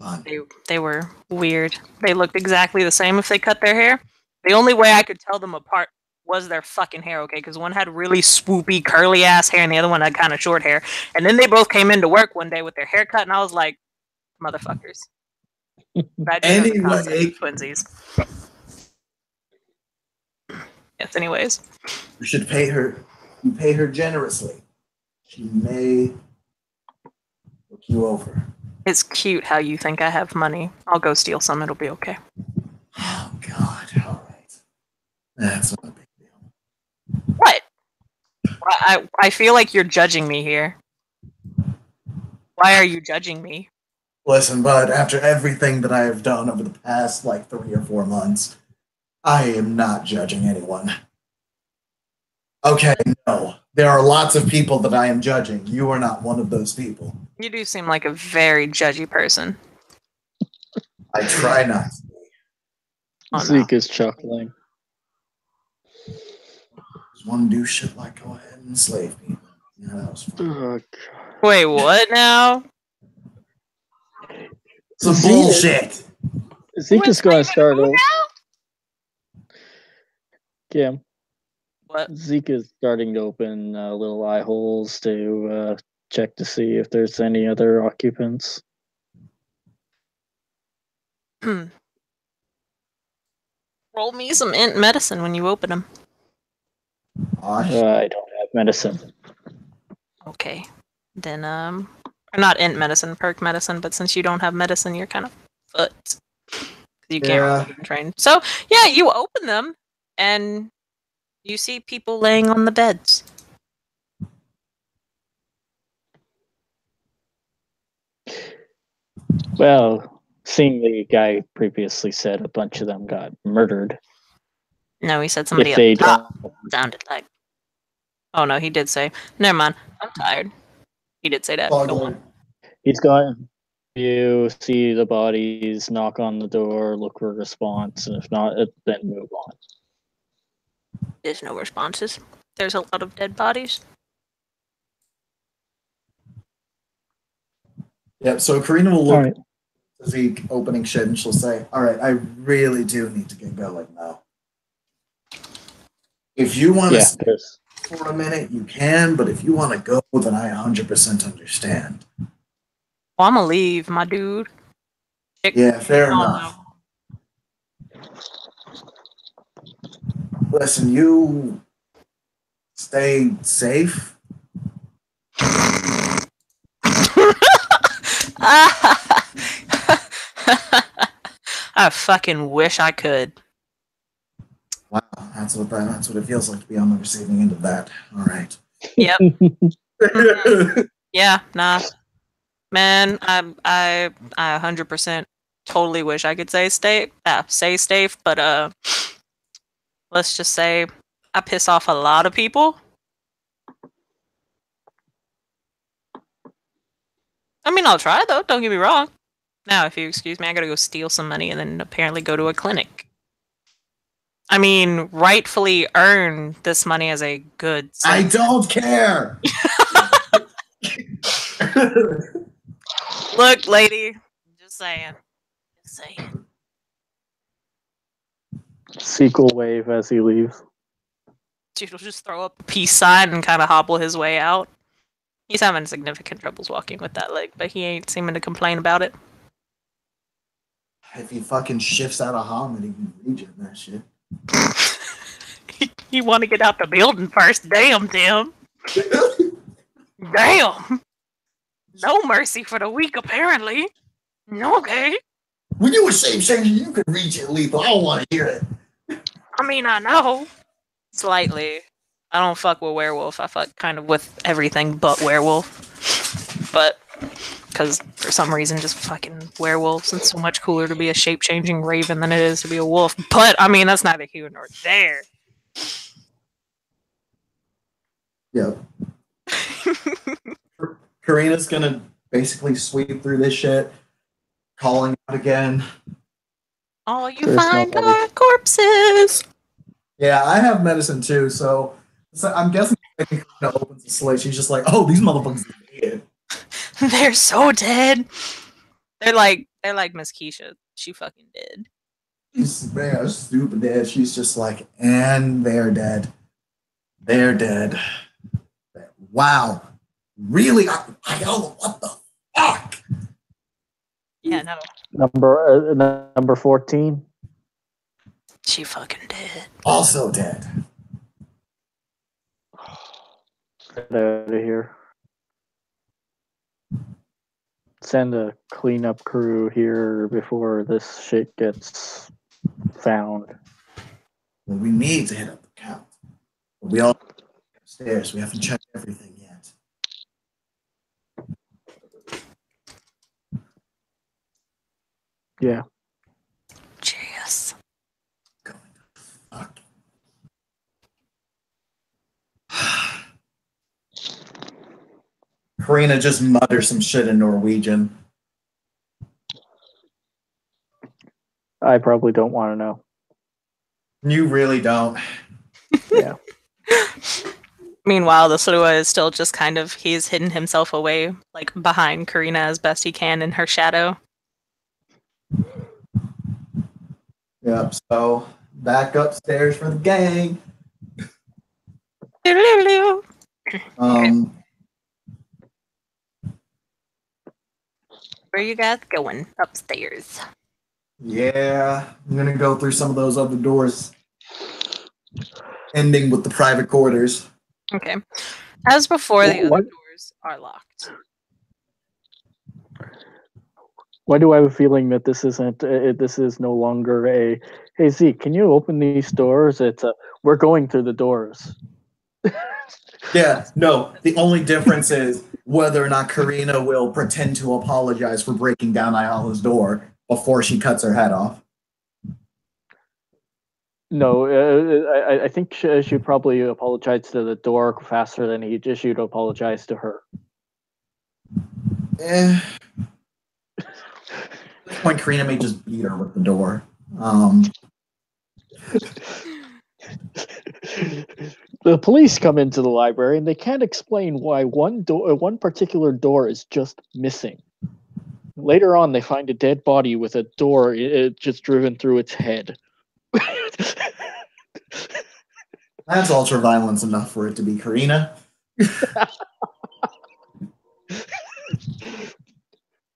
Fun. They were weird. They looked exactly the same if they cut their hair. The only way I could tell them apart was their fucking hair, okay? Because one had really swoopy, curly ass hair, and the other one had kind of short hair. And then they both came into work one day with their hair cut, and I was like, motherfuckers. But I do know the concept Anyway, of twinsies. Yes, anyways. you should pay her. You pay her generously. She may look you over. It's cute how you think I have money. I'll go steal some, it'll be okay. Oh God! All right, that's not a big deal. What? I feel like you're judging me here. Why are you judging me? Listen, bud. After everything that I have done over the past 3 or 4 months, I am not judging anyone. Okay, no. There are lots of people that I am judging. You are not one of those people. You do seem like a very judgy person. I try not to be. Oh, no. Zeke is chuckling. Just want to do shit like go ahead and enslave people. Yeah, that was fun. Oh, God. Wait, what now? Some Zeke- bullshit. Zeke is going to start Who over. now? Kim. What? Zeke is starting to open little eye holes to check to see if there's any other occupants. Roll me some int medicine when you open them. Gosh. I don't have medicine. Okay. Then, or not int medicine, perk medicine, but since you don't have medicine, you're kind of fucked. You can't Yeah. really train. So, yeah, you open them, and you see people laying on the beds. Well, seeing the guy previously said a bunch of them got murdered. No, he said somebody If they up top don't, sounded like. Oh no, he did say. Never mind. I'm tired. He did say that. All Go good. on. he's gone. You see the bodies, knock on the door, look for a response, and if not, then move on. There's no responses. There's a lot of dead bodies. Yep. So Karina will look All right. at Zeke opening shit, and she'll say, "All right, I really do need to get going now. If you want to Yeah, stay there's for a minute, you can. But if you want to go, then I 100% understand." Well, I'm gonna leave, my dude. Yeah, fair Oh, enough. Listen, you stay safe. I fucking wish I could. Wow, that's what it feels like to be on the receiving end of that. All right. Yep. Yeah. Nah. Man, I 100% totally wish I could say stay safe, but let's just say I piss off a lot of people. I mean, I'll try though. Don't get me wrong. Now, if you excuse me, I gotta go steal some money and then apparently go to a clinic. I mean, rightfully earn this money as a good. I don't care. Look, lady, just saying. Just saying. sequel wave as he leaves. Dude will just throw up a peace sign and kind of hobble his way out. He's having significant troubles walking with that leg, but he ain't seeming to complain about it. If he fucking shifts out of Hamid, he can regen that shit. You want to get out the building first? Damn, Tim. Damn. No mercy for the weak, apparently. Okay. When you were shape changing, you could regen lethal. I don't want to hear it. I mean, I know. Slightly. I don't fuck with werewolf. I fuck kind of with everything but werewolf. But, because for some reason, just fucking werewolves. It's so much cooler to be a shape-changing raven than it is to be a wolf. But, I mean, that's neither here nor there. Yep. Karina's gonna basically sweep through this shit, calling out again. All you There's find nobody. are corpses. Yeah, I have medicine too, so I'm guessing Karina opens the slate. She's just like, "Oh, these motherfuckers are dead." They're so dead. They're like Miss Keisha. She fucking dead. They're super dead. She's just like, and they're dead. They're dead. Wow. Really? What the fuck? Yeah, no. Number 14. She fucking dead. Also dead. Get out of here. Send a cleanup crew here before this shit gets found. Well, we need to hit up the count. But we all upstairs. We haven't checked everything yet. Yeah. Jeez. Fuck. Karina just mutters some shit in Norwegian. I probably don't want to know. You really don't. Yeah. Meanwhile, the Slua is still just kind of, he's hidden himself away, like behind Karina as best he can in her shadow. Yep, so back upstairs for the gang. Where you guys going? Upstairs. Yeah, I'm gonna go through some of those other doors, ending with the private quarters. Okay. As before, the other What? doors are locked. Why do I have a feeling that this isn't? This is no longer a. Hey Zeke, can you open these doors? It's a. We're going through the doors. Yeah, no, the only difference is whether or not Karina will pretend to apologize for breaking down Ayala's door before she cuts her head off. No, I think she probably apologized to the door faster than she'd apologize to her. At this point, Karina may just beat her with the door. The police come into the library and they can't explain why one particular door is just missing. Later on, they find a dead body with a door just driven through its head. That's ultra violence enough for it to be Karina.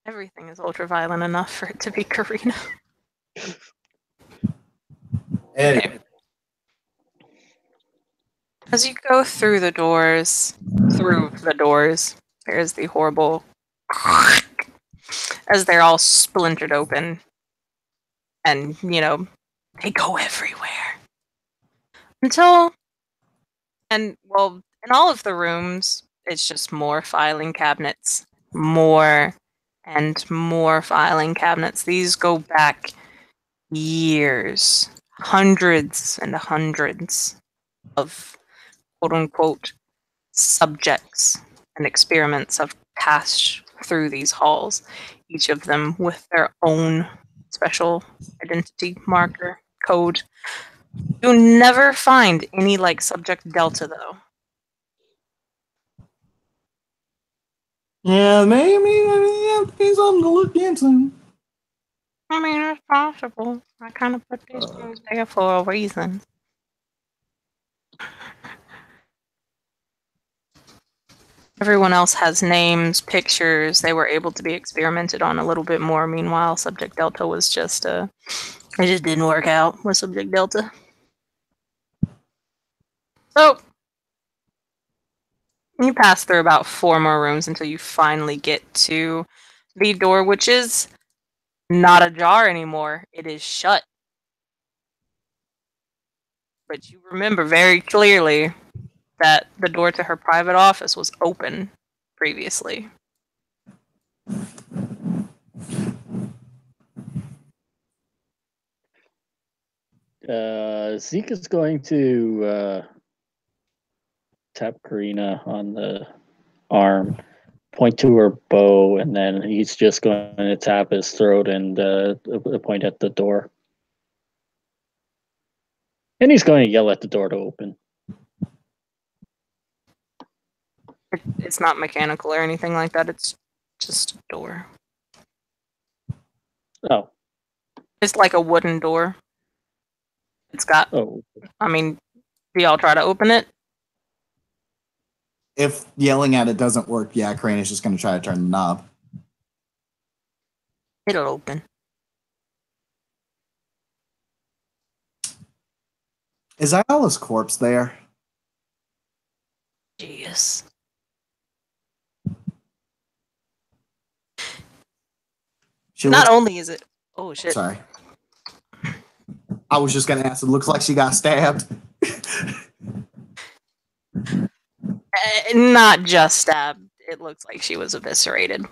Everything is ultra violent enough for it to be Karina. Anyway, As you go through the doors, there's the horrible as they're all splintered open. And, they go everywhere. In all of the rooms, it's just more filing cabinets. More and more filing cabinets. These go back years. Hundreds and hundreds of quote-unquote subjects and experiments have passed through these halls, each of them with their own special identity marker code. You never find any subject delta though. yeah, maybe that would be something to look into. I mean, it's possible. I kind of put these things there for a reason. Everyone else has names, pictures. They were able to be experimented on a little bit more. Meanwhile, Subject Delta was just, it just didn't work out with Subject Delta. So, you pass through about 4 more rooms until you finally get to the door, which is not ajar anymore. It is shut. But you remember very clearly that the door to her private office was open previously. Zeke is going to tap Karina on the arm point to her bow, and then he's just going to tap his throat and point at the door. And he's going to yell at the door to open. It's not mechanical or anything like that. It's just a door. Oh. It's like a wooden door. It's got... Oh. I mean, do y'all try to open it? If yelling at it doesn't work, yeah, Crane is just going to try to turn the knob. It'll open. Is Ayala's corpse there? Jeez. Not only is it... Oh, shit. Sorry. I was just going to ask, it looks like she got stabbed. Not just stabbed. It looks like she was eviscerated.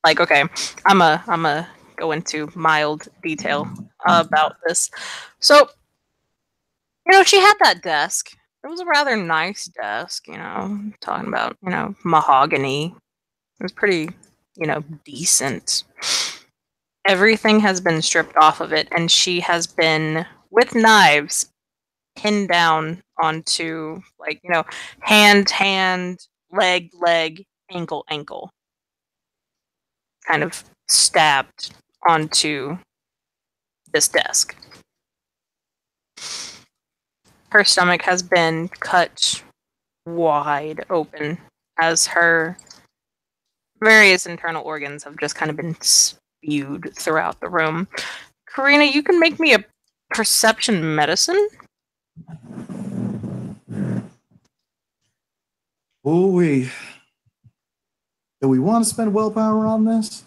Like, okay, I'm a go into mild detail about this. So, she had that desk. It was a rather nice desk, talking about, mahogany. It was pretty, decent. Everything has been stripped off of it, and she has been, with knives, pinned down onto, like, hand, leg, ankle. Kind of stabbed onto this desk. Her stomach has been cut wide open as her various internal organs have just kind of been spewed throughout the room. Karina, you can make me a perception medicine? Do we want to spend willpower on this?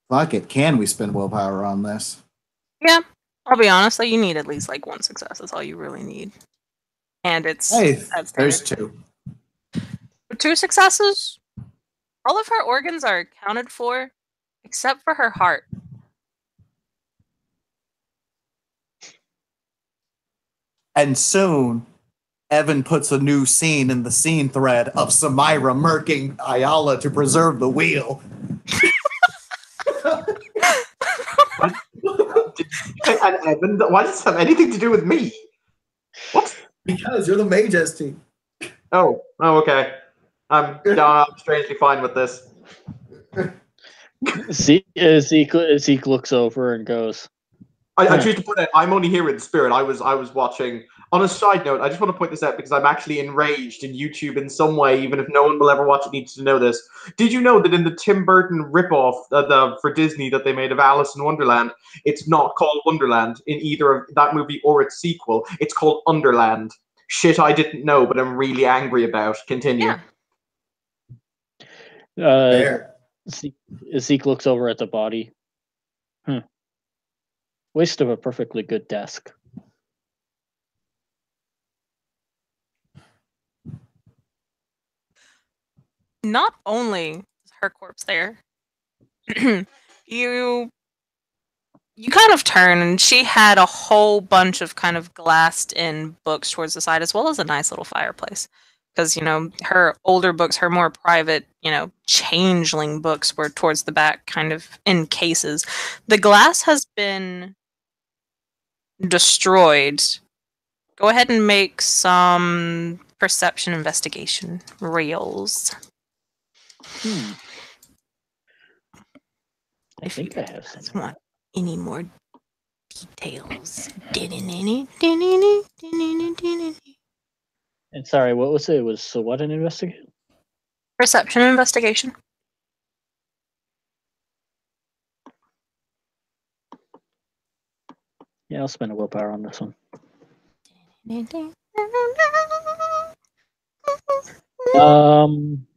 Fuck it. Can we spend willpower on this? Yeah. I'll be honest, you need at least like one success. That's all you really need. And it's... Hey, there's 2. 2 successes? All of her organs are accounted for, except for her heart. And soon, Evan puts a new scene in the scene thread of Samira murking Ayala to preserve the wheel. And Evan, why does this have anything to do with me? What? Because you're the mage ST. Oh, okay. I'm strangely fine with this. Zeke looks over and goes. I choose to put it. I'm only here in spirit. I was watching. On a side note, I just want to point this out because I'm actually enraged in YouTube in some way, even if no one will ever watch it needs to know this. Did you know that in the Tim Burton ripoff for Disney that they made of Alice in Wonderland, it's not called Wonderland in either of that movie or its sequel. It's called Underland. Shit I didn't know, but I'm really angry about. Continue. Yeah. Zeke looks over at the body. Waste of a perfectly good desk. Not only is her corpse there, you kind of turn, and she had a whole bunch of kind of glassed-in books towards the side, as well as a nice little fireplace. Because, her older books, her more private, Changeling books were towards the back, kind of in cases. The glass has been destroyed. Go ahead and make some perception investigation reels. I think I have some. Want any more details? And sorry, what was it? It was what an investigation? Perception investigation. Yeah, I'll spend a willpower on this one.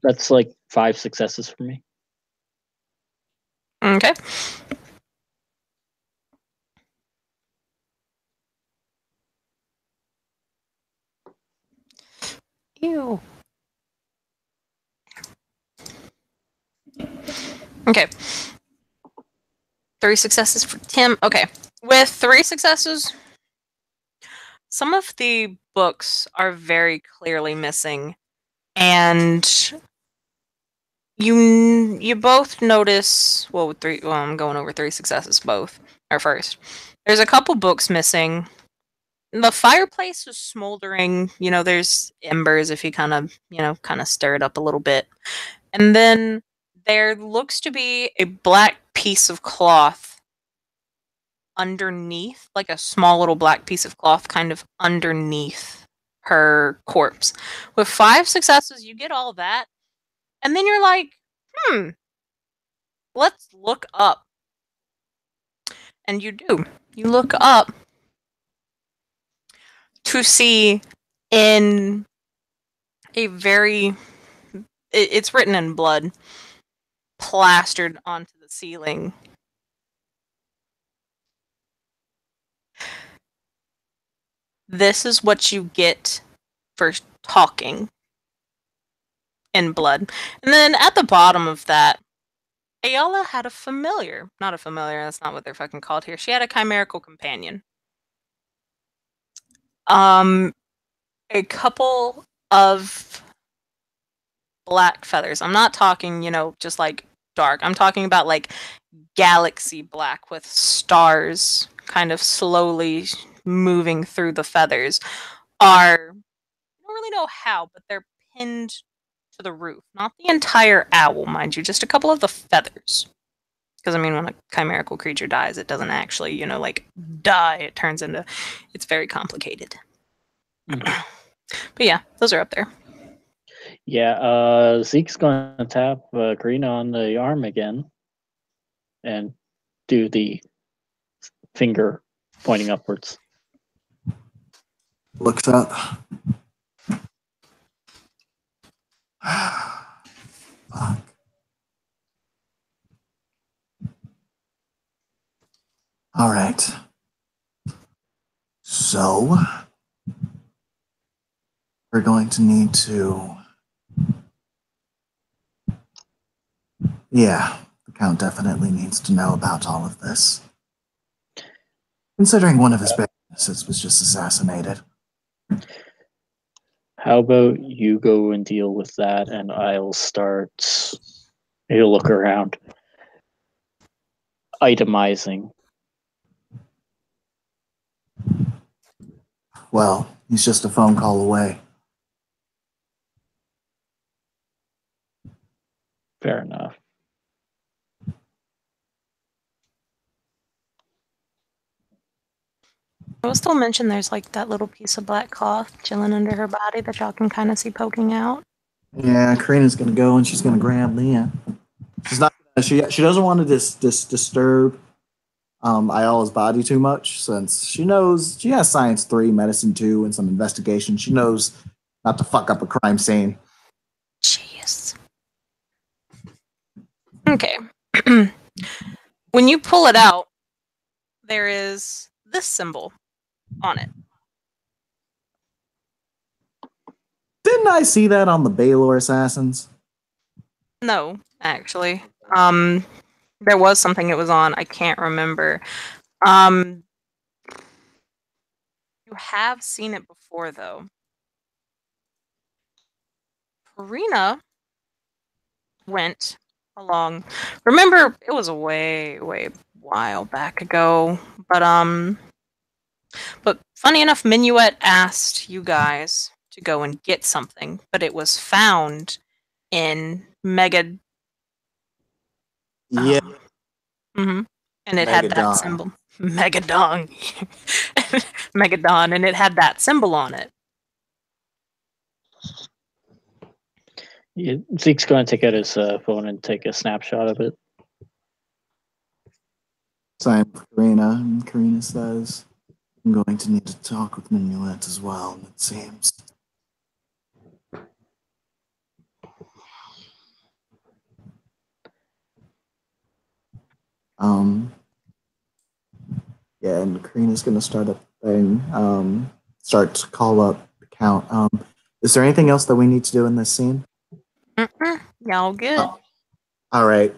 That's like 5 successes for me. Okay. Ew. Okay. 3 successes for Tim. Okay. With 3 successes, some of the books are very clearly missing, and you both notice. Well, with three. Well, I'm going over 3 successes. Both or first. There's a couple books missing. The fireplace is smoldering. There's embers if you kind of stir it up a little bit. And then there looks to be a black piece of cloth underneath, like a small little black piece of cloth kind of underneath her corpse. With 5 successes, you get all that. And then you're like, let's look up. And you do. You look up to see in a very... It's written in blood, plastered onto the ceiling. This is what you get for talking in blood. And then at the bottom of that, Ayala had a familiar. Not a familiar, that's not what they're fucking called here. She had a chimerical companion. A couple of black feathers. I'm not talking, just like dark. I'm talking about like galaxy black with stars kind of slowly moving through the feathers. I don't really know how, but they're pinned to the roof. Not the entire owl, mind you, just a couple of the feathers. Because, when a chimerical creature dies, it doesn't actually, die. It turns into... It's very complicated. But yeah, those are up there. Yeah, Zeke's going to tap Karina on the arm again and do the finger pointing upwards. Looks up. Fuck. All right. So, we're going to need to... Yeah, the Count definitely needs to know about all of this. Considering one of his businesses was just assassinated. How about you go and deal with that, and I'll start... He'll look around. Itemizing. Well, he's just a phone call away. Fair enough. I will still mention there's like that little piece of black cloth chilling under her body that y'all can kind of see poking out. Yeah, Karina's gonna go and she's gonna grab Leah. She's not. She doesn't want to disturb Ayala's body too much, since she knows she has Science 3, Medicine 2, and some investigation. She knows not to fuck up a crime scene. Jeez. Okay. When you pull it out, there is this symbol on it. Didn't I see that on the Baylor Assassins? No, actually. There was something it was on. I can't remember. You have seen it before, though. Karina went along. Remember, it was a way while back ago. But funny enough, Minuet asked you guys to go and get something, but it was found in Mega. Yeah. And it had that symbol. Megadon. Megadon, and it had that symbol on it. Yeah, Zeke's going to take out his phone and take a snapshot of it. Sign for Karina, and Karina says, I'm going to need to talk with Minuet as well, it seems. Yeah, and Karina's going to start a thing, start to call up the Count. Is there anything else that we need to do in this scene? Y'all good. All right,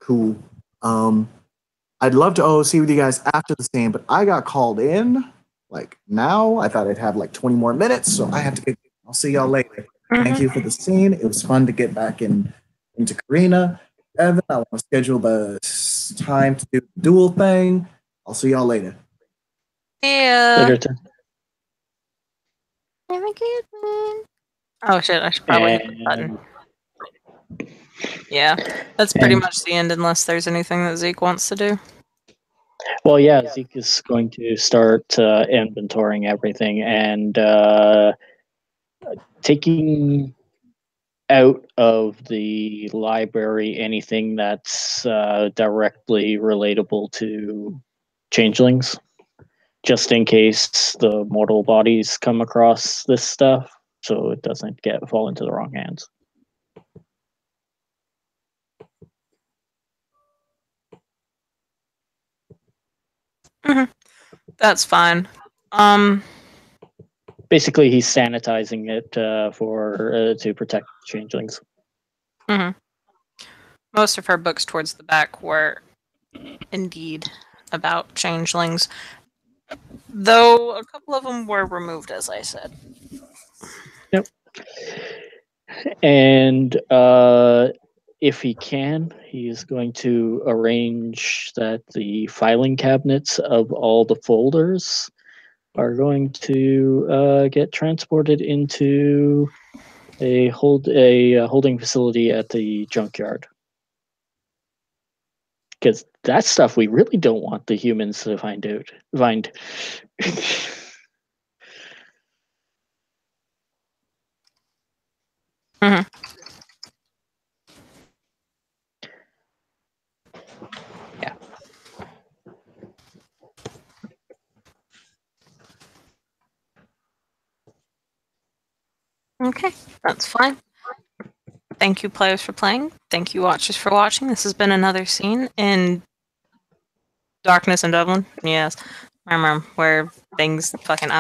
cool. I'd love to see with you guys after the scene, but I got called in like now. I thought I'd have like 20 more minutes, so I have to get. I'll see y'all later. Thank you for the scene. It was fun to get back into Karina. Evan, I want to schedule the time to do the duel thing. I'll see y'all later. Yeah. Later, turn. Oh shit! I should probably hit the button. Yeah, that's pretty much the end, unless there's anything that Zeke wants to do. Well, yeah, Zeke is going to start inventorying everything and taking out of the library anything that's directly relatable to changelings, just in case the mortal bodies come across this stuff, so it doesn't fall into the wrong hands. That's fine. Basically, he's sanitizing it to protect changelings. Most of her books towards the back were indeed about changelings, though a couple of them were removed, as I said. Yep. And if he can, he is going to arrange that the filing cabinets of all the folders are going to get transported into a holding facility at the junkyard. Because that stuff we really don't want the humans to find. Yeah. Okay, that's fine. Thank you, players, for playing. Thank you, watchers, for watching. This has been another scene in Darkness in Dublin. Yes. Where things fucking...